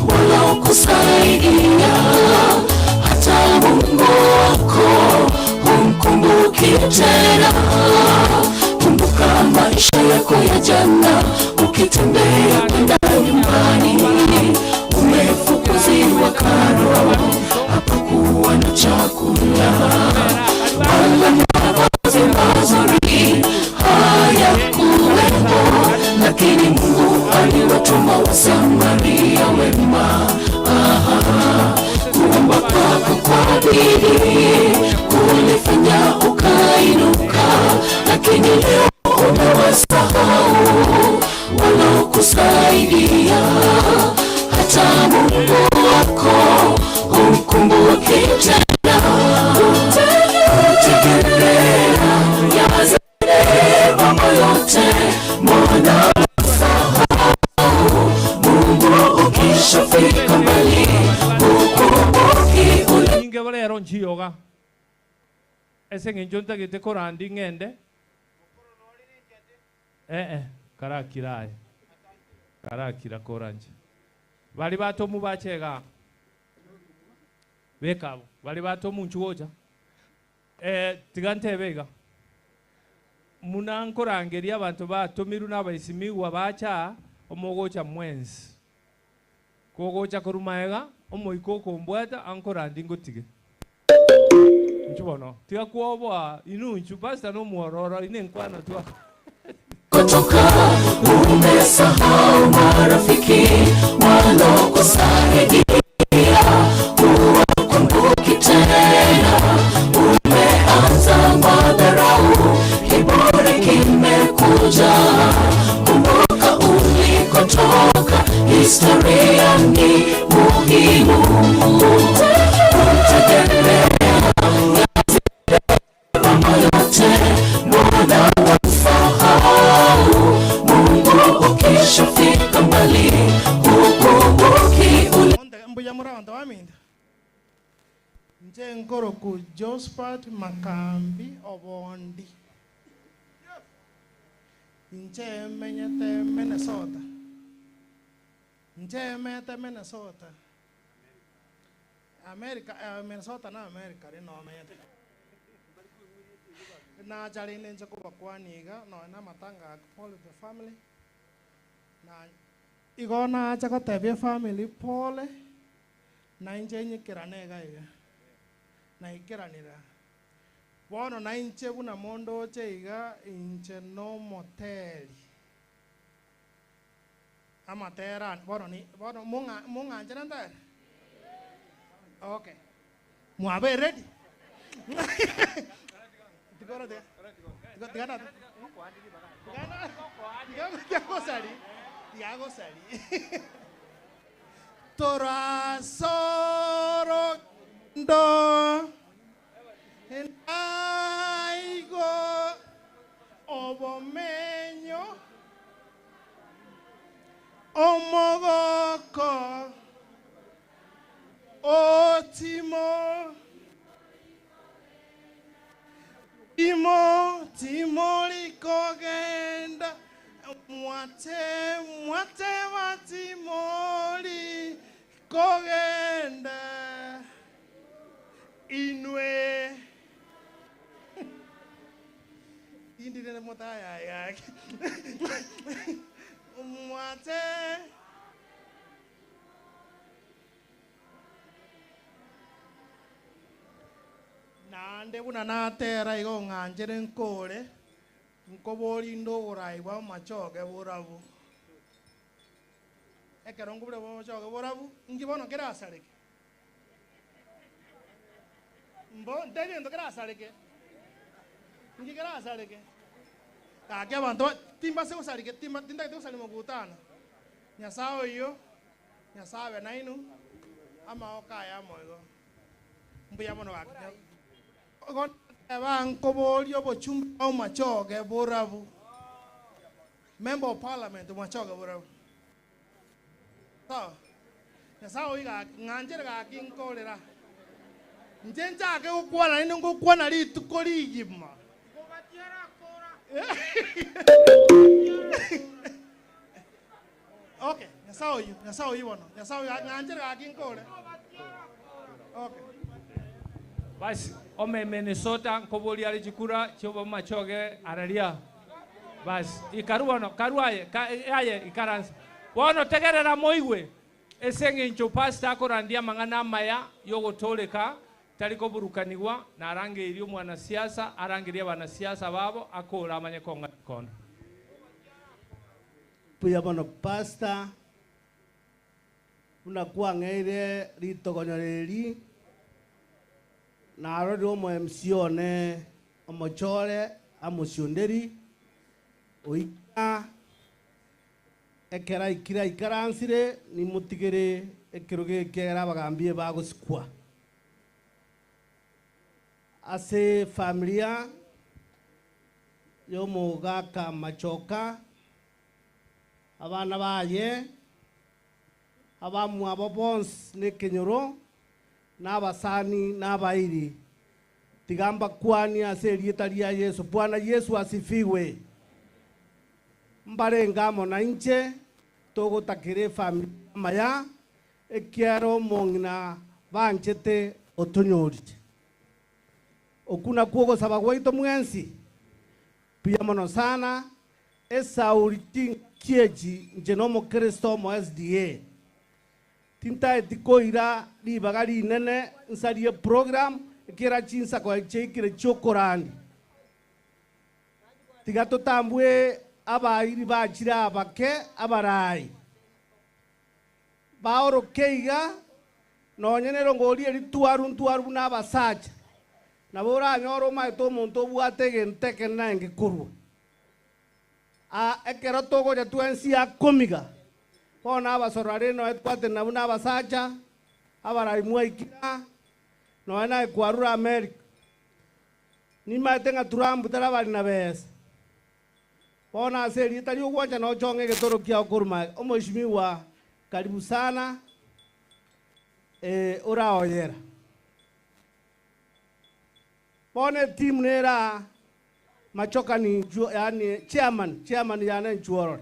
wala kusaidia hata Mungu wako humkumbuki tena. Kumbuka maisha yako ya jana ukitembea kwenda nyumbani umefukuziwa karo hapakuwa na chakula wala mavazi mazuri hayakuwepo lakini Mungu aliwatuma Wasamaria wema kuomba kwako kwa bidii kulifanya ukainuka lakini leo umewasahau wanaokusaidia hata Mungu wako humkumbuki tena. Utegemea yazidi mambo yote mbona Mungu ukishafika mbali ukumbuki ule inge balero nchiyoga ese ngenjonta gite korandi ngende karakira koranje bali batomu bachega bekabo bali batomu nchuoja tigantebega munankorangeria abantu batomiru n'abaisimiwa bacha omogocha mwenzi kogocha korumaega omoiko kombwata ankorandi ngotige nchubono tiga kuobwa inunchu basta no muororo inenkwana twa kutoka umesahau marafiki walokusaidia huwakumbuki tena umeanza madharau kiburi kimekuja kumbuka ulikotoka historia ni muhimu utegemea mambo yote mbona wafahamu Mungu ukishafika mbali ukumbuki mbuya muranda waminda nje nkoro ku Josephat Makambi Obondi nje menyete Minnesota America Minnesota na America rino menyete na jali nje kuba kwaniga no na matanga Paul the family na igona acha kotebie family Paul na nje nyikira nega iga na ikiranira bono na inche buna mondo cheiga inche no moteli amateran bono ni bono munga nchana okay muabe ready tikoro de tigana Diago sali Tora soro do en aigo obomeño omogoko otimo timori kogenda mwate watimori kogenda inwe indire motaya yake mwate nande buna natera igo nganjere nkore nkobori ndogora iwa machoge borabu ekerongo bure machoge borabu ngibono kerasareke mbo ndege ndo kerasareke ngi kerasareke ake abantu timba se usarike timba tinda te usali mogutana nyasao iyo nyasabe nainu ama okaya moigo mbuya mono wake Bankobolio bochumba machoge borabu. Member of Parliament machoge borabu. So, yasao iga nganjere ga kinkolera. Njenja ke ukwana ino ngukwana li tukoli yima. Okay, yasao iwono. Yasao nganjere ga kinkole. Okay. Basi ome Minnesota nkoboli ali chikura choba machoge aralia basi ikaruano karuaye aye ikaransa bono tegerera moigwe esenge ncho pastor akorandia mangana maya yogotoleka taliko burukanigwa na arange irio mwana siasa arangiria bana siasa babo akola amanye konga kono puya bono pastor unakuwa ngeire ritogonyoreri na arori omo MC one omochore amusionderi oika ekera ikira ikaransire ni mutigere ekiroge kera bagambie bagosikwa ase familia yo mogaka machoka abana baye abamu abo bons ne kenyoro n'abasani n'abairi tigamba kwani ase rieta ria Yesu. Bwana Yesu asifiwe. Mbarengamo na inche togotakire familia maya ekiaro mongina banchete otonyorite okuna kuogo sabagwaito mwensi pia mono sana esauriti kieji njenomo Kristo mo SDA tinta etikoira libagari nene nsarie program kira chinsa kwa chekire chokorani tigato tambwe abairi bachira abake abarai baoro keiga nonyenero ngori eri ntwaru n'abasacha nabora nyoro maito muntu bwate genteke nange kurwa ekero togo ya twensi akomiga bona abasorare no etwate nabuna abasacha abarai mwaikira no na ekwarura America ni matenga Trump tarabari na besa bona seri tari ugwanja no chonge getoro kia okuruma omweshimiwa karibu sana ora oyera bona team nera machoka ni yani chairman yana nchuoro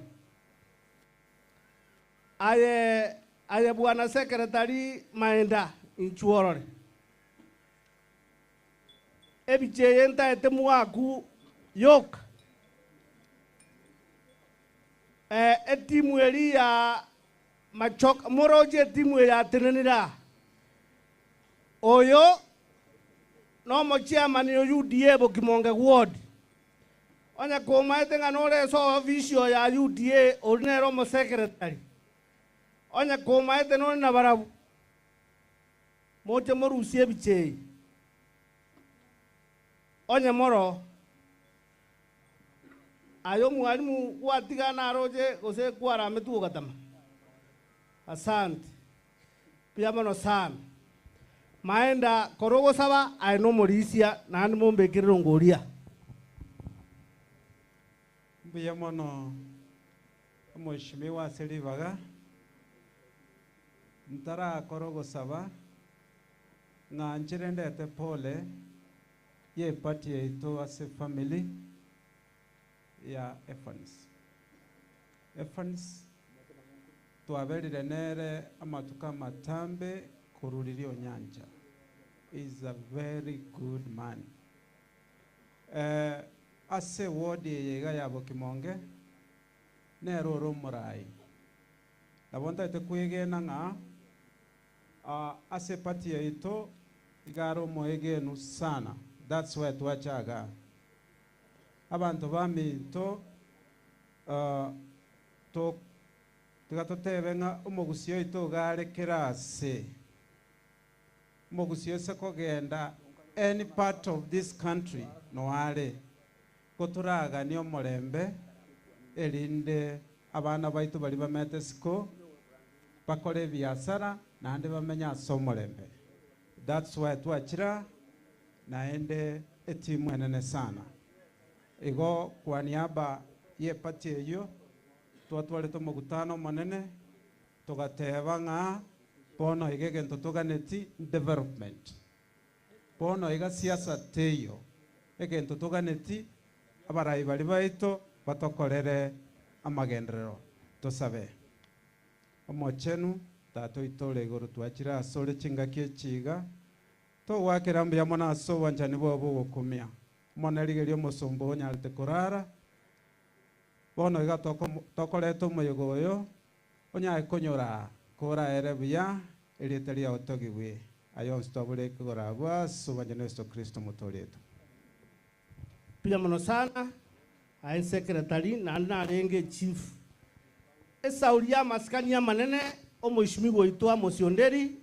aye bwana secretary maenda nchuoro ebiche enta etemuaku yok etimu eri ya machoka moroje etimu ya tenenira oyo no mo chairman yo UDA Bokimonge ward onya kumaite nganore so visio ya UDA orinero mo secretary onya kumaite no na barabu moche morusie biche onya moro ayo mwalimu watiga na roje gose kwara metu gatama asante pia mono sana maenda korogo saba aino morisia nani mombekiriro ngoria mbuya mono mheshimiwa Selivaga ntara korogo saba nganjire ndete pole ye party yetu as a family ya Evans tuaberire nere amatuka matambe kururirio nyanja is a very good man ase ward yega ya Bokimonge nero romurai nabonta ite kwigena nga ase party yetu igaro moegenu sana. That's why tuachaga abantu baminto to tigatotebe nga umugusio ito gare kirase umugusio se kogenda any part of this country no are koturaga niyo morembe elinde abana baitu bali bamete siko bakore biasara nande bamenya somorembe. That's why tuachira naende etimu enene sana igo kwa niaba ye pati eyo twatwalete mugutano manene tugateba nga bono igegento tuganeti development bono iga siasa teyo egento tuganeti abarayi bali baito batokorere amagendero tusabe omochenu tato itole igoro twachira asore chingaki chiga to wakira mbya mona so wanjani bobo gukumia mona ligerio musumbo nyalite kurara bono iga tokoreto muyogoyo onya konyora kora erebya eliteria otogiwe ayo stobule kugora bwa so wanjani Yesu Kristo mutoleto pia mono sana ai secretary na renge chief esauria maskania manene omushimigo itwa mosionderi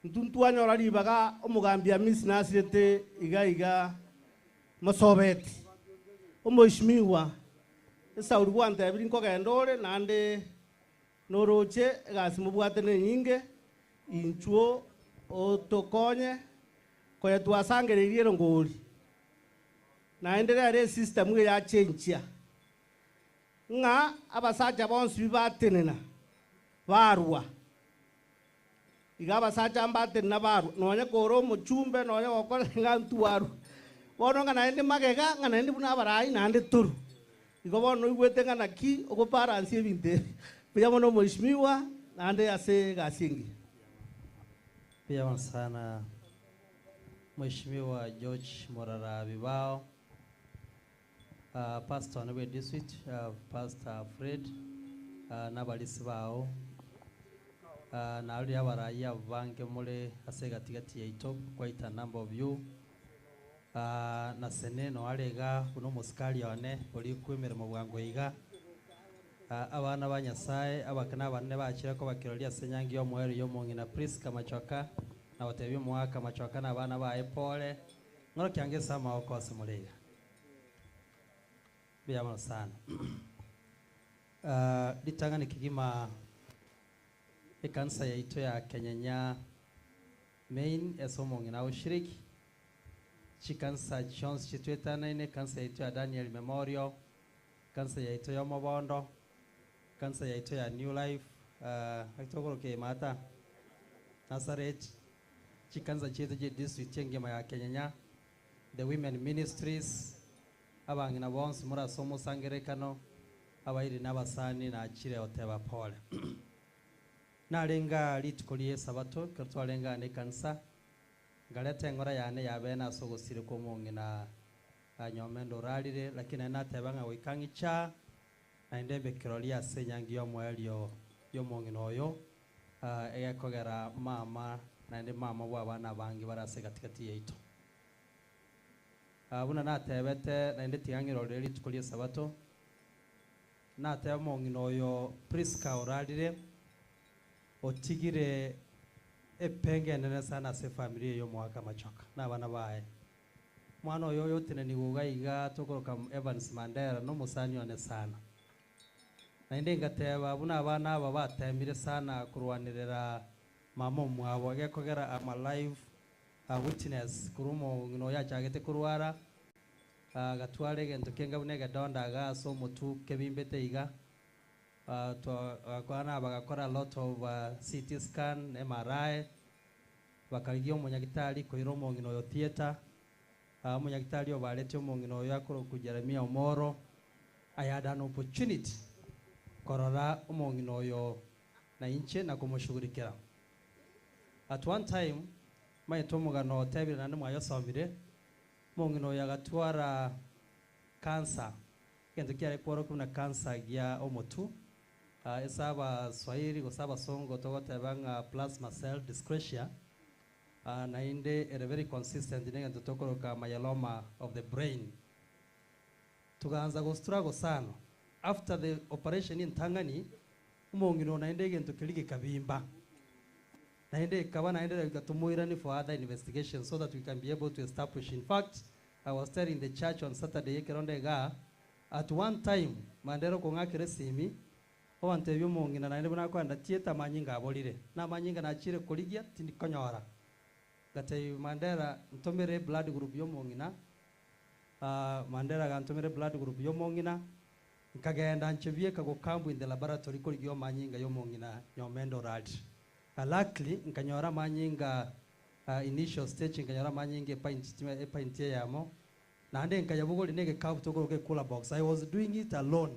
ntuntuanya oraribaga omugambia misi nasirete iga mosobeti omushimiwa esauri gwante ebiri nkogendore nande noroche egasimu bwatene nyinge inchuo otokonye koye twasangereirie ngori naendelea re system ya change nga abasaja bonsi bibatenena barwa igaba saja mbate na baru nonya koro muchumbe nonya gokora ngantu waru bono ngana ende magega ngana ende buna barai na ende turu igobo no igwete ngana ki ogo balance ebinte pia mono mheshimiwa na ande ase gasingi pia sana Mheshimiwa George Morara Bibao Pastor Nabe District Pastor Fred nabalisi bao na ali abaraya bange mule asega tigati yaito quite a number of you na seneno alega kuno muskali one oli kwemera mu bwango iga abana banyasaye abakana banne bakira ko bakirolia senyangi yo mwero yo mungina Priska Machoka na watebi mwaka Machoka na bana ba Epole ngoro kyange sama okose mulega bya sana litangani kigima ekansa yaito ya Kenyanya main esomo ngina ushiriki chikansa Jones chitwetana ine kansa yaito ya Daniel Memorial kansa yaito ya Mabondo kansa yaito ya New Life akitokoro ke mata Nazareth chikansa chetu je district ngema ya Kenyanya the women ministries abangina bonse mura somo sangerekano abairi n'abasani na chire oteba pole nalenga litikolie sabato katwalenga ne kansa galete ngora yane yabena sogosire ko mungina anyomendo ralire lakini natebanga wikangicha aindembe kirolia senyangi yo mwelio yo mungina oyo eyakogera mama naende mama bwa bana bangi barase katikati yeito buna natebete naende tigang'iro riri ritukurie sabato nateba mong'ina oyo Priska orarire otigire epenge nene sana ase family yo mwaka machoka na bana bae mwana oyo yotinani guga iga tokoroka Evans Mandera no musani one sana naende ngateba buna abana aba batemire sana kurwanirira mama mwabo agekogera ama live witness kurumo ngino yachagete kurwara gatware gento kenga bunega dondaga so mutu kebimbete iga kwana bagakora a lot of CT scan MRI bakarigiyo munyagitari koiro mongino yo theater munyagitari obalete mongino yakoro kujeremia Omoro. I had an opportunity korora mongino yo na inche na kumushugurikira. At one time maitomugano tebire nande mwayosomire mongino yagatwara cancer kento kiare kworo kuna cancer gya omotu esaba Swahili gosaba songo togotebanga plasma cell dyscrasia na inde ere very consistent nenga tokoroka myeloma of the brain tukaanza go struggle sana after the operation in Tangani mongino na inde gento kiligi kabimba na inde kaba na inde gatumuirani for other investigation so that we can be able to establish. In fact, I was telling the church on Saturday kerondega at one time mandero kongakire simi owante byo mongina na inde buna kwanda tieta manyinga abolire na manyinga na chire koligia tindi konyora gate Mandera ntomere blood group yo mongina Mandera ga ntomere blood group yo mongina nkagenda nchebie kago kambu in the laboratory koligio manyinga yo mongina nyomendo rad luckily nkanyora manyinga initial stage nkanyora manyinga paintie yamo na ande nkayabugoli nege kambu tokoroke cooler box. I was doing it alone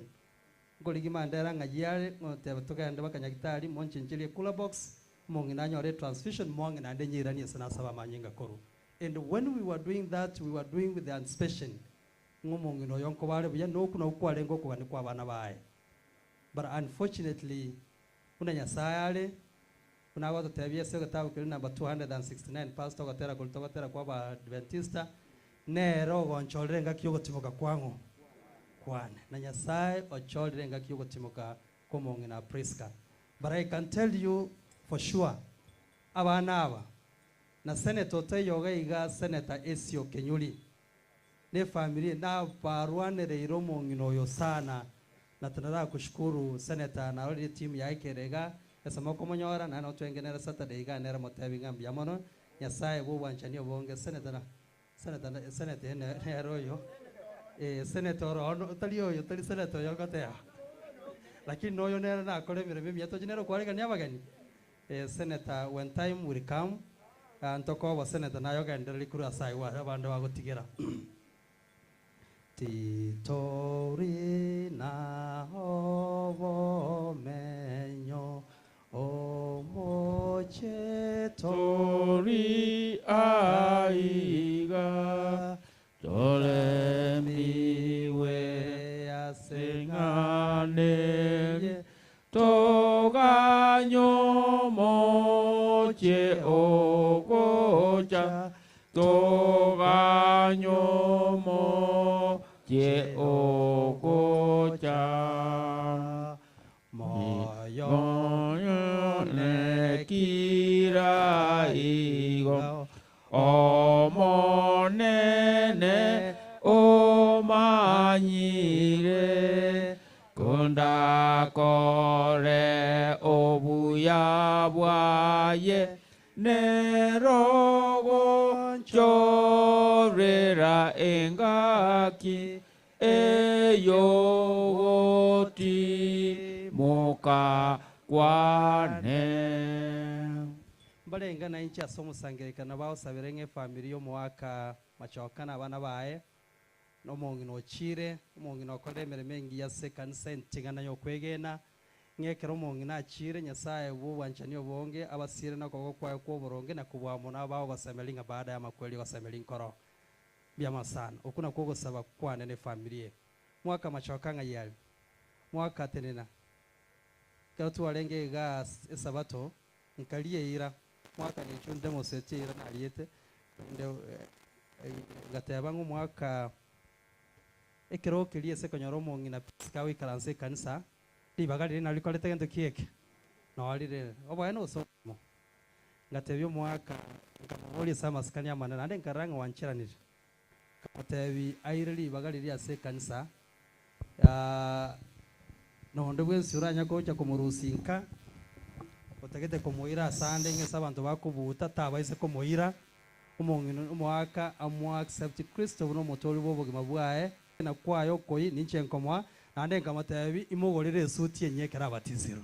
ngoligi Mandera ngajiyale ngote tokende bakanyagitari monchenchelie cooler box mongina nyore transfusion mongina ande nyirani sana saba manyinga koru. And when we were doing that, we were doing with the inspection ngomongino yonko bale buya no kuna ukwale ngo kubani kwa bana bae. But unfortunately una nyasayale una watu tabia sio kitabu kile number 269 pastor gatera kulitokatera kwa ba Adventista nero goncholenga kiyogo timoka kwangu kwane na nyasaye ocholenga kiyogo timoka komongina Priska. But I can tell you for sure abana aba na senator tayoga iga senator Esio Kenyuli ne family na barwane reiro mongino yo sana na tunataka kushukuru senator na wale team ya Ikerega esama komonyora na notwengenera Saturday iga nera motabi ngambia mono nyasaye bo wanchani obonge senator ene royo senator ono taliyo tali senator yokotea lakini noyo nera na kole mire mimi yatojinero kwalega nyabagani senator when time will come antoko wa senator nayo gendera kuru asai wa abandu bagotigera titori na hobo menyo omoche tori aiga tole miwe asengane toganyo moche ogocha toganyo moche ogocha moyo ne kira igo omonene omanyire kunda kore obuya bwaye nerogo chorera engaki eyogoti moka kwane balenga na inchi asomusangirika na bao sabirenge family yo mwaka machoka na bana bae no mongino chire mongino kole mengi ya second sentingana yo kwegena ngekero mongina chire nyasaye bu wanchani obonge abasire na koko kwa boronge na kubwamo na bao basemelinga baada ya makweli basemelinkoro byama sana okuna kogo saba kwane ne family mwaka machoka ngayali mwaka tenena katu walenge ga sabato nkalie ira mwaka ni chunde moseti ira na aliyete gateba ng'omwaka ekero kerie se konyora omong'ina sikawe ikaranse kanisa ribaga riri nari korete gento kieke no riri oboye no somo ngatebia omwaka nkamori sama skani amana nande nkaranga wanchiranire katebi aire ribaga riri ase kanisa noonde bwensi uranya koja kumurusinka otegete kumuira asande ngesa abantu bakubuta tabaise kumuira omong'ina omwaka amwa accept Kristo no motori bobogima bwae na kwayo koi ninche nkomwa nande nkamatebi imogorere esuti enyekera abatiziro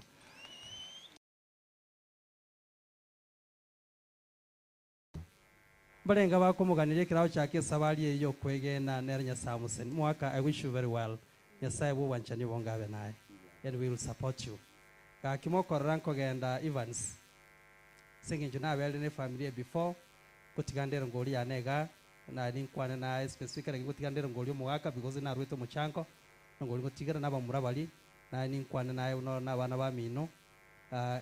barenga bakomuganire kirao cyake sabari eyo kwegena nernya Samusen mwaka. I wish you very well. Nyasaye bo wanchani bongabe naye and we will support you. Ka kimoko ranko genda Evans singing juna wele ne family before kutigandera ngoli yanega na linkwane na specifically kutigandera ngoli mwaka because na rweto muchanko ngoli kutigera naba murabali na linkwane na uno na bana ba mino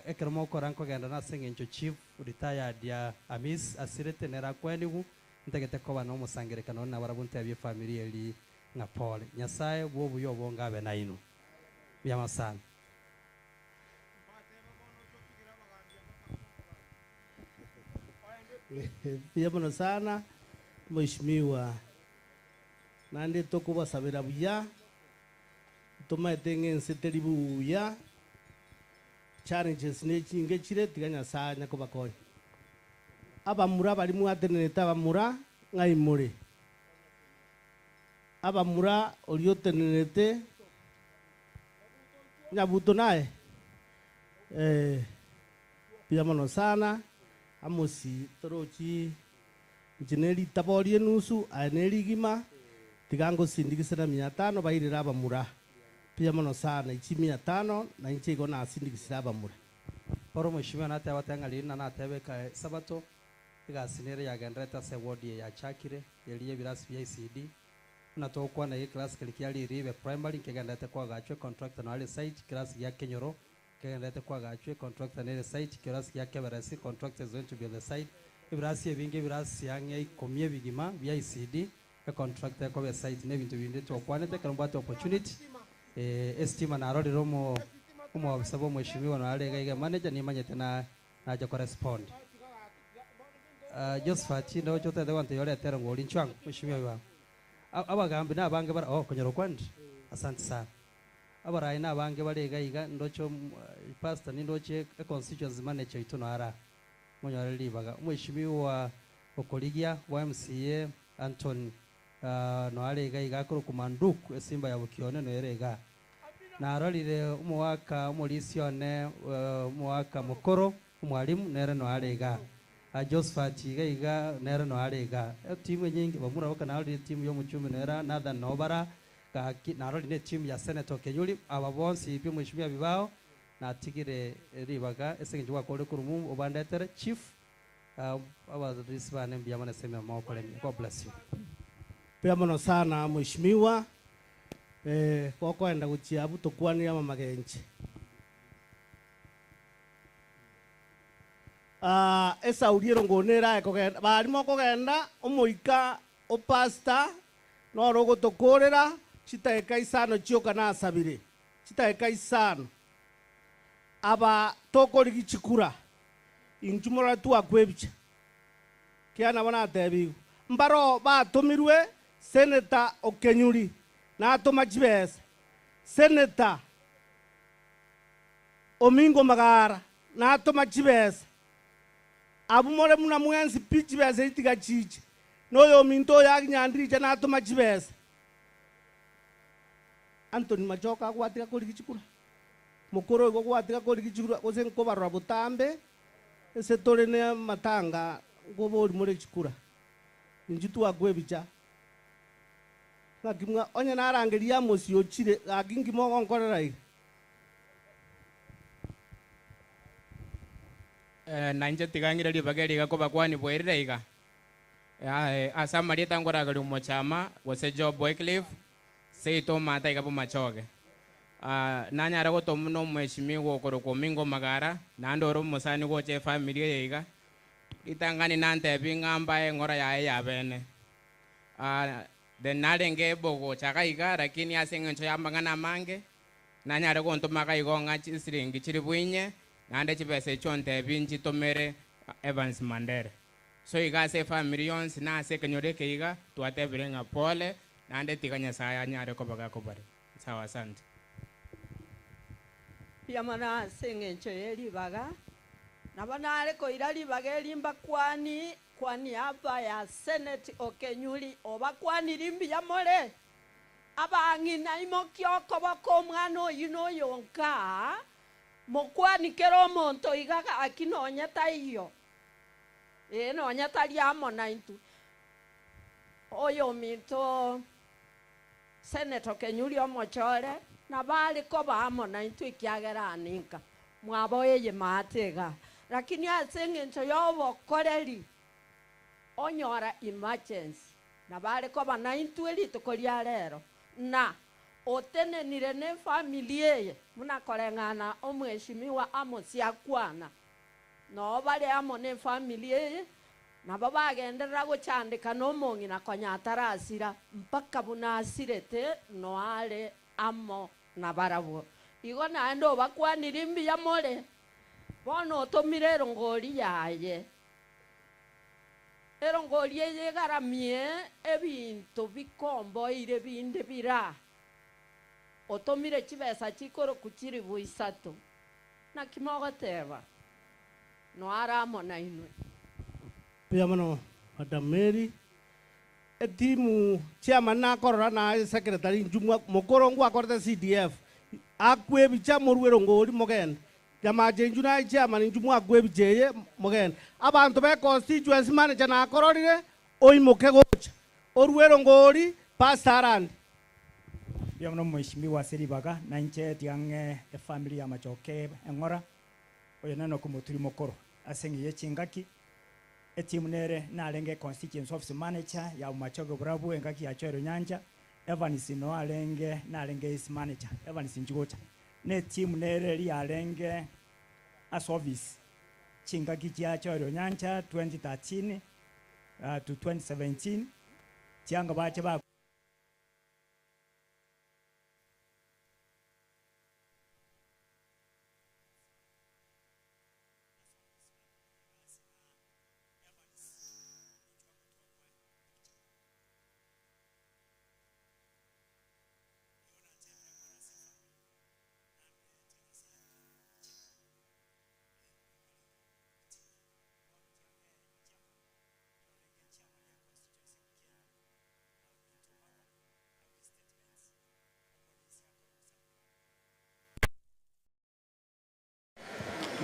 ekermo koranko genda na singing chief retired ya Amis asirete nera kwenigu ntegete ko bana omusangire kano na barabunte ya family eli na pole Nyasaye bo buyo bongabe na ino byama sana. Pia mno sana mheshimiwa nande toko basabira buya tumaitenge nseteri buya challenges ne kinge chire tiganya sanya ko bakoye abamura bali mu ateneta abamura ngai muri abamura oliotenete nyabuto naye pia mno sana amosi torochi jineri tabori nusu aneri gima tigango sindikisana 500 bairira abamura pia mno sana ichi 500 na inchi gona sindikisira abamura oro mheshimiwa nate abatangali na natebe ka sabato igasinere ya gendreta se wodi ya chakire yeliye birasi bya ICD na to kwa na hii class kilikiali ribe primary kegendete kwa gachwe contractor na ile site class ya Kenyoro kegendete kwa gachwe contractor na ile site class ya Keberasi contractor is going to be on the site ibirasi ebinge birasi yange ikomye bigima bya ICD ka contractor kwa site ne bintu binde to kwa nete kalomba opportunity estima na rodi romo wabisabo mheshimiwa na alega manager ni manyete na aja correspond Josephat ndo chote de wante yole tero ngoli nchwangu mheshimiwa abagambi nabange bara konyoro kwandi asante sana abarai nabange balega iga ndocho pastor ni ndoche constituency manager itono ara monyore libaga mheshimiwa okoligia wa MCA Anton no alega iga kuru kumanduku esimba ya bukione no erega na arolire umwaka umulisione umwaka mukoro umwalimu nere no alega Josephat iga nere no alega timu nyingi bamura bakana ari timu yo muchumi nera nada nobara ka narolire timu ya Senator Kenyuli ababonsi ipi mheshimiwa bibao na tigire ribaga esengi wa kole kurumu obandetere chief abarisbane mbiyamana sema mawakole. God bless you. Pia mno sana mheshimiwa kwa kwenda kuchiabu tokwani ya mamagenje esa uriero ngonera ekogenda barimo kogenda omoika opasta no rogo tokorera chitaeka isano chioka na asabire chitaeka isano aba tokori gichikura injumora tu akwebicha kiana bana tebi mbaro ba tomirwe Senator Okenyuri na atoma jibes Senator Omingo Magara na atoma jibes abumore muna mwenzi pichibes itiga chichi noyo minto ya nyandrije na atoma jibes Anthony Majoka kwatika koli gichikura mukoro go kwatika koli gichikura ozenko barwa butambe ese tore ne matanga go boli more gichikura injitu agwebicha ngakimwa onye narangeria mosi ochire agingi mo nkorera iga nanje tigangire libageri gakoba kwani bwerire iga asa marieta ngora gali mochama wose job Wycliffe seito mata iga machoge nanyara go tomuno mheshimiwa okoro komingo magara nandoro musani go che family iga itangani nante bingamba ngora ya bene then nalenge bogo chakaiga lakini asengencho yambangana mange nanyare kontuma kaigonga siringi chiri bwinye nande chibese chonte binchi tomere Evans Mandere so igase family yons na se kenyore keiga tuate birenga pole nande tikanya saya nyare ko baga ko bare sawa asante yamana sengencho yeli baga nabanare ko irali baga elimba kwani hapa ya Senate Okenyuli oba kwani limbi ya mole abangi na imokyoko bako mwana yino yonka mokwani kero monto igaga akinonya taiyo nonya tali amo na intu oyo minto Senate Okenyuli omochore na bali ko bamo na intu ikiagera aninka mwabo yeye matega lakini asengencho yobo koreli onyora emergency na bale ko bana intueli to kolia lero na otenenire ne familia muna kolengana omweshimiwa amosia kwana no bale amo ne familia na baba agenderera guchandika no mongi na konyatarasira mpaka bunasirete no ale amo na barabo igo na endo bakwanira imbi ya mole bono otomire rongori yaye erongori yegaramie ebintu bikombo ire binde bira otomire chibesa chikoro kuchiri buisato na kimogoteba no aramo na inwe pia mano Madam Mary etimu chairman na korora na secretary njumwa mokorongo akorte CDF akwe bicha morwero ngori mogen jama jenju na chairman njumwa akwe bijeye mogen abantu be constituency manager na kororire oimoke gocha orwero ngori pasarand pia mano mheshimiwa Seribaga na nche tiange family ya Machoke engora oyo nano kumuturi mokoro asengi yechingaki etimu nere nalenge constituency office manager ya Machoke Burabu engaki ya Chero Nyanja Evans no alenge nalenge is manager Evans Njugocha ne timu nere li alenge as office chingaki ya Chero Nyanja 2013 to 2017 tianga bache ba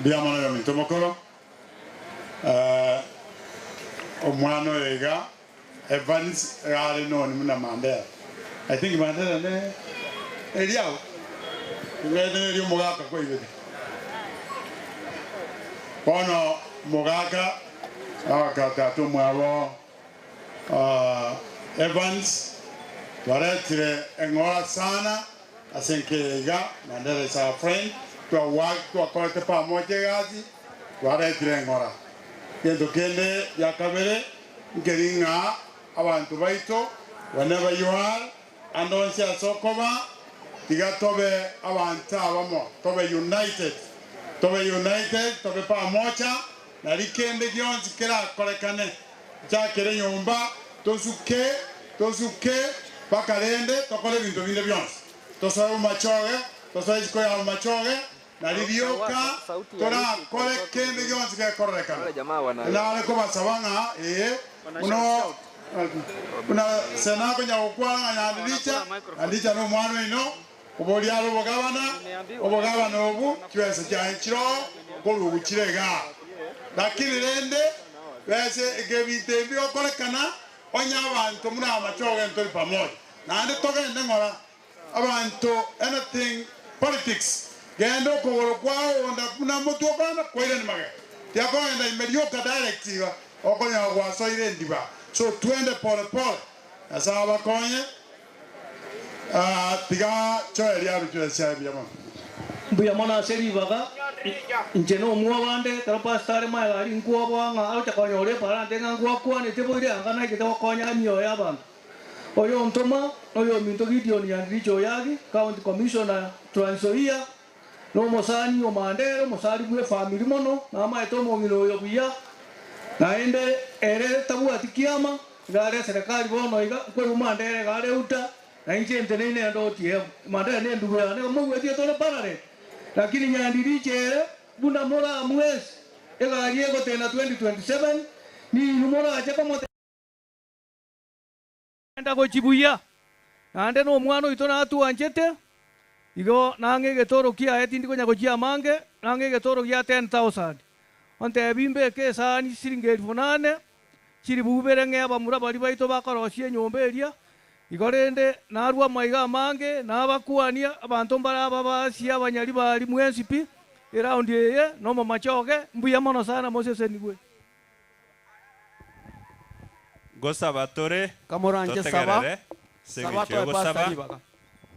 Biamano ya mitomokoro omwano ega Evans gare no ni na Mandela I think Mandela ne eliao ngene ri mugaka ko ibe kono mugaka akata to mwabo Evans waretire engora sana asenkega Mandela is our friend to work to akorete pamoja gazi waretire engora kendo kende yakabere ngeringa abantu baito whenever you are and on sia sokoba tigatobe abantu abamo tobe united tobe pamoja na likende gionzi kera korekane jakere nyumba tosuke pakalende tokole bintu binde byonse tosayo machoge tosayo ko ya machoge na libioka tora kole kende gionzi ke korekane na ale ko basabanga una senako nya okwanga nya ndicha no mwana ino obolialo obogabana obu kiwese kyanchiro kolu ukirega lakini rende bese egebite bio korekana onya abantu muri amachoge ntori pamoja na ande togende ngora abantu anything politics gendo kogoro kwao onda kuna mutu okana koire ni mage tiako enda imerioka directive okonya gwaso ire ndiba so twende pole na sawa konye tiga choeli ya bitu ya biyama Buyamana Seribaga njeno muwabande tarapa stare mai gari nkuwa bwanga au chakonyo le para tenga nkuwa kwa ne tebo ile angana kito konya mio ya bang oyo ntoma oyo minto Gideon Yandricho yagi County Commissioner Trans Nzoia no mosani o mandero mosali bwe family mono na maito mongino yo buya naende ere tabu atikiama gare serikali bono iga kwa mandere gare uta na inche ntenene ndo tie mandere ne ndugu ya ne mwe tie tole parare lakini Nyandiliche buna mora mwezi ega yego tena 2027 ni numora aje kama enda go chibuya ande no mwana itona atu anjete igo nange getoro kia etindi ko nyago chia mange nange getoro kia 10,000 onte bimbe ke sani siringe 8,000 chiri bubere nge abamura bali baito bakoroshie nyomberia igorende narwa maiga mange nabakuania abantu mbaraba basi abanyali bali mwensipi around ye no machoge mbuya mono sana Moses nigwe gosaba tore kamoranje saba saba to gosaba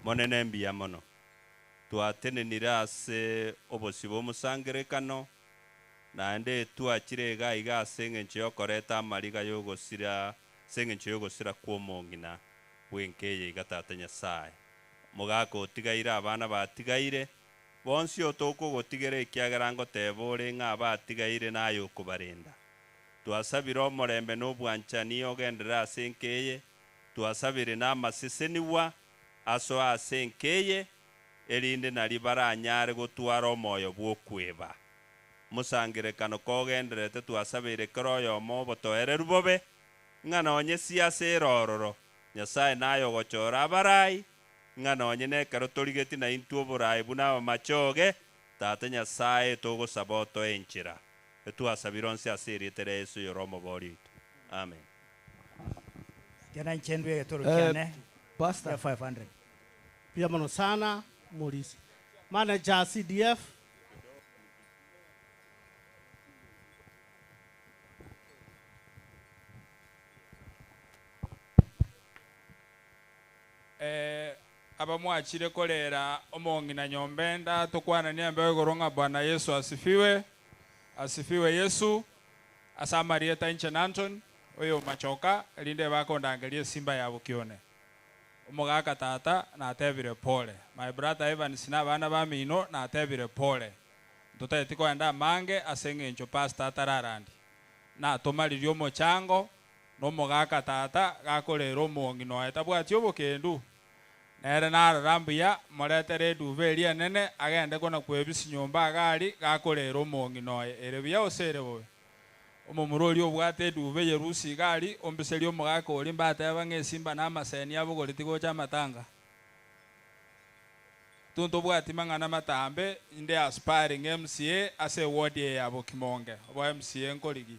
monene mbiya mono twatenenire ase obosibo musangerekano naende twachirega iga aseng'encho yokoreta amariga yogosira seng'encho yogosira kwomong'ina bwenkeye iga tata Nyasaye mogaka otigaire abana batigaire bonsi otokogotigera ekiagera ngoteba ore ng'a batigaire naye okubarenda twasabire omorembe n'obwanchani ogendera ase enkeye twasabire n'amaseseniwa aso ase enkeye erinde nari baranyare gotwara omoyo bwokweba musangerekano kogenderete twasabire kero oyomo obotoereru bobe ng'ana onye siase erororo Nyasaye nayo gochora abarai ng'ana onye nekero torigeti na intu oborai buna amachoge tata Nyasaye togosaba otoenchera etwasabire onsi ase erietera Yesu yoromo boritu amen Jana nchendwe getoro kiane Pastor 500 pia mono sana Morris manager CDF abamwachire kolera omong'ina nyombenda tukwana niambe goronga Bwana Yesu asifiwe Yesu asamarieta inche Nanton oyo machoka linde bako ndangelie simba yabo kione omogaka tata na atebire pole my brother Evans na bana ba mino na atebire pole tutaetiko enda mange aseng'encho pastor tararandi na tomalirio mochango no mogaka tata gakorera omong'ino etabwati obokendu nere nararambuya moretere eduve eria nene agende kona kwebisi nyomba agari gakorera omong'ino ere buya osere bobe omomurori obwate eduve yerusi gari ombeseri omogaka ori mbateba ng'esimba na amaseni abogoreti gocha amatanga tunto bwati mang'ana matambe inde aspiring MCA ase ward yabo Kimonge obo MCA nkorigi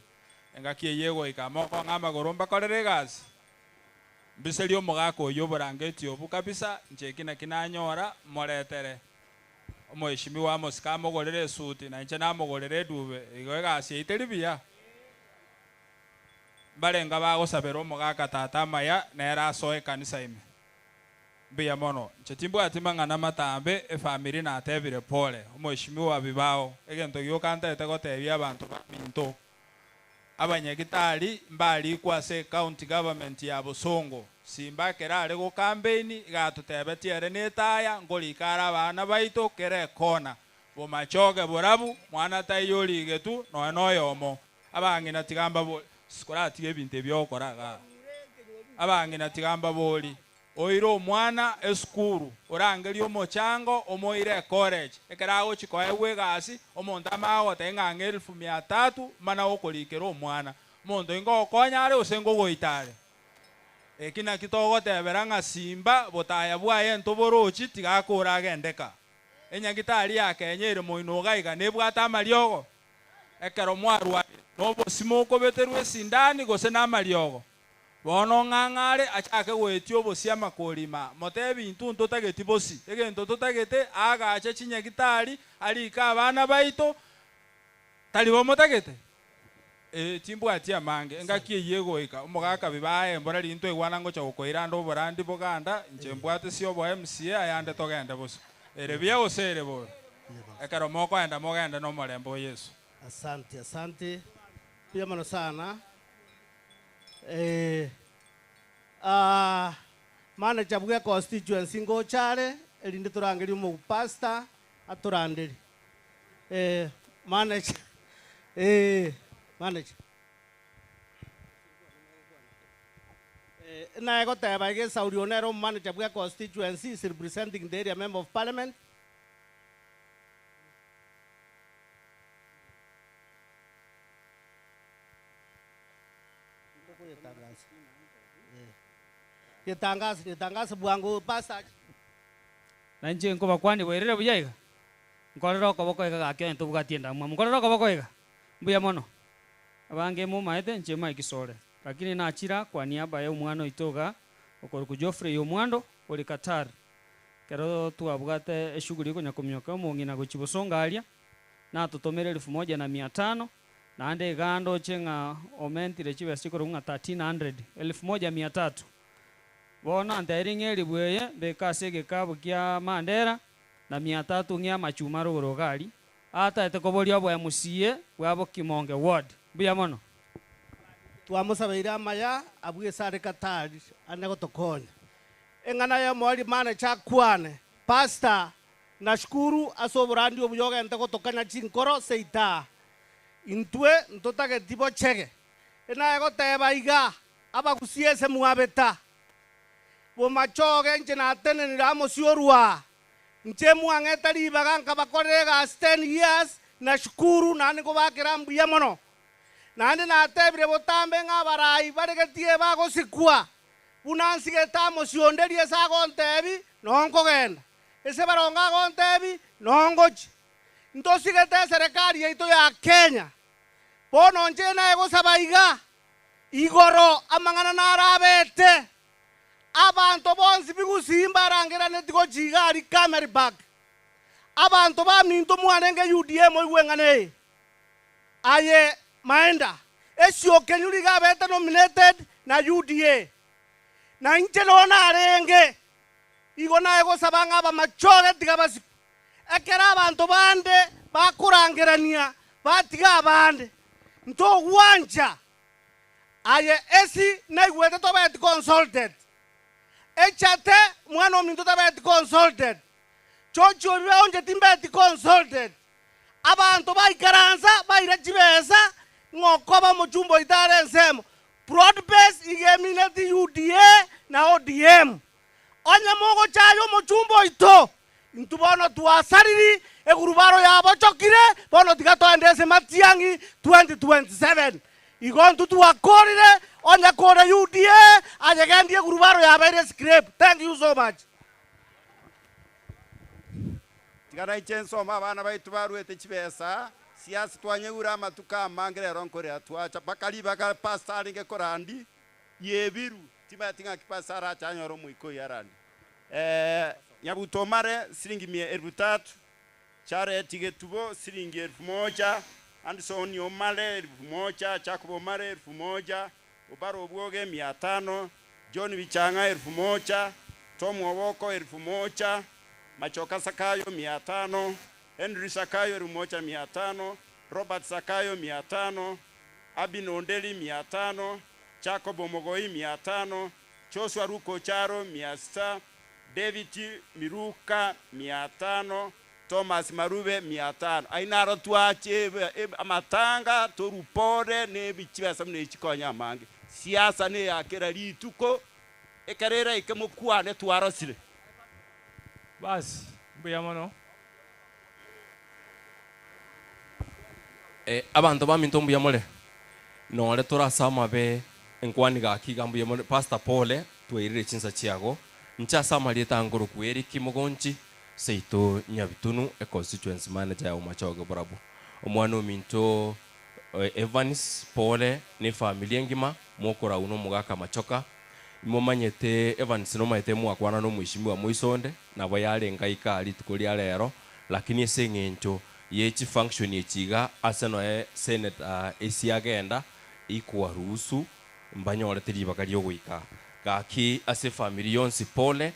engakie yego ikamoko ng'amagoro mbakorere gasi mbiseri omogaka oyo oborangeti obu kabisa nchekina kinanyora moretere omoeshimi wa mosika amogorere esuti na inche namogorere eduve igo egasi eiteri buya barenga bagosabera omogaka tata amaya nera asoe kanisa ime buya mono nche timbwati mang'ana matambe efamily natebire pole omoeshimi wa bibao egento giokantete gotebia abantu baminto abanyagitari mbali kwase county government ya Bosongo simba kerare go campaign gatutebetiere netaya ngorikara abana baito kere kona bo machoge borabu mwana tayori getu no yomo abangina tigamba bo skora tige binte byokoraga abangina tigamba boli oiro mwana eskuru orangeri omochango omoire college ekerago chikoewe gasi omonta mago tenga 1300 mana okorikera omwana mondo ingo okonyare osengo goitare ekina kitogotebera ng'a simba botaya bwaye ntoborochi tigakora agendeka enyagitari yakenyere moino gaiga nebwata amariogo ekero mwarwa nobosimo okobeterwe sindani gose namariogo bono ng'ang'are achake goetio bosia makorima motebi bintu ntotageti bosi egento totagete agache chinyagitari arika abana baito tali bomotagete timbwati amange engakie yegoika omogaka bibaye mbora linto egwana ngocha gokoira ndo borandi boganda nche mbwate sio bo MCA ayande togende bosi ere bia osere bo ekero moko enda mogenda no morembo Yesu asante pia mono sana manager bwa constituency ngochare elinde turangeri mu pastor aturanderi manager manager na ego teba ge Saudi Onero manager bwa constituency is representing the area member of parliament. Yetangaza bwangu pastor na nje nko bakwani bwerere buyaiga nkorero ko boko ega gakyo ntu bugatienda mwa nkorero ko boko ega mbuya mono abange mu maete nje mai kisore lakini na achira kwa niaba ya umwana itoga okoruku Geoffrey omwando oli Qatar kero tuabugate eshuguri ko nyakomyoka mungina go chibosongalia na tutomere 1500 na ande gando chenga omentire chibe sikoro nga 1300 1300 bona ndairinge libweye bekasege kabo kya Mandera na 300 ngya machuma rugorogali ata etekobolia bwa musie bwabo Kimonge ward buya mono twamusabeira amaya abwe sare Katari anego tokonya engana ya mwali manager kwane pastor nashukuru asoborandi obuyoga ntako tokanya chinkoro seita intwe ntotage tipo chege ena ego teba iga abagusiese muabeta bo machoge nje na tene niramo siorwa nje muangeta libaga nkabakorega 10 years nashukuru nani ko bakirambu ya mono nani na tebre botambe ngabarai baregetie bago sikwa bunansi getamo sionderie sago ntebi nonko genda ese baronga go ntebi nongochi ntosi gete serikali yeito ya Kenya bono nje na ego sabaiga igoro amangana narabete abantu bonsi bigusimba rangira netiko jigari camera back abantu baminto mwanenge UDM oyengane aye maenda esio kenyuri gabete nominated na UDA na nje lona arenge igona ego sabanga ba machoge tigabasi ekera abantu bande bakurangirania batiga abande nto wanja aye esi na igwete to bet consulted echate mwana ominto to bet consulted chocho bionje timbeti consulted abantu baikaranza baira chibesa ngokoba muchumbo itare nsemo broad base igeminati UDA na ODM onye mogo chayo muchumbo ito ntubono tuasariri egurubaro yabo chokire bono tigato endese matiangi 2027 igontu tuakorire onye kore UDA ajegendi egurubaro yabo ere script. Thank you so much. Tigana ichenso abana baitu baruete chibesa siasa twanyegura amatuka mangere ronkore atwacha bakali baka pastor nge korandi yebiru timatinga kipasara chanyoro muiko yarandi nyabutomare siringi 3,000 chare tigetubo siringi 1,000 Anderson Omale 1,000 Chakubo Mare 1,000 Obaro Bwoge 500 John Bichanga 1,000 Tom Woko 1,000 Machoka Sakayo 500 Henry Sakayo 1,500 Robert Sakayo 500 Abin Ondeli 500 Jacob Omogoi 500 Joshua Ruko Charo 600 David Miruka 500 Thomas Marube 500 ainaro tuache amatanga torupore ne bichibasa mne chikonya mange siasa ne yakera lituko ekarera ikemukwane twarosire basi mbuya mono abantu baminto mbuya mole nole turasama be enkwani gakiga mbuya mole Pastor Paul tuirire chinsa chiago ncha sama lieta ngoro kueri kimogonchi seito nyabitunu e constituency manager ya umachoge brabu omwana ominto Evans Paul ni familia ngima mokora uno mugaka machoka imomanyete Evans no maite mwakwana no mwishimi wa Muisonde na bayale ngaika ali tukuri alero lakini esengencho yechi function yechiga aseno senate AC agenda ikuwa ruhusu mbanyole tiri bakari yoguika gaki ase family yonsi Paul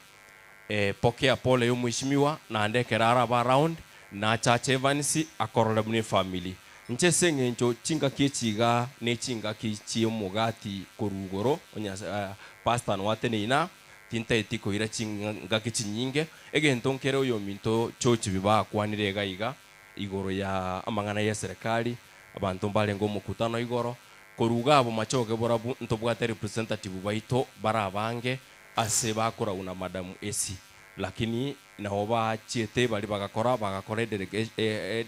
pokea Paul yo mwishimiwa na ndekera araba around na Church Evans akorole bune family nche sengencho chinga kiechiga ne chinga kichi omugati korugoro onya pastor no wateneina tintaiti koira chingaki chinyinge egento nkere uyo minto chochi biba kwanire gaiga igoro ya amangana ya serikali abantu mbalengo mukutano igoro koruga abo machoke borabu ntobwate representative baito barabange ase bakora una madam AC lakini naho bachiete bali bagakora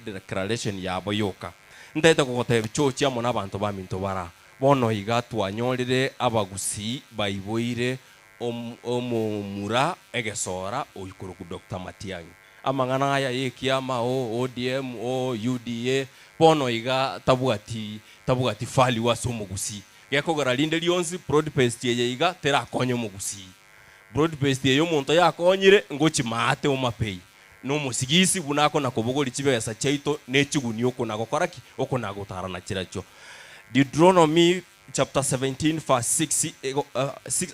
declaration yabo yoka ndaita kugoteba chochi amo n'abantu baminto bara bono iga twanyorire abagusi baiboire omumura egesora oikuru ku Dr. Matiang'i amangana aya yekiama ODM UDA bono iga tabuati fali waso mugusi gekogara linde lionzi broadcast ye iga terakonyo mugusi broadcast ye yomuntu yakonyire ngochi mate omapei no musigisi bunako nakobogoli chibesa chaito nechiguni oko nagokoraki oko nagotarana chiracho. Deuteronomy chapter 17 verse 6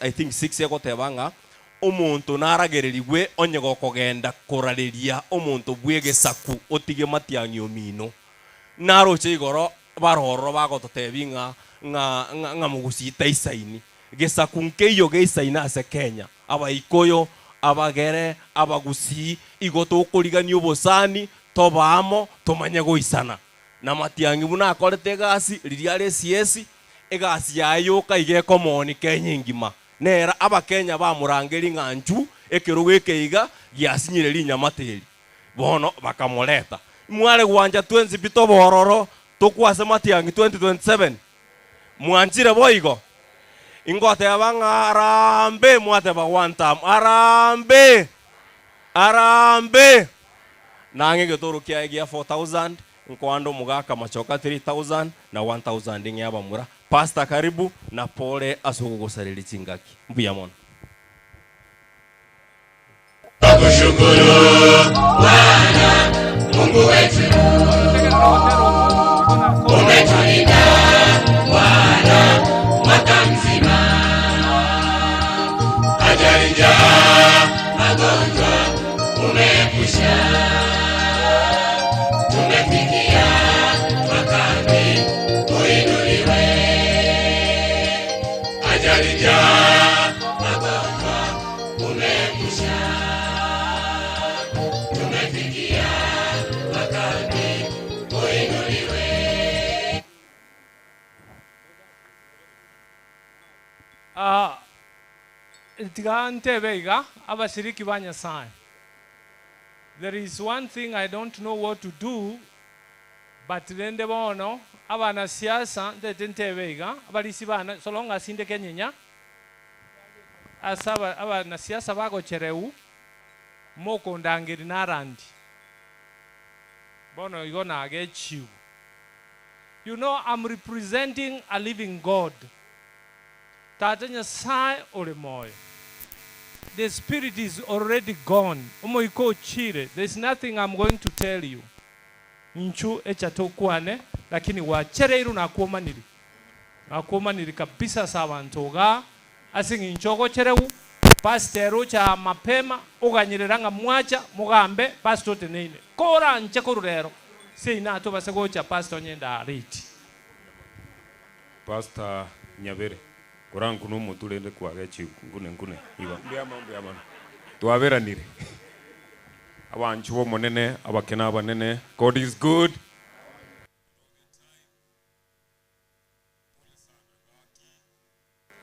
I think 6 egotebanga omuntu naragererigwe onye gokogenda korariria omuntu bwege saku otige Matiang'i omino naroche igoro baroro bagototebinga nga mugusita isaini gesaku nkeyo geisaina ase Kenya abaikoyo abagere abagusi igoto kurigania obosani tobamo tomanye goisana na Matiang'i buna akorete gasi ririare CS egasi yayoka igeko moni Kenya ngima nera abakenya bamurangeri nganju ekirugo ekeiga giasinyire linyamateri bono bakamoleta mware gwanja 20 bito bororo tokwase Matiang'i 2027 mwanjire boigo ingote abanga arambe mwate ba one time arambe nange getoro kia gia 4000 nkwando mugaka machoka 3000 na 1000 ngyaba mura Pastor karibu na pole asogosarili chingaki mbuya mono. Tukushukuru Bwana Mungu wetu, umetulinda Bwana mwaka mzima, ajali njaa magonjwa umeepusha, tumefikia makambi uinuliwe, ajali njaa magonjwa umeepusha, tumefikia makambi uinuliwe. Tigante beiga abashiriki ba Nyasaye. There is one thing I don't know what to do, but rende bono abana siasa ndete beiga abalisi bana so long as inde Kenya asaba abana siasa bago chereu moko ndangiri narandi bono igona agechiu. You know, I'm representing a living God. Tata Nyasaye ole moyo. The spirit is already gone. Omoiko chire. There's nothing I'm going to tell you. Nchu echatokwane lakini wachereiru na kuomaniri. Na kuomaniri kabisa sawa ntoga. Asingi nchoko chereu. Pastero cha mapema uganyireranga mwacha mugambe pastor tenene. Kora nchekuru rero. Seina to basego cha pastor nyenda ariti. Pastor Nyabere. Korangu no mutulende kwage ngune iba mbiyama twaberanire abanchu bo monene abakena abanene. God is good.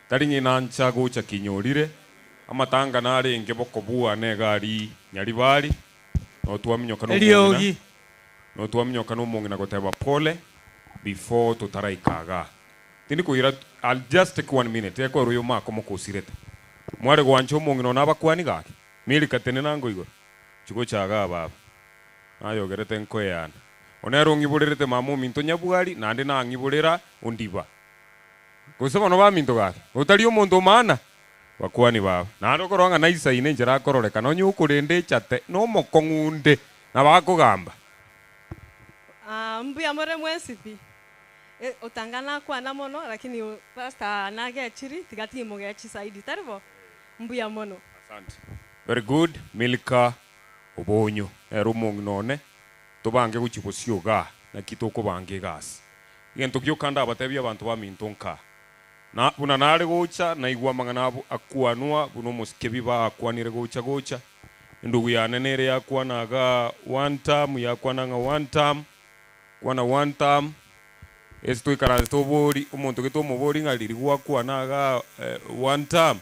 Tari nyina nchago cha kinyorire amatanga nare nge bokobua ne gari nyaribali no twamnyoka no Eliogi no twamnyoka no mongina goteba pole before tutaraikaga tindi kuira. I'll just take 1 minute eko royo mako mukosirete mware gwancho mongino nabakwani gake milika tene nango igoro chigo chaga baba ayogerete nkoyana onero ngiburerete mamu minto nyabwali nande nangiburera ondiba kusema no ba minto gake utali omuntu mana bakwani baba nando koronga naisa ine njira kororeka no nyukurende chate no mokongunde na bakugamba mbuya more mwesipi utangana kwa na mono lakini pastor nage chiri tigati moge chisaidi tarbo mbuya mono. Asante. Very good. Milka obonyo erumong none tubange guchibosyoga na kitoko bange gas igento kyo kanda abatebi abantu ba mintonka na buna nare gocha na igwa mangana akwanwa buno muskebi ba akwanire gocha ndugu ya nenere yakwanaga one time yakwananga one time kwana one time esto ikaransto bori umuntu gito mubori ngaliri gwakwanaga one time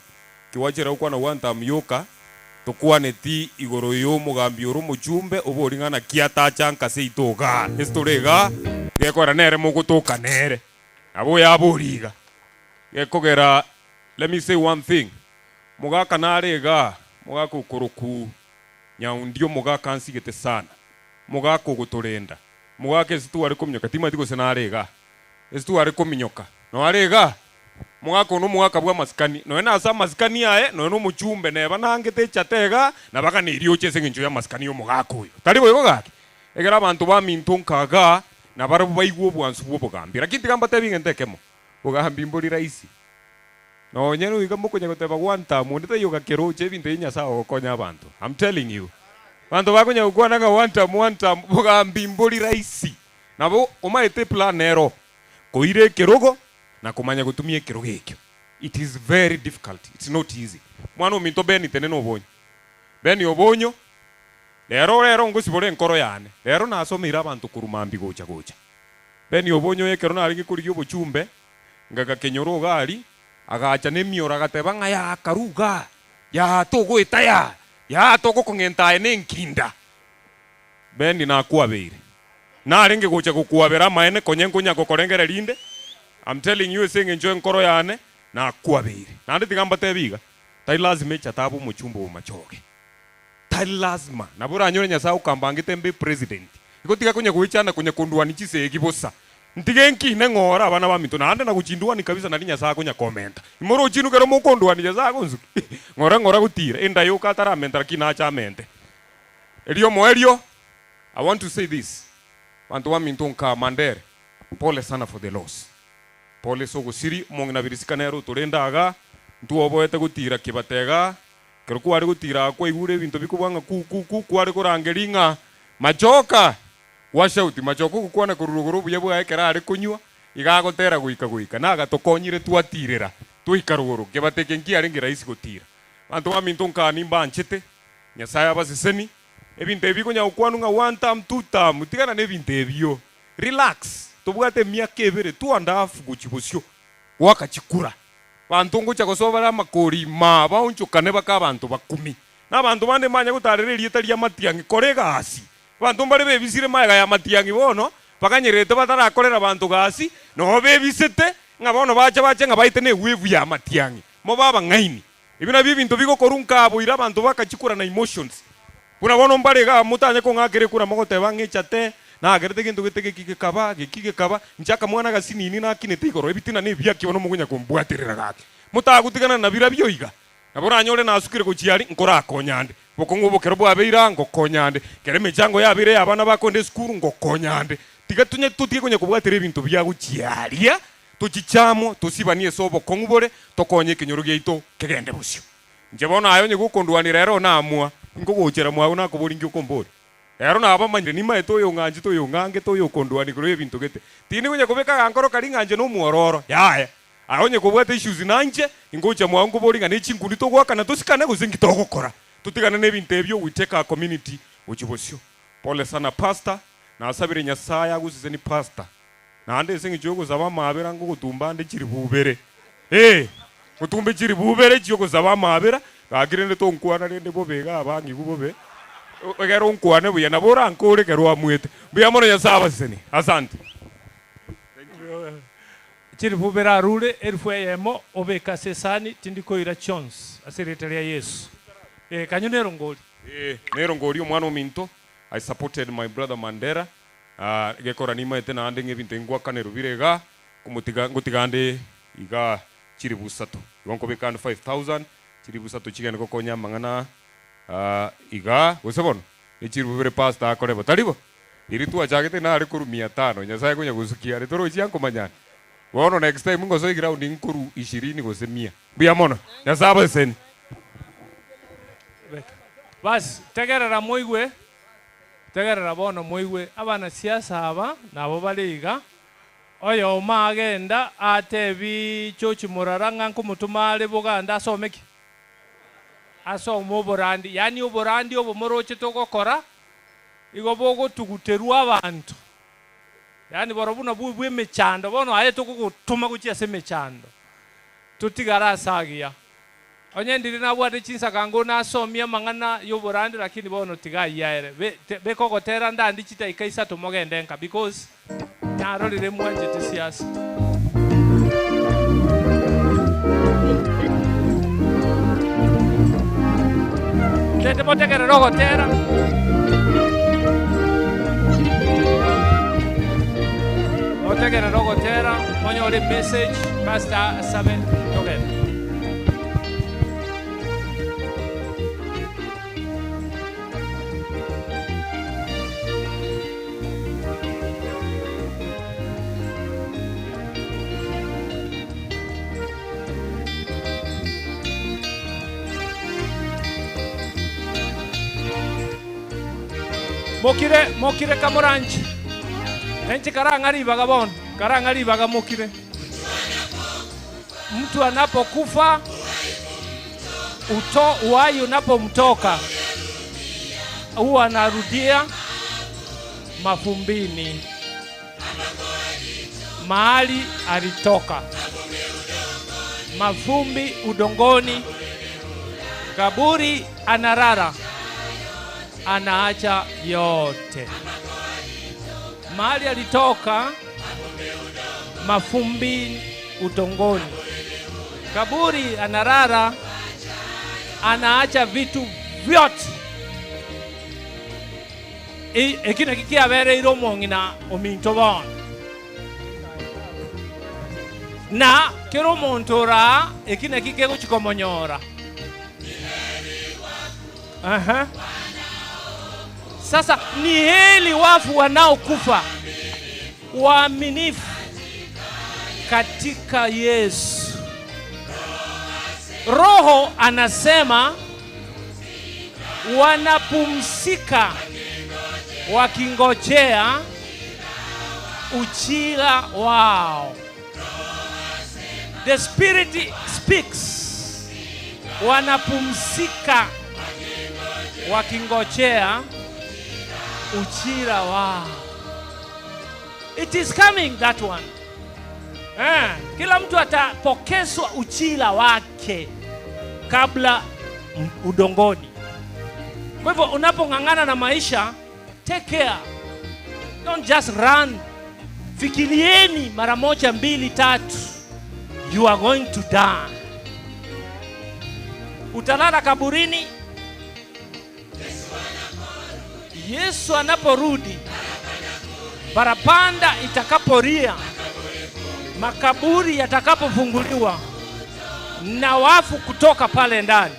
kiwachera ukwana one time yoka tukwane ti igoro yo mugambi uru mujumbe ubori ngana kiata chanka se itoga esto rega gekora nere mugutuka nere abo yaboriga gekogera. Let me say one thing, mugaka narega mugaka ukuruku nyaundio mugaka ansigete sana mugaka uguturenda mugaka esitu ari kumnyoka timati gose narega esitu ari kuminyoka no arega mugaka no mugaka bwa maskani no ena asa maskani yae no no muchumbe neba nangete chatega na baka ni rio chese nginjo ya maskani yo mugaka uyo tari boyo gaki egera abantu ba mintonkaga na barabu baigwo bwansu bwo bugambira kiti gamba tebingentekemo bugambi mburi raisi no nyero igamo kunya goteba one mundu te yoga keroche bintu inya sawo konya abantu. I'm telling you bantu bakunya ukwananga one time bugambi mburi raisi nabo umaite plan nero koire kerogo na kumanya gutumie kerogo ekyo. It is very difficult, it's not easy. Mwana minto beni teneno bonyo beni obonyo rero ngusibore nkoro yane rero nasomira abantu kurumambi gocha beni obonyo ekero naringi kuri obuchumbe ngaga kenyoro gari agacha nemiora gateba nga ya karuga ya togo itaya ya togo kongenta ene nkinda beni na kuabeire na renge gocha kukuabera maene konyenkonya kokorengere rinde. I'm telling you saying enjoy nkoro yane na kuabeire na ndi tigamba tebiga tai lazima echa tabu muchumbo umachoke tai lazima nabura anyore nyasa ukambangite mbe president ikotika kunya kuichana kunya kundwani chise kibosa ntigenki nengora abana baminto nande na kuchindwa ni kabisa na nyasa kunya comment imoro chinu kero mukondwa ni nyasa kunzu ngora gutira enda yo katara mentra kinacha mente elio moelio. I want to say this, bantu baminto nka Mandere, pole sana for the loss, pole so gusiri mongina birisika nero turendaga ntuoboete gutira kibatega kero kwari gutira kwa igure bintu bikubanga kwari kurangeringa machoka washauti machoko kukwana kuruguru buye bwa ekera ari kunywa igagotera guika naga tokonyire twatirira tuikaruguru kibateke nki ari ngira isi gutira bantu baminto nkani mbanchete nyasaya basiseni ebinte bikunya ukwanunga one time two time tigana ne binte ebyo relax tubwate myaka ebere 2.5 guchibusyo wakachikura bantu ngocha kosobara makori ma baunchukane baka bantu bakumi na bantu bande manya gutariririe taria matiangi korega asi bantu mbare bebisire maega ya matiangi bono bakanyerete batarakorera bantu gasi no bebisete ngabono bacha nga baite ne wevu ya matiangi mo baba ngaini ibina bibintu bigo korunka abo ira bantu bakachikura na emotions kuna bono mbare ga mutanye ko ngakere kura mogote bangechate na agerete kintu giteke kikaba nchaka mwana gasinini na kinete igoro ebitina ne byaki bono mugunya kumbwatirira gake mutagutigana na bira byoiga nabora anyore na asukire kuchiari nkora akonyande bokongo bokero bwa beira ngo konyande kere mechango ya bire abana bakonde skuru ngo konyande tigatunye tutie kunya kubwatira ebintu bya guchiaria tuchichamo tusibanie sobo kongubore tokonye kinyoro gito kegende busyo nje bona ayo nye gukondwanira rero namua ngogochera mwago nakobori ngyo kombori rero naba manyire ni mae toyo nganje toyo ngange toyo kondwani kuro ebintu gete tini kunya kubeka gankoro kari nganje no muororo yaya ahonye kubwata issues nanje ingocha mwangu boringa ne chinguni to gwaka na tusikane guzingi to gukora tutigana ne binte byo we take our community uchibosyo. Pole sana pastor na asabire nyasaya gusize ni pastor na ande sengi jogo zaba mabera ngo gutumba ande chiri bubere gutumbe chiri bubere jogo zaba mabera gagirende to nkwana rende bobega abangi bubobe egero nkwane buya na bora nkore kero amwete buya mono nyasaba seni. Asante. Chiri bubera rule elfwe yemo obeka sesani tindiko ira chons asireteria Yesu kanyonero ngoli nero ngoli omwana ominto. I supported my brother Mandera gekora nima etena ande ngebinte ngwa kanero birega kumutiga ngutigande iga chiri busatu yonko bekana 5000 chiri busatu chigene kokonya mangana iga usebon chiri bubere pasta akoreba talibo iri tu achagete na ari kuru 500 nyasaye kunya gusukia ari toro chianko manyana wono next time ngo so ground nkuru 20 gose 100 buya mono nyasaba sen bas tegerera moigwe tegerera bono moigwe abana siasa aba nabo baliga Oyo magenda atebi chochi muraranga nkumutumale Buganda asomeki. Asoma oborandi, yani oborandi obomoroche togokora igo bogotuguterwa abantu. Yani borobuna bwe mechando bono aye tokugutuma guchia se mechando. Tutigara asagia. Onye ndiri nabwate chinsa kango nasomia mang'ana yoborandi lakini bono tigayaere. Bekogotera ndandi chita ikaisa tomogendenka because narorire mwanje tisiasa. Tete motegere rogotera. Motegere rogotera. Monyore message. Basta sabe. Together. Mokire kamoranchi. Enchi karanga ribaga bon. Karanga ribaga mokire. Mtu anapokufa uhai unapomtoka huwa anarudia mafumbini. Mahali alitoka. Mafumbi udongoni. Kaburi anarara. Anaacha yote. Mahali alitoka mafumbi utongoni. Kaburi anarara anaacha vitu vyote. Ekina kikia vere iromongina omintobon. Na kero montora ekina kike kuchikomonyora. Sasa ni heli wafu wanaokufa waaminifu katika Yesu. Roho anasema wanapumzika wakingojea ujira wao. The Spirit speaks. Wanapumzika wakingojea ujira wao. It is coming, that one. Kila mtu atapokezwa ujira wake kabla udongoni. Kwa hivyo unapong'ang'ana na maisha, take care. Don't just run. Fikirieni mara moja, mbili, tatu. You are going to die. Utalala kaburini. Yesu anaporudi, barabanda itakaporia, makaburi yatakapofunguliwa na wafu kutoka pale ndani,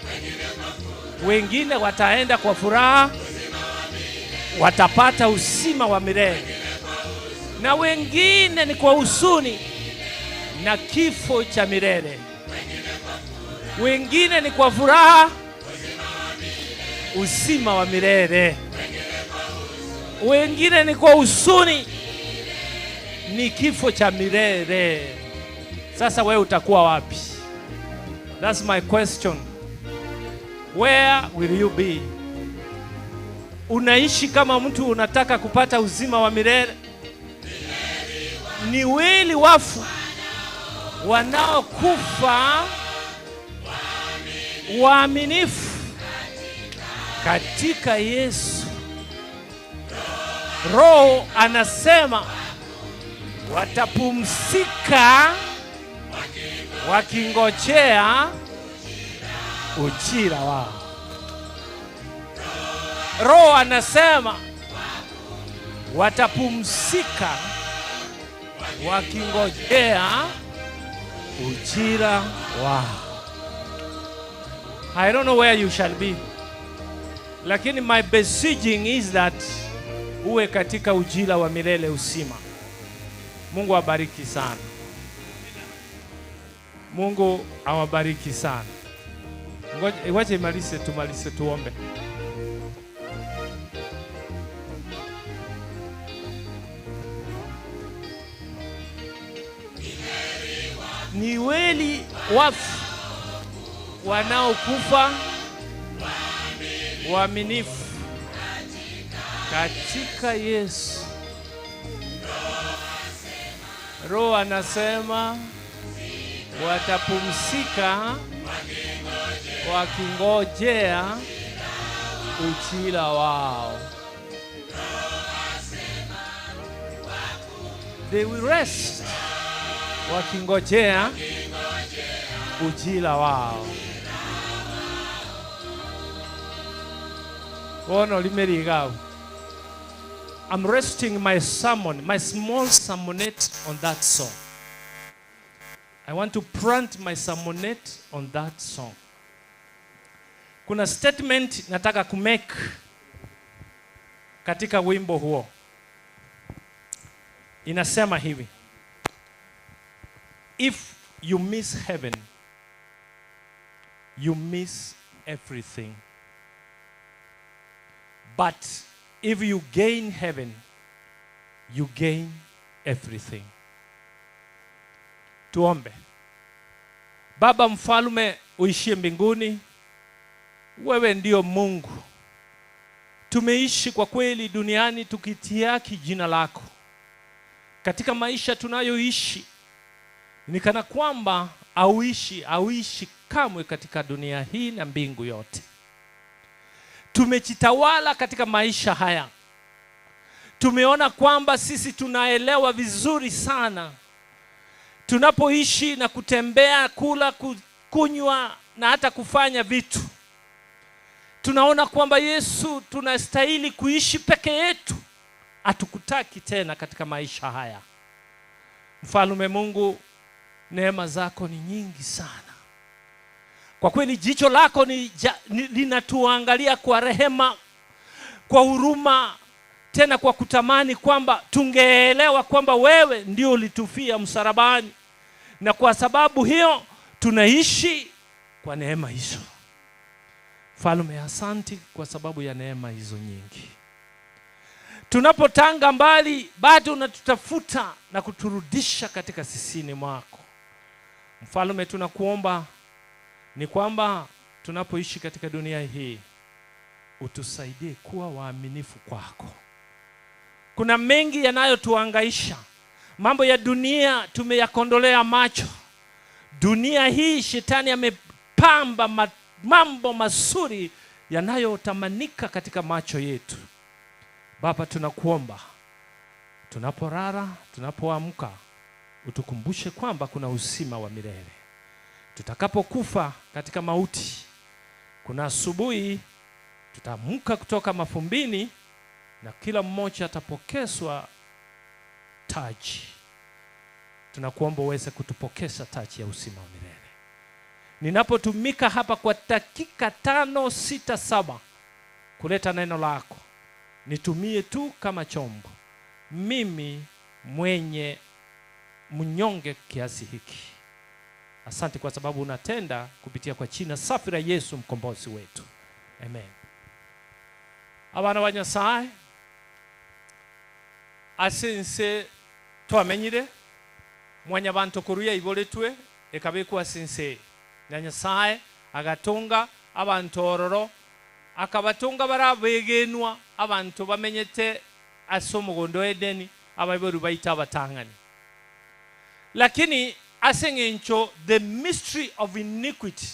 wengine wataenda kwa furaha, watapata uzima wa milele, na wengine ni kwa huzuni na kifo cha milele. Wengine ni kwa furaha, uzima wa milele. Wengine ni kwa huzuni, ni kifo cha milele. Sasa wewe utakuwa wapi? That's my question. Where will you be? Unaishi kama mtu unataka kupata uzima wa milele? Ni weli wafu wanaokufa waaminifu katika Yesu. Roho anasema watapumzika wakingojea ujira wao. Roho anasema watapumzika wakingojea ujira wao. I don't know where you shall be, lakini my beseeching is that uwe katika ujira wa milele uzima. Mungu awabariki sana. Mungu awabariki sana. Ngoja imalize, tumalize tuombe. ni weli wafu wanaokufa waaminifu katika Yesu. Roho anasema watapumzika wakingojea ujira wao. They will rest wakingojea ujira wao. Ono limerigao. I'm resting my sermon, my small sermonette on that song. I want to plant my sermonette on that song. Kuna statement nataka kumake katika wimbo huo. Inasema hivi: if you miss heaven, you miss everything. But if you gain heaven, you gain everything. Tuombe. Baba mfalme uishie mbinguni, wewe ndio Mungu. Tumeishi kwa kweli duniani tukitiaki jina lako. Katika maisha tunayoishi ni kana kwamba auishi kamwe katika dunia hii na mbingu yote. Tumejitawala katika maisha haya. Tumeona kwamba sisi tunaelewa vizuri sana. Tunapoishi na kutembea, kula, kunywa na hata kufanya vitu, tunaona kwamba Yesu tunastahili kuishi peke yetu. Hatukutaki tena katika maisha haya. Mfalme Mungu, neema zako ni nyingi sana. Kwa kweli jicho lako linatuangalia kwa rehema, kwa huruma, tena kwa kutamani kwamba tungeelewa kwamba wewe ndio ulitufia msalabani. Na kwa sababu hiyo tunaishi kwa neema hizo. Mfalme, asante kwa sababu ya neema hizo nyingi. Tunapotanga mbali, bado unatutafuta na kuturudisha katika sisini mwako. Mfalme, tunakuomba ni kwamba tunapoishi katika dunia hii, utusaidie kuwa waaminifu kwako. Kuna mengi yanayotuhangaisha. Mambo ya dunia tumeyakondolea macho. Dunia hii shetani amepamba mambo mazuri yanayotamanika katika macho yetu. Baba, tunakuomba tunapolala, tunapoamka, utukumbushe kwamba kuna uzima wa milele. Tutakapokufa katika mauti, kuna asubuhi tutaamka kutoka mafumbini na kila mmoja atapokezwa taji. Tunakuomba uweze kutupokesha taji ya uzima wa milele. Ninapotumika hapa kwa dakika 5, 6, 7 kuleta neno lako, nitumie tu kama chombo. Mimi mwenye mnyonge kiasi hiki. Asante kwa sababu unatenda kupitia kwa jina safi la Yesu mkombozi wetu. Amen. Abana ba Nyasaye, asense twamenyire mwanya bantu kuruya iboletwe ekabekwa asense na Nyasaye agatunga abantu ororo, akabatunga barabegenwa abantu bamenyete asomugondo Edeni abayiboru bayita abatangani. Lakini asengencho the mystery of iniquity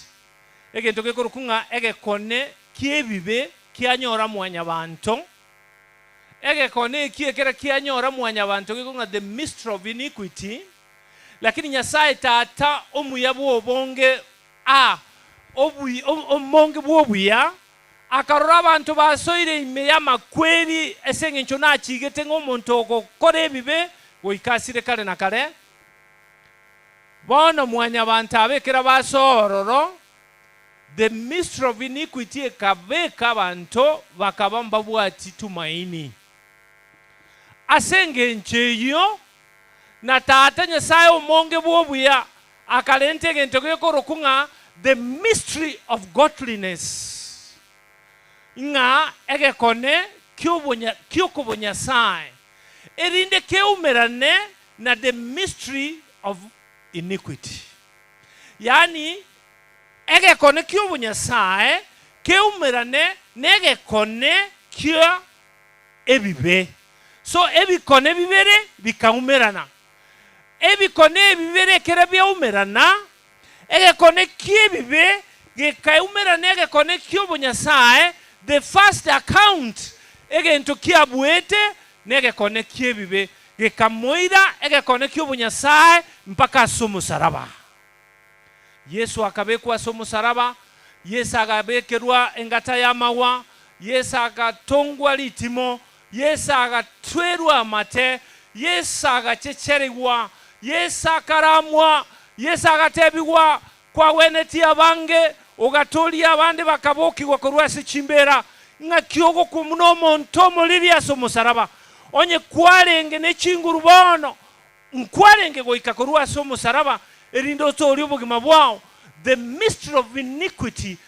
egento gekorukunga egekone kiebibe kianyora mwanya bantu, egekone kiekera kianyora mwanya bantu gekunga the mystery of iniquity. Lakini Nyasaye tata omuyabu obonge omonge bwobuya akarora abantu basoire imeya makweri esengencho nachigete ngomuntu okokora ebibe goikasire kare na kare. Bono mwanya bantu abekera basororo the mystery of iniquity ekabeka abantu bakabamba bwati tumaini. Asengencho eyo na tata Nyasaye omonge bwobuya akalente gento gekorokunga the mystery of godliness. Nga egekone kyokubo Nyasaye erinde keumerane na the mystery of iniquity. yani egekone kio bunyasae keumerane negekone kio ebibe. So ebikone bibere bikaumerana. Ebikone ebibere kera byaumerana egekone kiebibe gekaumerana egekone kio bunyasae. The first account egento kiabuete negekone kiebibe gekamoira egekone kio bunyasae mpaka sumusaraba. Yesu akabekwa sumusaraba. Yesu agabekerwa engata ya mawa. Yesu agatongwa litimo. Yesu agatwerwa amate. Yesu agachecheregwa. Yesu akaramwa. Yesu agatebigwa kwa weneti abange ogatolia abande bakabokigwa korwase chimbera nga kyogo kumuno montomo liria sumusaraba. Onye kwarenge ne chingurubono nkwarenge goika korwase umusaraba erindo tori obugima bwao. The mystery of iniquity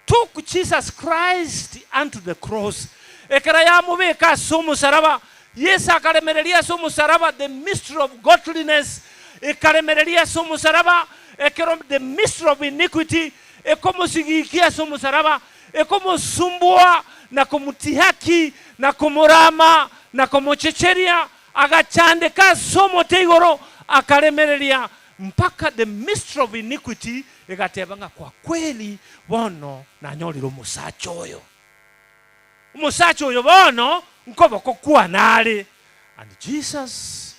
took Jesus Christ unto the cross. Ekara ya mubeka sumusaraba. Yesu akaremereria sumusaraba. The mystery of godliness ekaremereria sumusaraba. Ekero the mystery of iniquity ekomusigikia sumusaraba. Ekomusumbua na kumutihaki na kumurama na kumuchecheria agachandeka somo teigoro akaremereria mpaka the mystery of iniquity egatebanga kwa kweli bono nanyoliro musacho oyo. Musacho oyo bono nkoboko kwa nale. And Jesus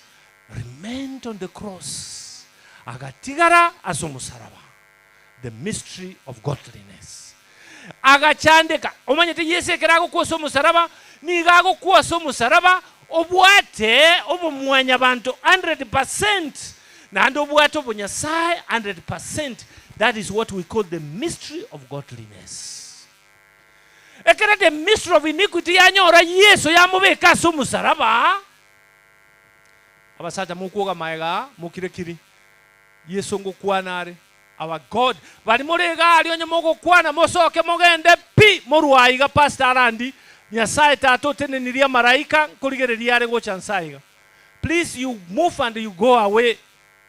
remained on the cross. Agatigara asomusaraba. The mystery of godliness. Agachandeka omanyete Yesu ekerago kwa somusaraba ni gago kwa somusaraba obwate obumwanya bantu 100%. Nando bwato bunyasae 100%. That is what we call the mystery of godliness. Ekera the mystery of iniquity yanyora Yesu yamubeka sumusaraba. Abasata mukuoga maega mukirekiri. Yesu ngokwanare. Our God. Bali murega ali onye mogo kwana mosoke mogende pi moruaiga pastor arandi. Nyasaye tato teneniria maraika kuligereria arego chansaiga. Please you move and you go away.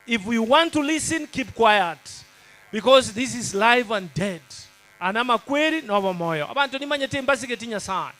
If you want to listen, keep quiet. Because this is live and dead. Anama kweri nobo moyo. Abantu nimanyete mbasigeti Nyasaye.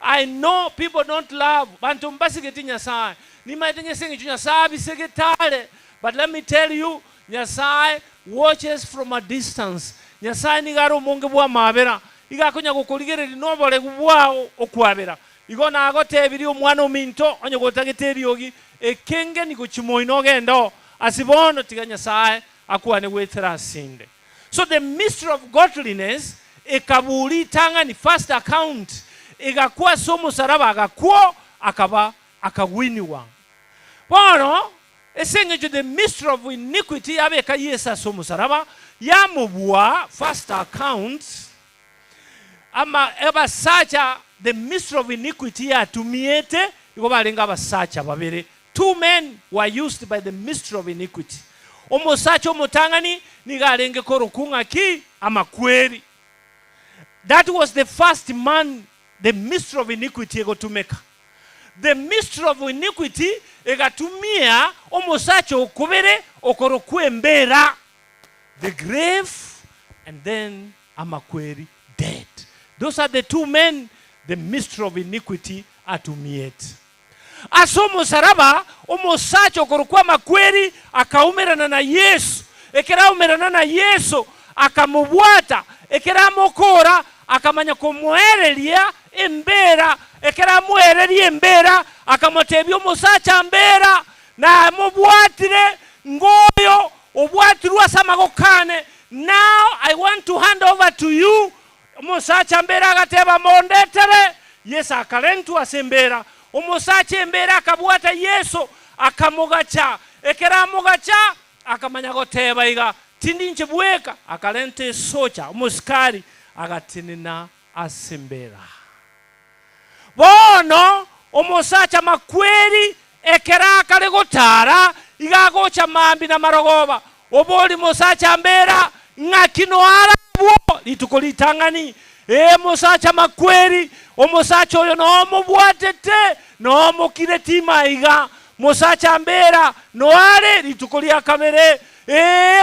I know people don't love. Bantu mbasigeti Nyasaye. Nimanyete nyesengi Nyasaye bisegetale. But let me tell you, Nyasaye watches from a distance. Nyasaye nigaro monge bwa mabera. Iga kunya gukuligereri nobole bwao okwabera. Igo nagote ebiri omwana ominto onye gotagiteri ogi ekenge ni kuchimoino gendo. Asibono tiga Nyasaye akuane wetera sinde. So the mystery of godliness ekabuli tanga ni first account. Igakuwa somo saraba agakuo akaba akawiniwa. Bono esengejo the mystery of iniquity abeka Yesu somo saraba yamubwa first account. Ama eba sacha the mystery of iniquity atumiete iko balenga basacha babere. Two men were used by the mystery of iniquity. Omosacho motangani nigalenge korokunga ki amakweri. That was the first man the mystery of iniquity ego to make. The mystery of iniquity egatumia omosacho okubere okorokwembera. The grave and then amakweri dead. Those are the two men the mystery of iniquity atumiete. Asomo saraba omosacho korokwa makweri akaumerana na Yesu. Ekera umerana na Yesu akamubwata. Ekera mokora akamanya kumwerelia embera. Ekera mwerelia embera akamotebya omosacha embera na mubwatire ngoyo obwatirwa samagokane. Now I want to hand over to you. Omosacha embera agateba mondetere. Yesu akalentu asembera. Omosache embera akabwata Yesu akamugacha. Ekera mugacha akamanya goteba iga tindi nchebweka akalente socha omusikari agatinina asembera. Bono omosacha makweri ekera akale gotara iga gocha mambi na marogoba. Oboli mosacha mbera ngakino arabwo litukolitangani. Mosacha makweri omosacha oyo no mubwatete no mukire tima iga mosacha mbera no ale litukolia kamere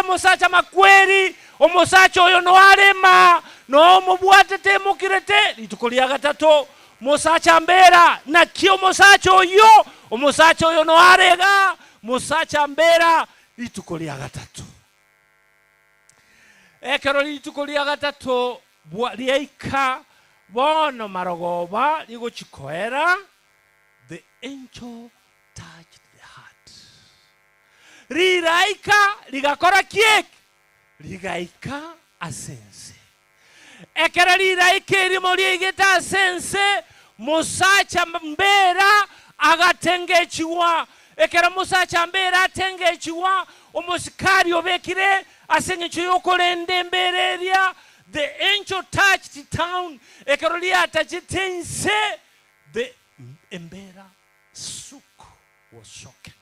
Musacha makweri omusacha oyo no arema no mubwatete mukirete lituko lya gatatu musacha mbera na kio musacha oyo no arega musacha mbera lituko lya gatatu ekero lituko lya gatatu lyaika bono marogoba ligochikoera the angel touched the heart riraika ligakora kiek ligaika asense ekera riraika irimo ligeta asense musacha mbera agatengechiwa ekera musacha mbera atengechiwa omusikari obekire asengecho yokolende mbereria the angel touched town ekero liatachitense the embera suku was shocked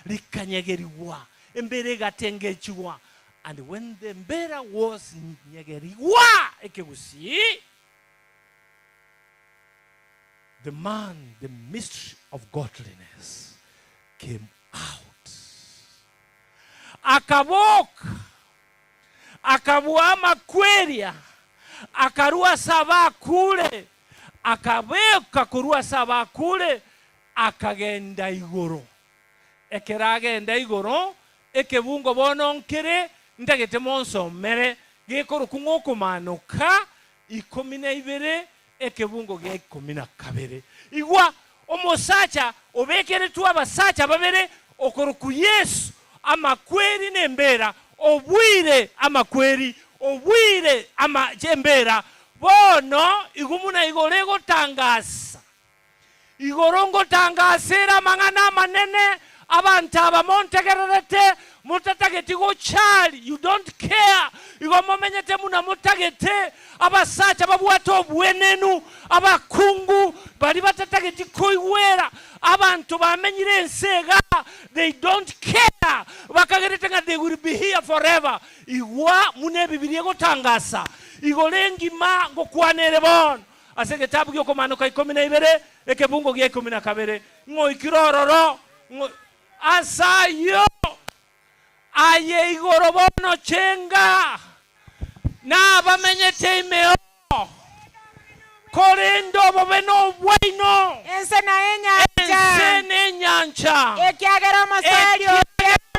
likanyegeriwa embere gatengechiwa and when the embera was nyegeriwa ekebusi the man, the mystery of godliness came out akaboka akabua makweria akarua saba kule akabeka kurua saba kule akagenda igoro ekeragenda igoro ekebungo bononkere ndagete monsomere gekoro kungokumanuka 12 ekebungo ge 12 igwa omusacha obekere tu abasacha babere okoroku Yesu amakweri nembera obwire amakweri obwire amajembera bono igumuna igorego tangasa igorongo tangasera mangana manene abantu abamontegererete mutatageti go chali you don't care igomomenyete muna mutagete abasacha babwato obwenenu abakungu bali batatageti koiwera abantu bamenyire ensega they don't care bakagerete nga they will be here forever igwa mune bibiliya gotangasa igolengima ngokwanere bon ase kitabu gyoko manuka 12 ekebungo gye 12 ngo ikirororo asayo aye igoro bono chenga na bamenyete imeo korendo bobeno bwaino ensene nyancha ekiagera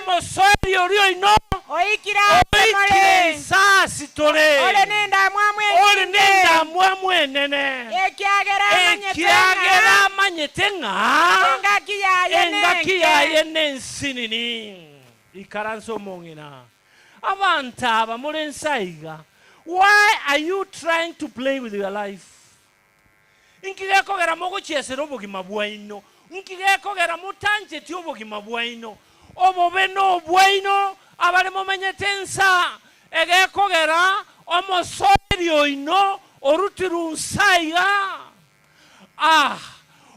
mosario rio ino oikira sasi tole ole nenda mwamwe nene ekiagera manyetenga engaki ya yenensinini ikaranso mongina abanta abamulensaiga why are you trying to play with your life inkigeko gera mogo chiesero obogima bwaino inkigeko gera mutanje ti obogima bwaino obobeno bwaino abali momenyetensa egeko gera omosorio ino orutirusaiga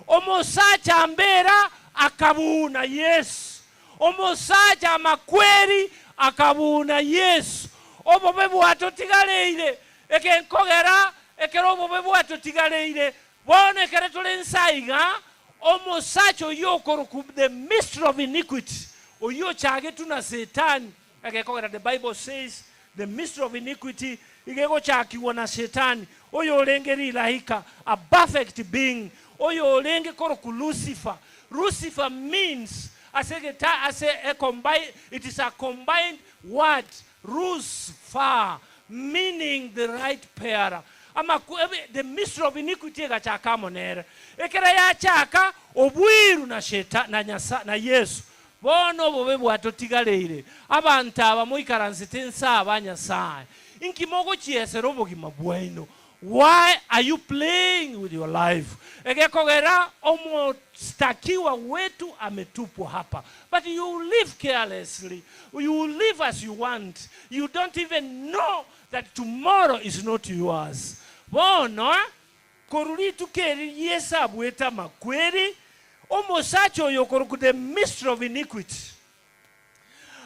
omusacha mbera akabuna Yesu omusacha makweri akabuna Yesu obobe bwato tigaleire ekenkogera ekero obobe bwato tigaleire bone kere tulensaiga omusacha yokoroku the mystery of iniquity oyo chage tuna Satan ekekogera the Bible says the mystery of iniquity igego chakiwa na Satan oyo olengeri lahika a perfect being oyo olenge koroku Lucifer means it is a combined word Rusfa meaning the right pair the mystery of iniquity gachaka monere ekera ya chaka obwiru na Satan na Yesu bono bobe bwato tigaleire abantu abamuikaranzitensa abanyasaye inkimogo chiesero bogima bwaino. Why are you playing with your life? Egekogera omostakiwa wetu ametupwa hapa. But you live carelessly. You live as you want. You don't even know that tomorrow is not yours. Bono koruli tukeri yesa bweta makweri omosacho yokoruku the mystery of iniquity.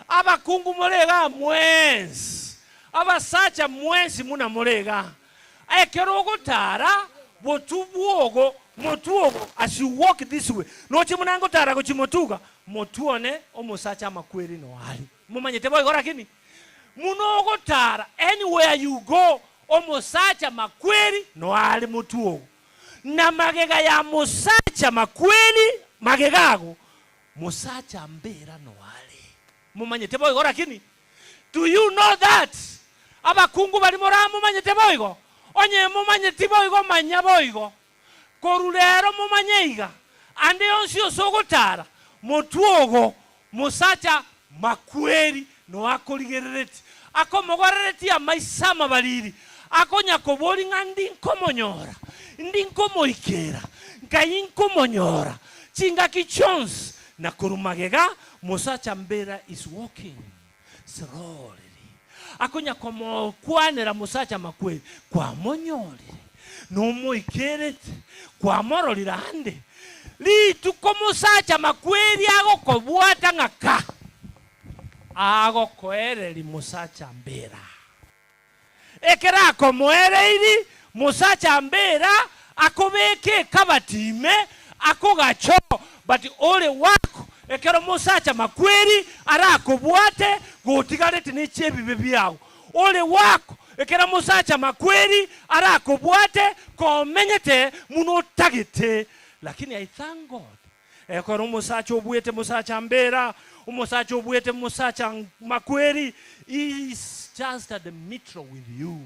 Abakungu morega mwenzi. Abasacha mwenzi muna morega. Ekerogo tara botubuogo motuogo as you walk this way no chimunango tara kuchimotuga motuone omusacha makweri no ali mumanyete boy gorakini munogo tara anywhere you go omusacha makweri no ali motuogo na magega ya musacha makweri magegago musacha mbera no ali mumanyete boy gorakini do you know that abakungu bali moramo mumanyete boy go onye mumanyete boy go manya boy go korulero mumanyeiga ande onsi osogotara motuogo musacha makweri no akoligerereti akomogorereti amaisama baliri akonya kobori ngandi nkomonyora ndi nkomoikera nkai nkomonyora chinga kichons na kurumagega musacha mbera is walking slowly akonya komo kwanera musacha makweri kwa monyori no moikerete kwa mororira ande litu komusacha makweri ago kobwata ngaka ago koereri musacha mbera ekera komoereiri musacha mbera akobeke kabatime akogacho but ole wako ekero musacha makweri ara kobwate gotigarete nechebibe byao ole wako ekera musacha makweri ara kobwate komenyete muno tagete lakini I thank God ekero musacha obwete musacha mbera umusacha obwete musacha makweri is just at the metro with you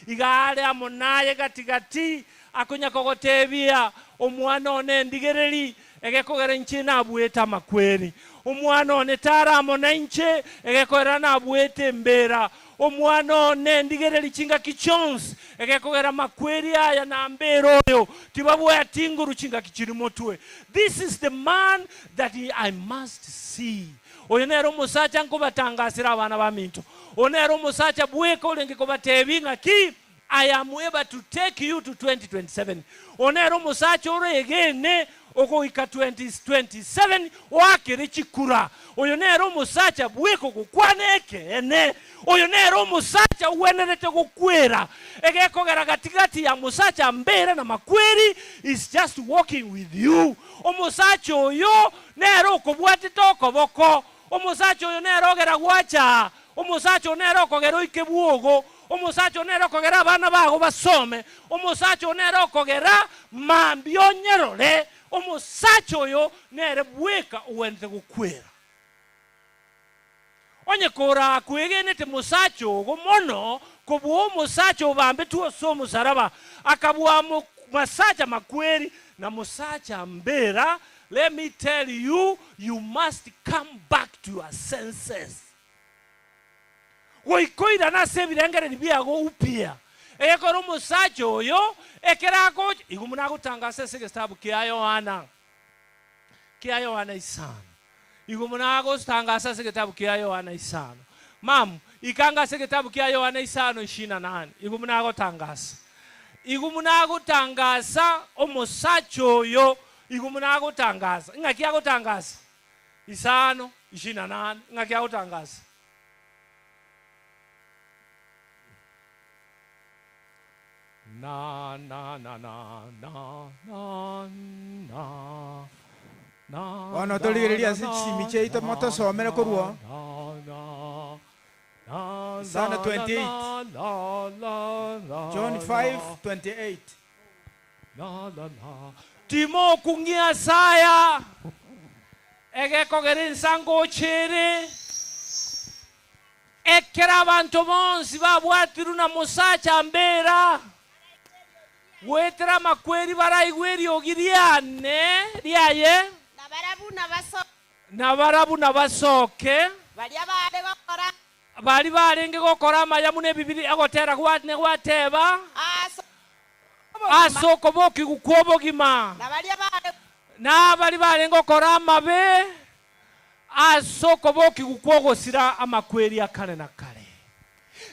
igale amonaye gatigati akonya kogotebia omwana one ndigereri egekogera nchina abweta makweri omwana one tara amona inche egekogera na abwete mbera omwana one ndigereri chinga kichons egekogera makweri aya na mbero yo tibabwe atinguru chinga kichirimotwe. This is the man that I must see. Oyonero musacha nkobatangasira abana baminto onero musacha bweko olenge kobatebinga ki I am able to take you to 2027 onero musacha oregene okoika 2027 wakiri chikura oyonero musacha bweko kukwaneke ene oyonero musacha uwenerete kukwera egekogera gatigati ya musacha mbere na makweri is just walking with you omusacha oyo nero kobwate toko boko omusacha oyo nero ogera gwacha omusacha onero kogera ikebwogo omusacha onero kogera abana bago basome omusacha onero kogera mambio nyerore omusacha oyo nere bweka uwente kukwera onye kora kwegenete musacha ogo mono kobwo musacha obambe tuo so musaraba akabwa musacha makweri na musacha mbera. Let me tell you, you must come back to your senses. Woikoida na sebirengere biago upia ekoro musacha oyo ekerako igumunago tangasa se kitabu kia Yohana 5 igumunago tangasa se kitabu kia Yohana 5 mam ikanga se kitabu kia Yohana 5:28 igumunago tangasa omusacha oyo igumunago tangasa ngaki ago tangasa 5:28 ngaki ago tangasa na na na na na na na Ono toligereria sichimi cheito moto somera koruo Psalm 28 John 5:28 Timo kungia saya egekogera ensango chere ekera abantu bonsi babwatiru na musacha mbera wetera makweri baraigweri ogiriane riaye nabarabu nabasoke bali barenge gokora amayamu ne bibiri agotera gwatne gwateba asoko boki gukobogima na bali barenge gokora amabe asoko boki gukogosira amakweri akale na kale.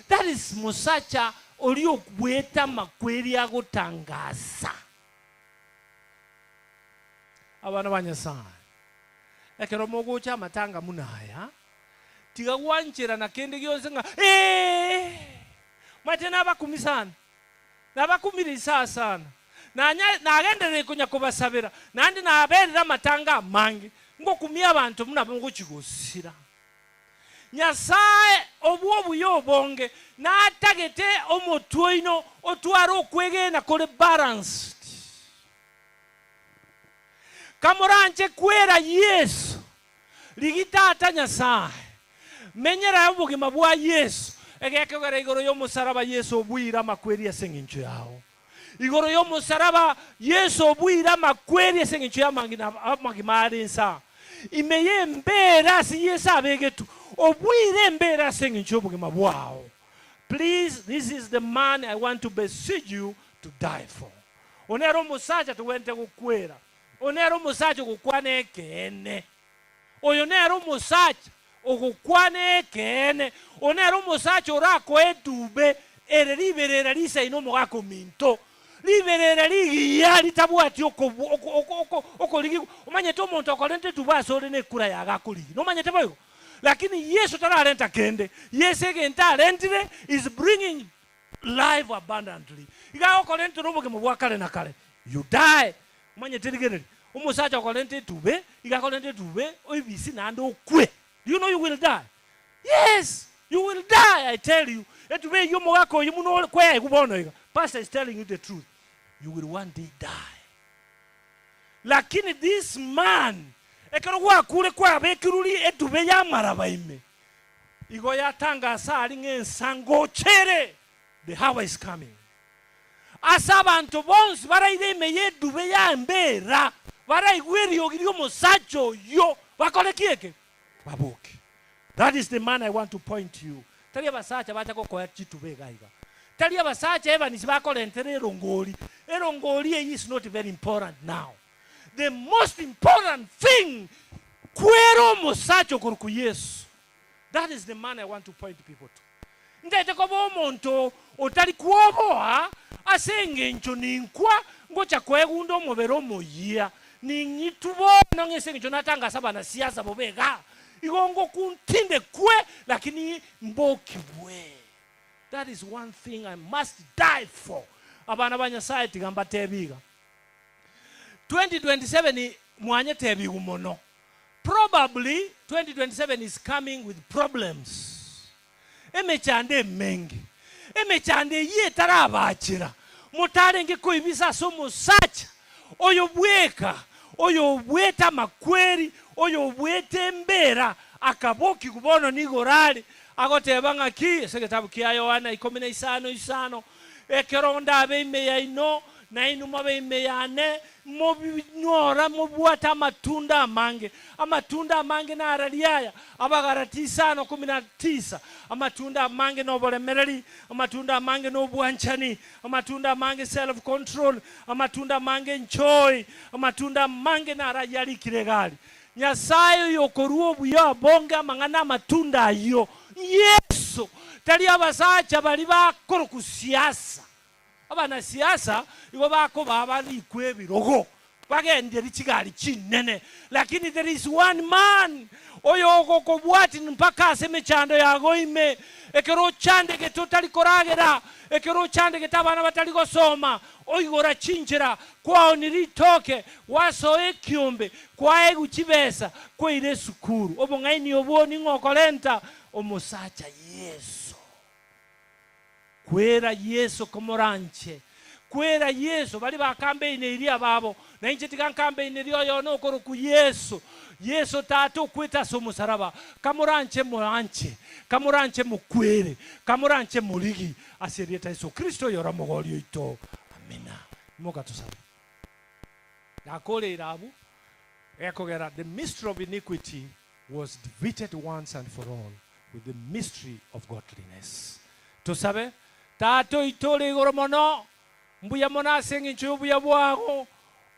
That is musacha olio bweta makweri agotangasa abana banyasa ekero mogocha matanga munaya tiga wanchira na kende gyose nga matena bakumisana nabakumiri sana nagenderere kunya kubasabira nandi naberera matanga mangi ngo kumya abantu munabo ngo kigosira Nyasaye obwo buyobonge na tagete omotwoino otwaro kwegena kole balanced Kamoranje kwera Yesu ligitata Nyasaye menyera obugima bwa Yesu egekegera igoro y'omusaraba Yesu obwira makweri asengincho yawo igoro y'omusaraba Yesu obwira makweri asengincho yamangimari nsa imeye mbera si Yesu abegetu obwire mbera asengincho obugima bwawo. Please, this is the man I want to beseech you to die for. Onero musacha tuwente kukwera. Onero musacha kukwane kene. Oyonero musacha okukwane kene. Onero musacha orako edube ere liberera lisa inomo gako minto. Liberera ligi ya litabuati oko ligi. Omanyete omuntu akolente tubaso ne kura ya gakuligi. No manyete boyo. Lakini Yesu taralenta kende. Yesu egenta alentire is bringing life abundantly. Iga okolente robo ke mubwakale na kale. You die. Omanyete ligere. Umusacha okolente tube, iga okolente tube, oibisi nando okwe. Do you know you will die? Yes, you will die, I tell you. Etube yomo gako yimuno kwe kubono iga. Pastor is telling you the truth. You will one day die. Lakini this man ekarwa kule kwa bekiruli etube ya marabaime. Igo yatanga sali ngensango chere. The hour is coming. Asabantu bonsi baraide meye dube ya mbera. Baraigweri ogiriyo musacho yo. Bakole kieke. Babuki. That is the man I want to point to you. Talia basacha bacha kwa chitube gaiga. Talia basacha eva nisibakole entere rongoli. Erongoli is not very important now. The most important thing kwero musacho kuruku Yesu. That is the man I want to point people to. Ndete kobo omonto otali kuoboa asenge ncho ninkwa ngocha kwegundo mobero moyia ningitubona ngese ncho natanga saba na siasa bobega igongo kuntinde kwe lakini mboki bwe. That is one thing I must die for. Abana banyasaye tigamba tebiga 2027 mwanye tebi umono. Probably 2027 is coming with problems. Emechande mengi. Emechande ye tarabachira. Mutarenge koibisa somo sacha. Oyo bweka. Oyo bweta makweri. Oyo bwete mbera. Akaboki kubono nigorali. Agotebanga ki. Seketabu kia Yohana 15:5. Ekeronda abeime ya ino. Na inuma beime ya ne. Mobinyora mobuata matunda amange. Amatunda amange na araliaya. Abagarati 5:19. Amatunda amange no bolemereri. Amatunda amange no buanchani. Amatunda amange self control. Amatunda amange nchoi. Amatunda amange na arayali kiregali. Nyasayo yokoruo buya bonga mangana matunda yo. Yesu. Tali abasacha bali bakoro ku siasa. Abana siasa ibo bako babali kwebirogo bagende likigali kinene lakini there is one man oyo okobwati mpaka aseme chando yago ime ekero chande ke totali koragera ekero chande ke tabana batali gosoma oyigora chinjira kwao nilitoke waso ekyombe kwae guchibesa koire sukuru obongaini oboni ngokolenta omusacha Yesu. Kwera Yesu komoranche. Kwera Yesu bali ba campaign iria babo. Na inje tika campaign irio yono okoro ku Yesu. Yesu tato kweta somo saraba. Kamoranche moranche. Kamoranche mukwere. Kamoranche muligi. Asirieta Yesu Kristo yora mogolio ito. Amina. Moga tusaba. Yakole irabu. Ekogera the mystery of iniquity was defeated once and for all with the mystery of godliness. Tusabe tato itole igoro mono mbuya mona sengi chubuya bwago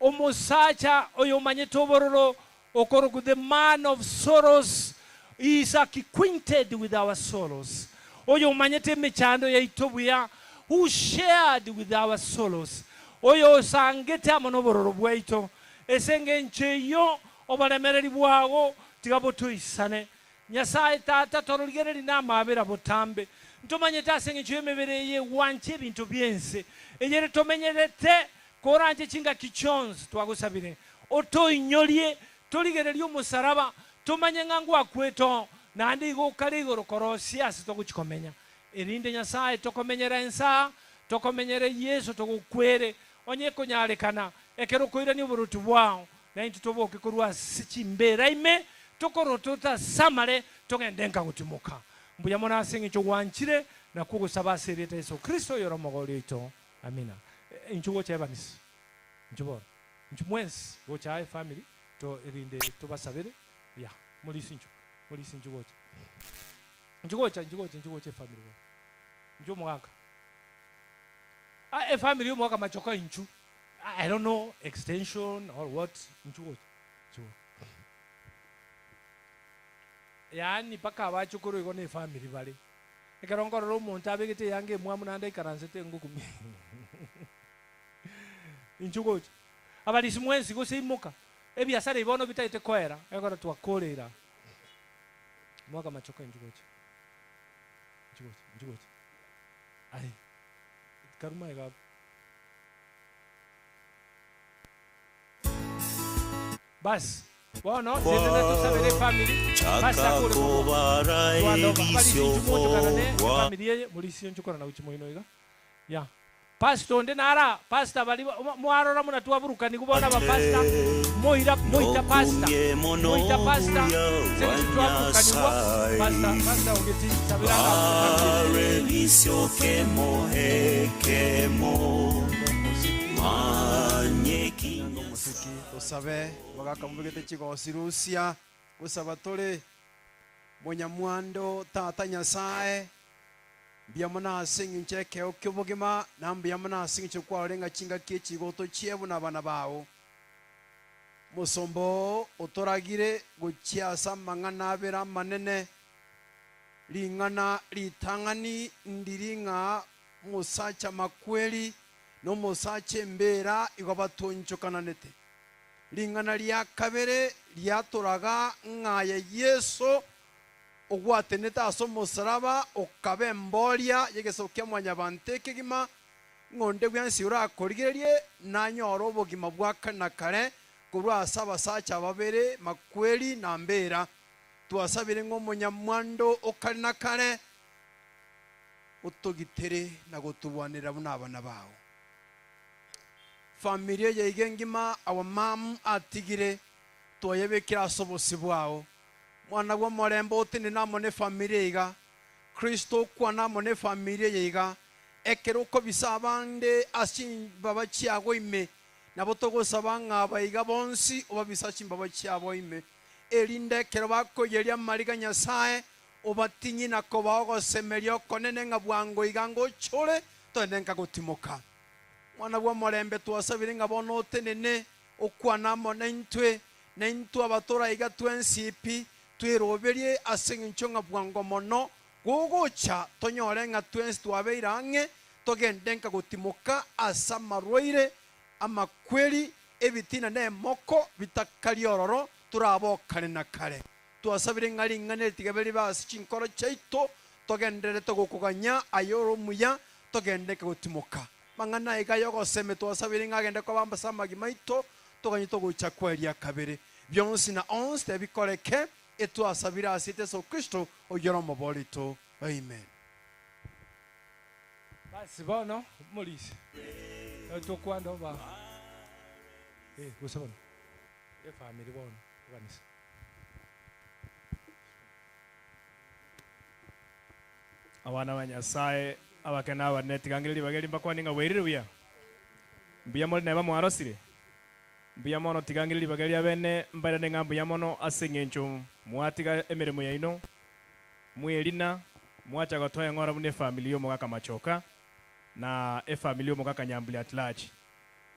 omusacha oyo manyetobororo okoro the man of sorrows is acquainted with our sorrows oyo manyete mechando ya itobuya who shared with our sorrows oyo sangete amonobororo bwaito esenge ncheyo obalemereri bwago tigaboto isane Nyasaye tata toroligereri namabera botambe ntomanye tasenge chwemebere ye wanche bintu byense ejere tomenyerete koranje chinga kichonzi twagusabire otoinyorie toligereria omusaraba tumanye ng'angu akweto nandi igukare igoro korosia ase toguchikomenya erinde nyasaye tokomenyera ensa tokomenyere yesu togukwere onye konyarekana ekero koirani oboruti bwao naintu toboke korwa chimbera ime tokorotota samare togendenka gutimuka mbuya mona asingi chogwanchire na kugusaba aserete Yesu Kristo yoro mogori ito amina inchugo chebanis inchubo inchumwens gocha family to erinde to basabere ya mulisincho gocha inchugocha family inchu mwaka a family yo mwaka machoka inchu I don't know extension or what inchugocha yani paka abachukuru igo ne family bali ekarongorero omonto abegete yange mwamu nanda ikaransete ngukumi inchugocha abalisi mwensi gose imuka ebiasara ibono bitaite koera egora twakorera mwaka machoka inchugocha ai karuma ega bas bueno setena tusabere family basta kule family mulisi nchukora na uchimoino iga ya pastor nde nara pastor bali mwarora muna tuwaburukani kubona ba pastor moita pastor sene tuwaburukani kwa pastor ungeti sabirana revisio kemo manyeki musiki usabe bagaka mubigete chigosirusia gusaba tole munyamwando tata nyasaye mbiyamona asingi ncheke okubugima nambiyamona asingi chokwarenga chinga kichigoto chiebu na bana bawo musombo otoragire guchiasa mangana bera manene lingana litangani ndiringa musacha makweli no musache mbera igobatonchokananete lingana lya kabere lyatoraga ngaya Yesu ogwateneta aso musaraba okabe mbolia yegesokia mwanya banteke gima ngonde byansi urakorigerie nanyoro bogima bwakana kare kurwa asaba sacha babere makweli na mbera tuasabire ngo munyamwando okana kare utogitere na gutubwanira bunabana bawo familia ya igengima awamam atigire toyebekira asobosi bwawo mwana gwa morembo utini namone familia iga Kristo kwa namone familia yiga ekero uko bisabande asin baba chiago ime nabo togosaba ng'abaiga bonsi oba bisachi baba chiabo ime erinde kero bakoyeria mariga nyasaye obatinyi nako bagosemeria konene ng'abwango iga ngochore tonenka gutimoka mwana gwa morembe twasabire ng'abono tenene okwana mone ntwe nentwa abatora iga twensipi twiroberie asingincho ng'abwango mono gogocha tonyore ng'a twensi twabeirange togendenka gutimoka asa marwaire amakweli ebitina ne moko bitakaliororo turabokane na kare twasabire ng'ali ng'ane tigabeli basi chinkoro chaito togendere togokuganya ayoro muya togendeka gutimoka mang'ana iga yogoseme twasabire ng'agende kwa bamba samagi maito toganyi togocha kweria kabere byonsi na ons tebikoreke etwasabire asite so Kristo oyoro mobolito amen. Basi bono mulisi tokwando ba gusabona family bono banisa abana banyasaye abakena abanetigangiriri bageri mbakwaninga werire buya mbuya muri neba mwarosire mbuya mono tigangiriri bageri abene mbarane ngambu ya mono asengencho mwatiga emeremo yaino mwelina mwacha gatoya ngora bune family yo mugaka machoka na family yo mugaka nyambuli at large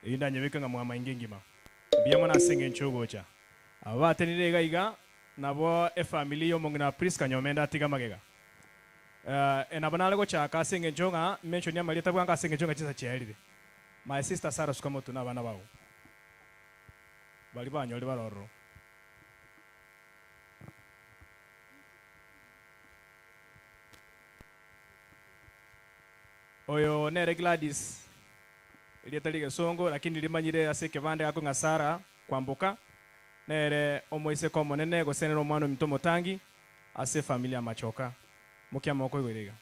inda nyebeka nga mwama ingingima mbuya mono asengencho gocha abatenire gaiga nabo family yo mungina Priska nyomenda tiga magega enabana lego chaka asengencho nga mention ya malita bwanga asengencho nga chisa chialire my sister Sarah Sukamoto na bana bawo bali banyoli baroro oyo nere Gladys rieta rigesongo lakini rimanyire ase kebande gako ngasara kwambuka nere omoise ko monene gosenera omwana mito motangi ase familia machoka mukia moko igoriga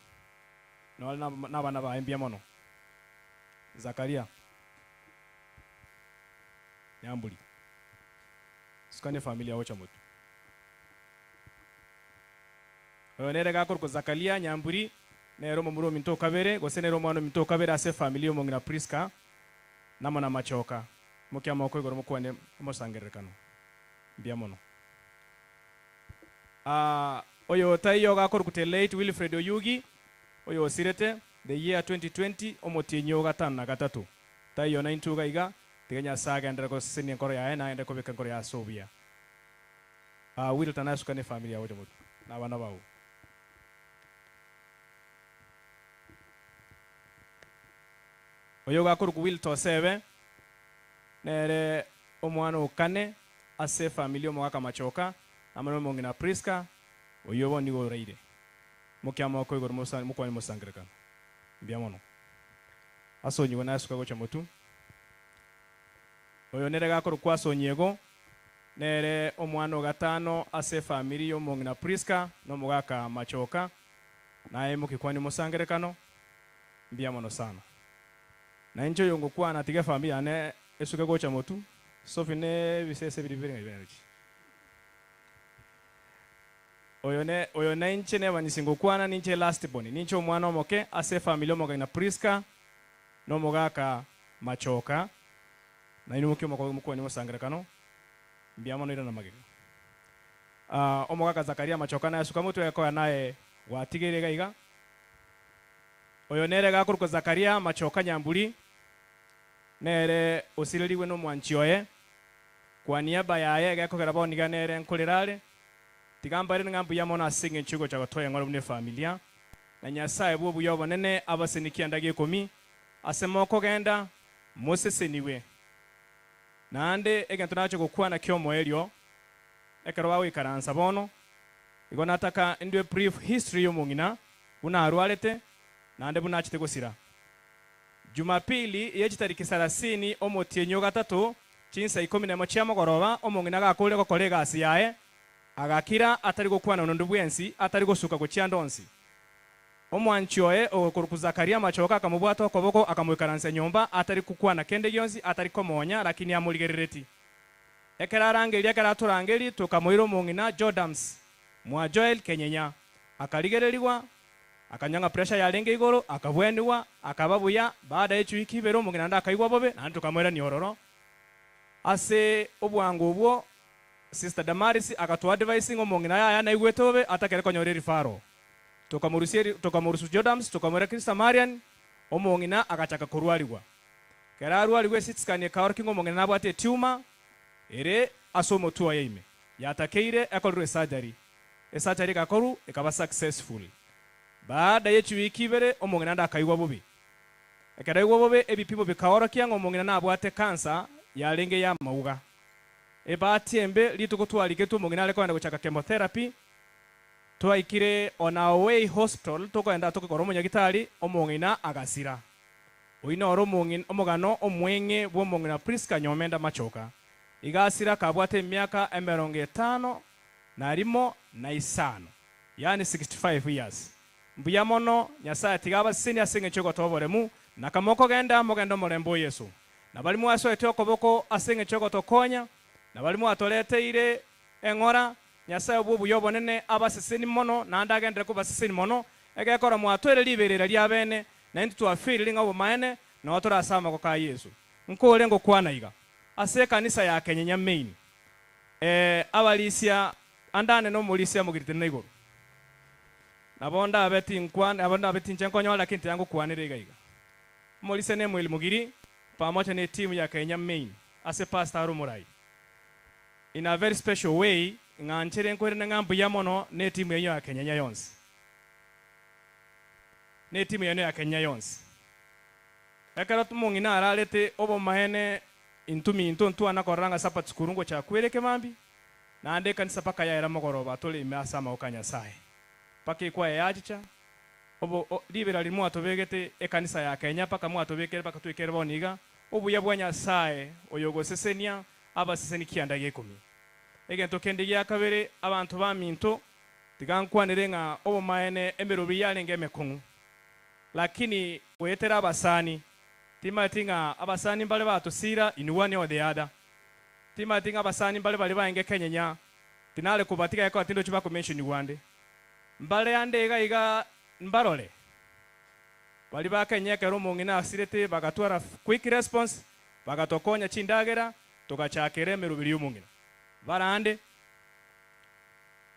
no na bana ba embia mono Zakaria Nyamburi skane familia ocha mutu nere gakor ko Zakaria Nyamburi nero momuro minto kabere gosenera omwana minto kabere ase familia omongina Priska namona machoka mukia moko igoro mukwane mosangerekano mbia mono oyo tayo gakor kute late Wilfred Oyugi oyo sirete the year 2020 omotinyo gatano na gatatu tayo na intuga iga tiganya saga ndera ko sini nkoro ya na ende ko beka nkoro ya sobia will tanasuka ne familia wote moto na bana bawo oyo gakor ku will to sebe nere omwana okane ase familia omwaka machoka amano mongina Priska oyobo nigo reide mukyama ko igor mukwani musangrekana mbia mono asonyi wana suka gocha motu oyo nere gakor kwa sonyego nere omwana gatano ase familia omongina Priska no mugaka machoka naye mukikwani musangrekano mbia mono sana na injo yongo kwa na tiga familia ne esuka gocha motu sofine bisese bilibere ngeberechi oyo na inche ne banisingo kwana ninche last born ninche omwana omoke ase familia omoga na Priska no mogaka machoka na inu mukyo mukwo ni musangrekano mbia mono ira na magega omogaka Zakaria machoka na suka mutu yako naye watigere gaiga oyo nere gakuruko Zakaria machoka Nyamburi nere osiririwe no mwanchioye kwa niaba yaye gakogera boniga nere nkolirare tigambare ngambu ya mona asinge nchugo cha gotoya ngoro mune familia na Nyasaye bwo buyobo nene abasenikia ndage 10 asemoko genda moseseniwe nande egento nacho gukwana kyomo elio ekero bawe karansa bono igo nataka ndwe brief history y'omungina buna arwalete nande bunachite gosira Jumapili yechi tariki 30 omotienyo gatatu chinsa 11 cyamogoroba omungina gakole ko kolega asiyae agakira atari gukwana nondu bwensi atari gosuka ku cyandonsi omwanchioe okoruku Zakaria machoka akamubwato koboko akamwikaransa nyomba atari kukwana kende gyonsi atari komonya lakini amurigerereti ekerarangeria keraturangeri tukamoiro mungina Jordams mwa Joel Kenyenya akaligereriwa akanyanga pressure yarenge igoro akabwendiwa akababuya baada y'echu ikibero mungina ndakaigwa bobe na tukamwera ni ororo ase obwango obwo Sister Damaris akatwa advising omongina ya na igwetobe atakere konyore rifaro tokamurusu Jordams tokamwera Krista Marian omongina akachaka kurwaliwa kerarwaliwe sitskanie kaor kingo omongina nabwate tumor ere asomo tuwa yeime yatakeire ekolwe surgery surgery gakoru ikaba successful baada y'echu ikibere omongina ndakaigwa bobi ekeraigwa bobe ebipimo bikaorokia omongina nabwate cancer yarenge ya mauga ebatiembe litukutwalike tu omongina aleko enda guchaka chemotherapy twaikire on our way hospital tukaenda tukikora omunyagitari omongina agasira oina oro omogano omwenge bwo omongina Priska Nyomenda machoka igasira kabwate emyaka 50 na rimo na isano yani 65 years mbuya mono Nyasaye tigaba sini asinge choko toboremu na kamoko genda mogendo morembo Yesu na balimu aso etyo koboko asinge choko tokonya na balimu atoleteire engora Nyasaye bwo buyobo nene abaseseni mono na ndagendere ko baseseni mono egekora mwatwere liberera lya bene na ndi twafiri ngabo maene na watora asama ko ka Yesu nkole ngo kwana iga ase kanisa ya Kenyenya main abalisia andane no mulisia mugirite negoro nabonda abeti nkwana abonda abeti njenkonyo lakini yangu kwanire iga mulise ne mwili mugiri pamoja ne timu ya Kenya main ase pastor Murai in a very special way nganchere nkwere ngambu ya mono ne timu ya Kenyenya yonse ne timu ya Kenya yonse ekara tumungina aralete obo mahene intumi intontu anakoranga sapat kurungo cha kwereke mambi na ande kanisa paka ya era mogoroba tole imasama okanya sae pake kwa yajicha obo libera limu atobegete ekanisa ya Kenya paka mu atobekere paka twekere boniga obuya bwa Nyasaye oyo gosesenia abaseseni kianda gekumi egento kende gya kabere abantu ba minto tigankwanire nga obumaene emerobi yalenge emekungu lakini wetera abasani timatinga abasani mbale batusira in one or the other timatinga abasani mbale bali baenge kenyenya tinale kubatika yako atindo chiba ku mention wande mbale yande iga mbarole bali bakenyeka romo ngina asirete bagatwara quick response bagatokonya chindagera tugachakere merubiri umungina barande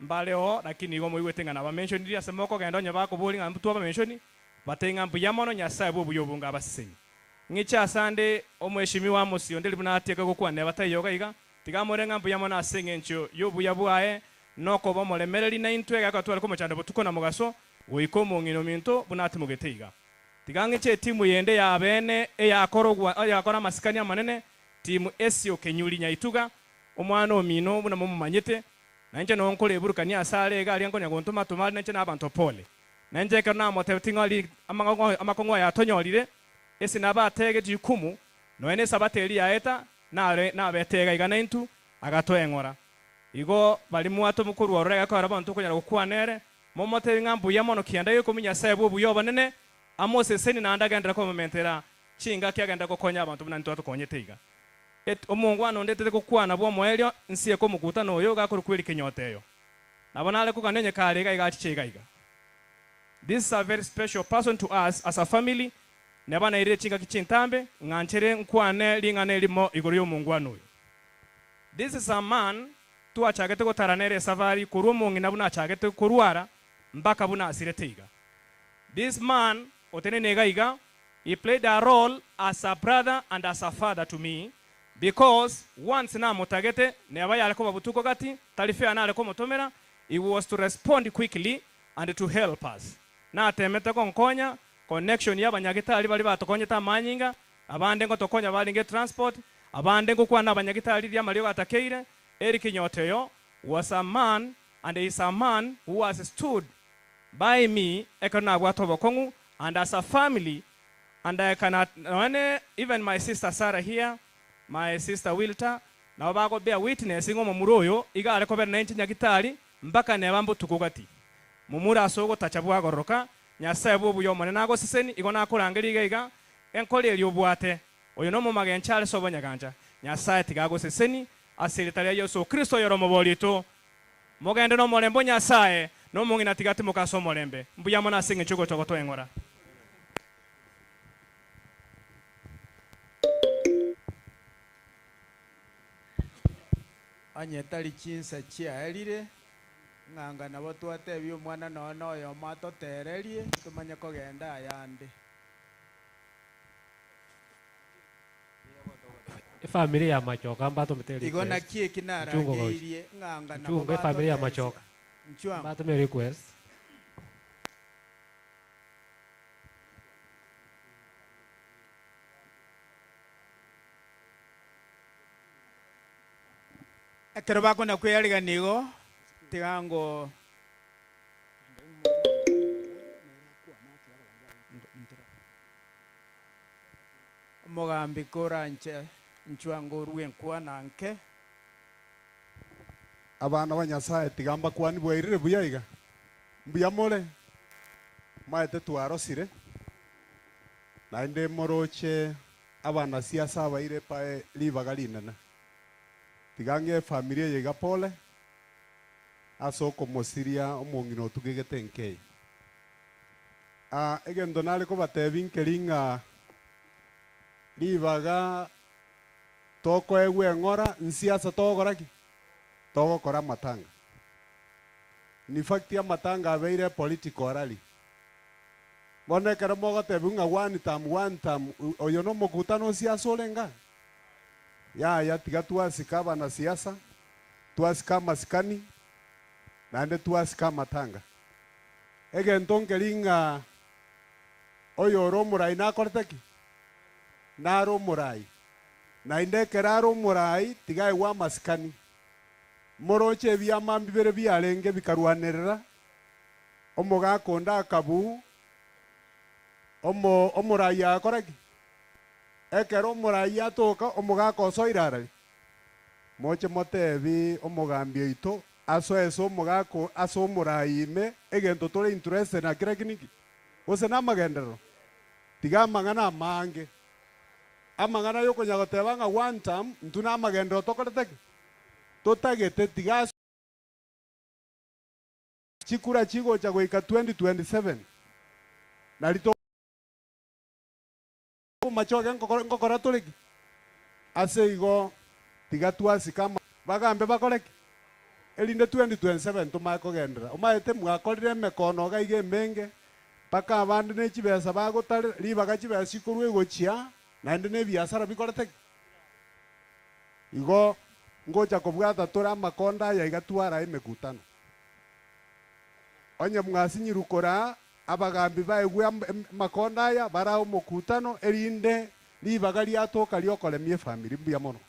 mbaleo lakini igo muigwetenga na ba mention dia semoko gendo nya bako boli ngambu tuba mention batenga mbuyamono Nyasaye bwo buyobunga abasenyi ngicha sande omweshimiwa musio ndeli bunateka gukwa ne batayoga iga tigamorenga mbuyamono asenge ncho yobuyabwae noko bomolemereri na intwega katwala ko muchanda butuko na mugaso goikomo ngino minto bunati mugeteiga tigangiche timu yende ya bene yakora masikani amanene timu esio kenyuli nyaituga omwana omino buna mumanyete nanje nonkole eburukani asale ega aliango nyagontoma tumali nanje nabantu pole nanje kana motetingali amakongo ya tonyolire esi nabatege jikumu noene sabateri yaeta na betega igana intu agatoengora igo bali muato mukuru orega ko arabantu kunyara gukwanere momote ngambu yamono kianda yuko Nyasaye bwo buyoba nene amose seni na ndagendera ko momentera chinga kyagenda gukonya abantu bunantu atokonyeteiga omungwana ndetete kukwana bwo moelio nsiye ko mukutano oyo gakuru kweli kinyoteyo nabona ale kukanenye kale gachichega iga. This is a very special person to us as a family nebana ire chinga kichintambe nganchere nkwane lingane limo igoriyo mungwana oyo. This is a man tu achagete ko taranere safari kuru mungi nabuna achagete kuruara mbaka buna asireteiga. This man otenenega iga he played a role as a brother and as a father to me because once na motagete neba yale ko babutuko gati talife anale ko motomera he was to respond quickly and to help us na temete ko nkonya connection y'abanyagitari bali batokonyeta manyinga abande ngo tokonya bali nge transport abande ngo kwa n'abanyagitari lya Mario atakeire Eric Nyoteyo was a man and is a man who has stood by me ekana bwatobo kongu and as a family and I cannot even my sister Sarah here my sister Wilta na bago bear witness ngo muroyo iga ale ko ber 19 nyagitari mbaka ne bambo tukugati mumura asogo tachabwa goroka Nyasaye bwo buyo mone nago seseni igo nakurangiriga iga enkole eli obwate oyo no mumage enchale sobonyaganja Nyasaye tigago seseni asiritari ya Yesu Kristo yoro mobolito mogende no molembo Nyasaye no mungina tigati mukaso molembe mbuya mona singe chugo togoto engora. anyetali chinsa chiaelire nganga nabo twatebia omwana nono oyo matotererie tumanye kogenda ayande Family ya Machoka mbato mteli igo na kie kinarangeirie nganga nabo chungo family ya Machoka mbato me request ekero bakona kweyariga nigo tigango mogambi koranche nchwango ruenkwa nanke abana ba Nyasaye tigamba kwani bwairire buyaiga mbuyamole maete twarosire nainde moroche abana siasa abaire pae libaga linene tigange familia yega pole asoko mosiria omongino tugegete nkei egendo nale ko batebinkeringa libaga toko ewe ngora nsiasa togoraki togokora matanga ni fact ya matanga abeire political rally bone kero mogotebunga one time oyo no mokutano siasa olenga ya tiga tuasika bana siasa tuasika masikani nande tuasika matanga egento nkeringa oyo romurai nakorteki naro murai na inde keraro murai tiga wa masikani moroche bya mambibere byalenge bikarwanerera omogakonda akabu omurai akoreki ekero omorai atoka omogaka osoirarari moche motebi omogambi oito asoese omogako ase omorai ime egento tore interested na kira kiniki ose namagenderero tiga amang'ana amange amang'ana yokonya goteba ng'a one time ntuna amagendero tokoreteki totagete tiga chikura chigocha goika 2027 narito machoke ngokora toreki ase igo tiga twasika bagambe bakoreki erinde 2027 tumakogendera omaete mwakorire emekono gaiga emenge paka abande ne chibesa bagotare ribaga chibesa chikorwa egochia naende ne biasara bikoreteki igo ngocha kobwata tora amakonda aya igatwara emekutano onye mwasinyirukora abagambi baegwe makonda aya bara omokutano erinde ribaga riatoka riokoremia family mbia mono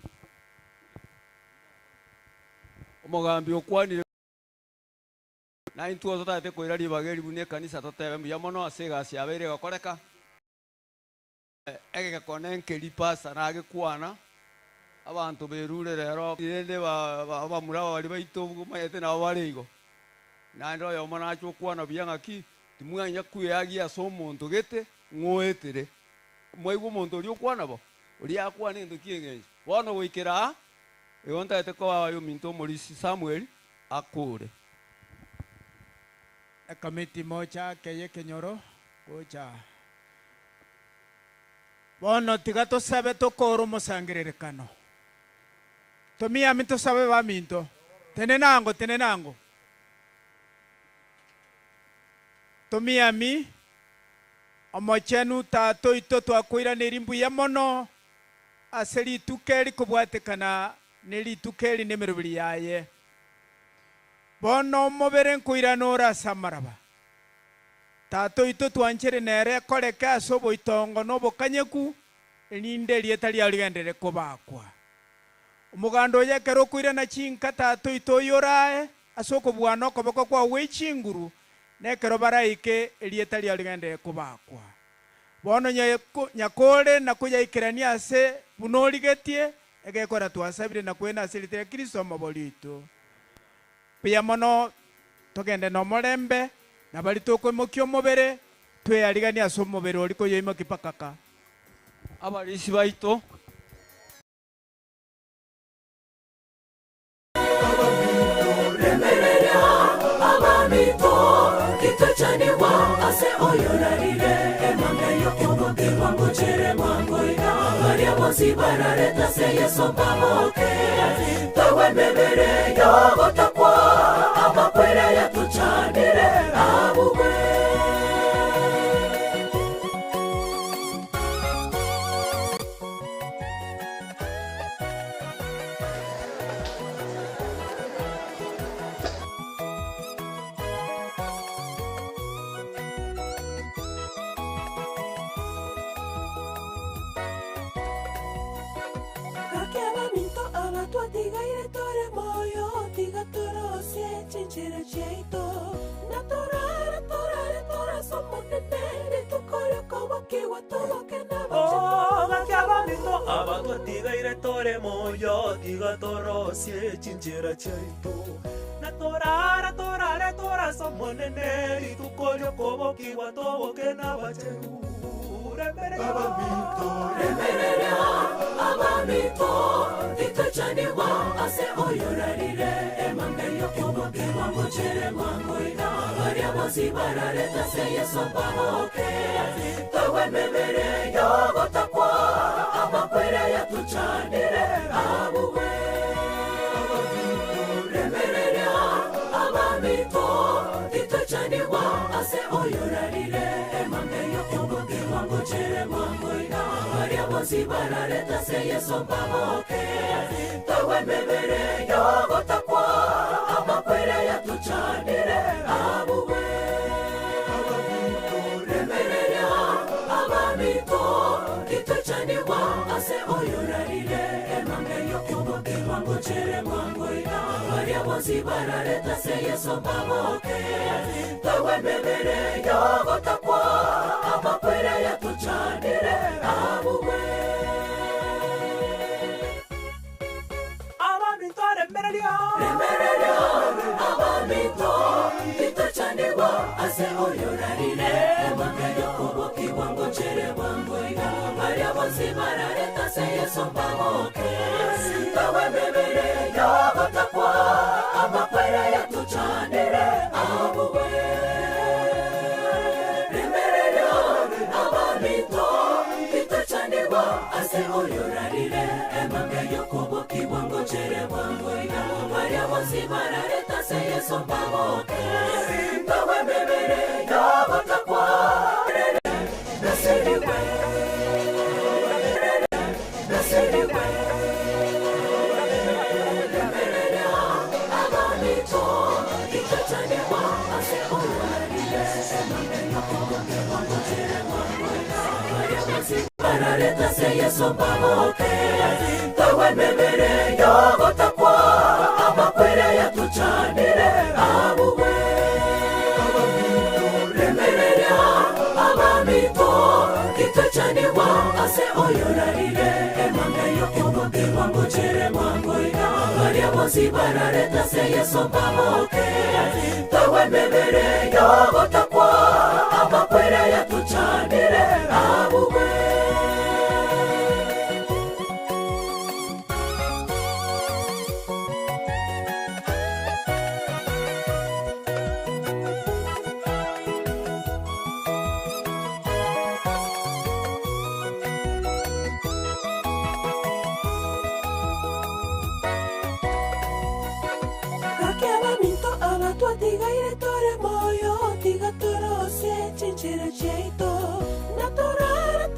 omogambi okwanire na intuo totate koira ribaga eribune kanisa totebe mbia mono ase egasi yabeire gakoreka egekone nkeri pasa nagekwana abantu berure rero inde bamura bari baito mayete nabo barigo nande oyo mwana achokwana byangaki timwanya kuyagia so muntu gete ngoetere mwaigwo muntu uri okwana bo uri akwana ndo kiengenje bono goikera egonta ete ko ayo minto morisi Samuel akure kamiti mocha keye kenyoro gocha bono tigato sabe tokoro mosangererekano tomia minto sabe ba minto tenenango tomia mi omochenu tato ito twakwira nerimbu ya mono aseri tukeri kubwatekana neri tukeri nemerubiri yaye bono mobere nkwira nora samaraba tato ito twanchere nere koreka asobo itongo nobo kanyeku ninde rieta lya ligendere kobakwa umugando yekero kwira na chinka tato ito yorae asoko bwana koboko kwa wechinguru nekero baraike rieta lya ligendere kobakwa bono nyakore nakuyaikirania ase bunorigetie egekora twasabire nakwena ase litere Kristo mobolito pia mono togende no morembe na bali tokwemokio mobere twearigania ase omobere oriko yoimo kipakaka abalisi baito abamito kitachaniwa ase oyorarire emangeyo kobokirwa ngochere mwangoina maria bosi barareta se yeso bamoke tawe mebere yogotakwa amakwere yatuchanire abugwe chinchera chaito na torara tora somonene itukolyo koboki watoboke na bacheru abamito itachaniwa ase oyorarire emangeyo koboki wangochere mwangoina maria bosi barareta se yeso bamoke tawe mebere yogotakwa amakwere yatuchanire abugwe itachaniwa ase oyorarire emangeyo koboki wangochere mwangoina maria bosi barareta se yeso bamoke tawe mebere yogotakwa amakwere yatuchanire abugwe remereria abamito itachaniwa ase oyorarire emangeyo koboki wangochere mwangoina maria bosi barareta se yeso bamoke tawe mebere yogotakwa amakwere yatuchanire abugwe ase oyorarire emangeyo kubo kiwango chere wangoiga Maria barareta se yeso baboke Tawe bebere yagotakwa amakwere yatuchanire abuwe Remerera abanito kitachanirwa ase oyorarire emangeyo kubo kiwango chere wangoiga Maria barareta se yeso baboke Tawe bebere yagotakwa Nasiriwe Nasiriwe Remerera abanito kitachanirwa ase oyorarire emangeyo kubo kiwango chere wangoiga Maria barareta se yeso baboke Tawe bebere yagotakwa amakwere yatuchanire abuwe Remerera abamito kitachanirwa ase oyorarire emangeyo kubo kiwango chere wangoiga Maria barareta se yeso baboke Tawe bebere yagotakwa amakwere yatuchanire abuwe Tigaire tore moyo, tiga toro se chinchera cheito. Natorare,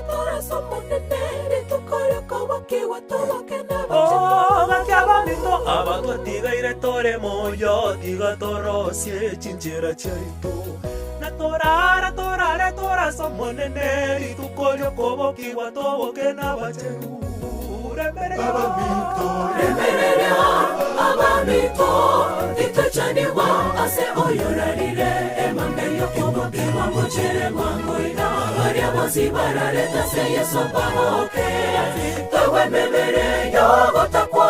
tora somone nere, tu kore kowa kiwa towa kenaba. Oh, gakiaba mito, abatua tigaire tore moyo, tiga toro se chinchera cheito. Natorare, tora somone nere, tu kore kowa kiwa towa kenaba cheru. Remerera abamito kitachanirwa ase oyorarire emangeyo kubo kiwango chere wangoiga Maria barareta se yeso baboke Tawe bebere yagotakwa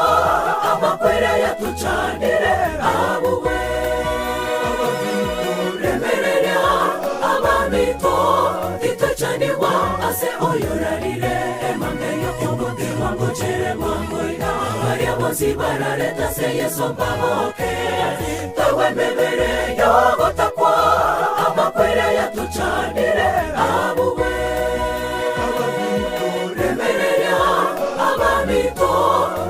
amakwere yatuchanire abuwe Remerera abamito kitachanirwa ase oyorarire emangeyo kubo kiwango chere wangoiga Maria barareta se yeso baboke Tawe bebere yagotakwa amakwere yatuchanire abuwe Remerera abamito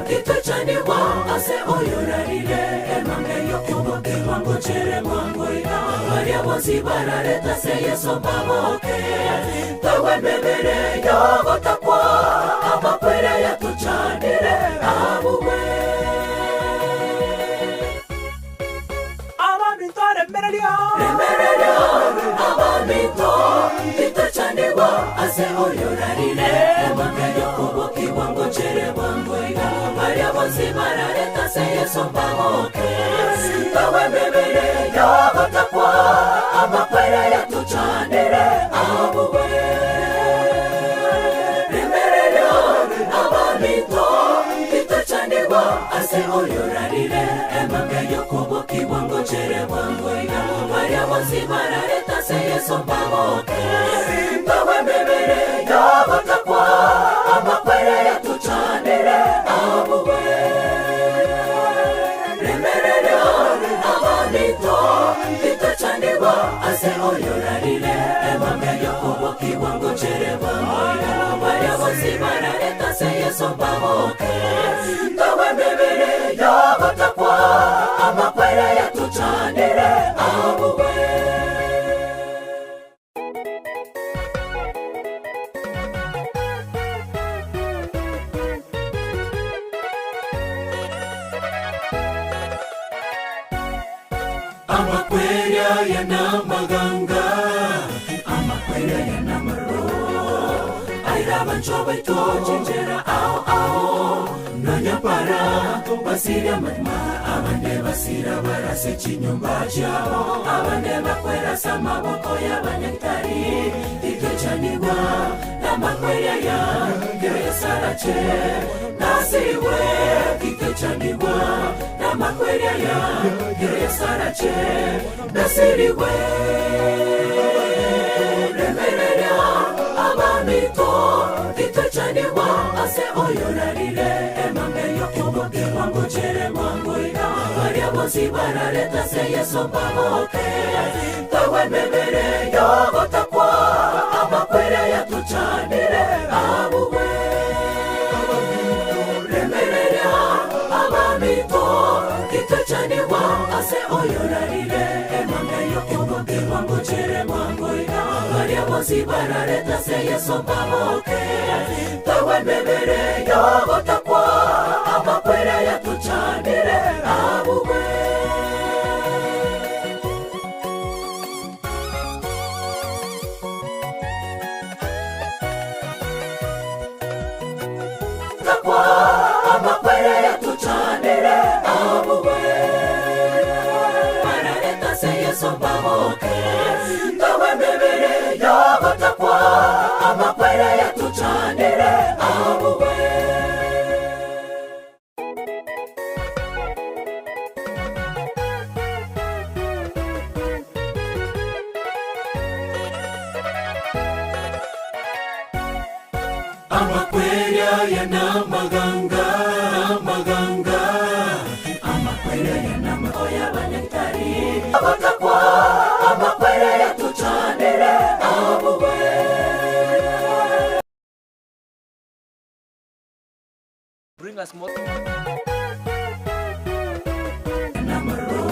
kitachanirwa ase oyorarire emangeyo kubo kiwango chere wangoiga Maria barareta se yeso baboke Tawe bebere yagotakwa amakwere yatuchanire abuwe Abamito remerera abamito kitachanirwa ase oyorarire emangeyo kubo kiwango chere wangoiga Maria barareta se yeso baboke Tawe bebere yagotakwa amakwere yatuchanire abuwe Remerera abamito kitachanirwa ase oyorarire emangeyo kubo kiwango chere wangoiga Maria barareta se yeso baboke Tawe bebere yagotakwa amakwere yatuchanire abuwe Remerera abamito kitachanirwa ase oyorarire emangeyo kubo kiwango chere wangoiga Maria barareta se yeso baboke Tawe bebere yagotakwa amakwere yatuchanire abuwe Amakwere yana maganga amakwere yana maro Airaba nchoba ito chinchera ao Nonya para basira matma Abande basira barase chinyumba chao Abande bakwera sama boko ya banyaktari Ikechaniwa na makwere ya Kere sarache Nasiwe Ikechaniwa na makwere ya Sarache nasiriwe remerera abamito itacaniwa ase oyorarire emambe yo kuboke wangu chere mwangu ina varia bosi barareta se yeso baboke tawe memere yo gotakwa amakwere ya tuchanire abuwe remerera abamito itacaniwa ase oyorarire emambe yo kuboke wangu chere mwangu ina varia bosi barareta se yeso baboke tawe memere yo gotakwa amakwere ya tuchanire abuwe takwa amakwere ya tuchanire abuwe barareta se yeso baboke tawe memere yo gotakwa amakwere ya tuchanire abuwe Amakweria yana maganga amakweria yana makoya banetari abatakwa amakweria ya tuchanire abuwe Bring us more. Namaro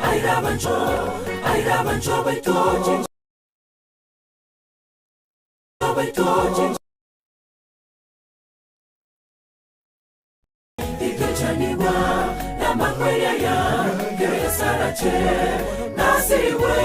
Airabancho baito Ikechaniwa na makweria ya Sarache nasiriwe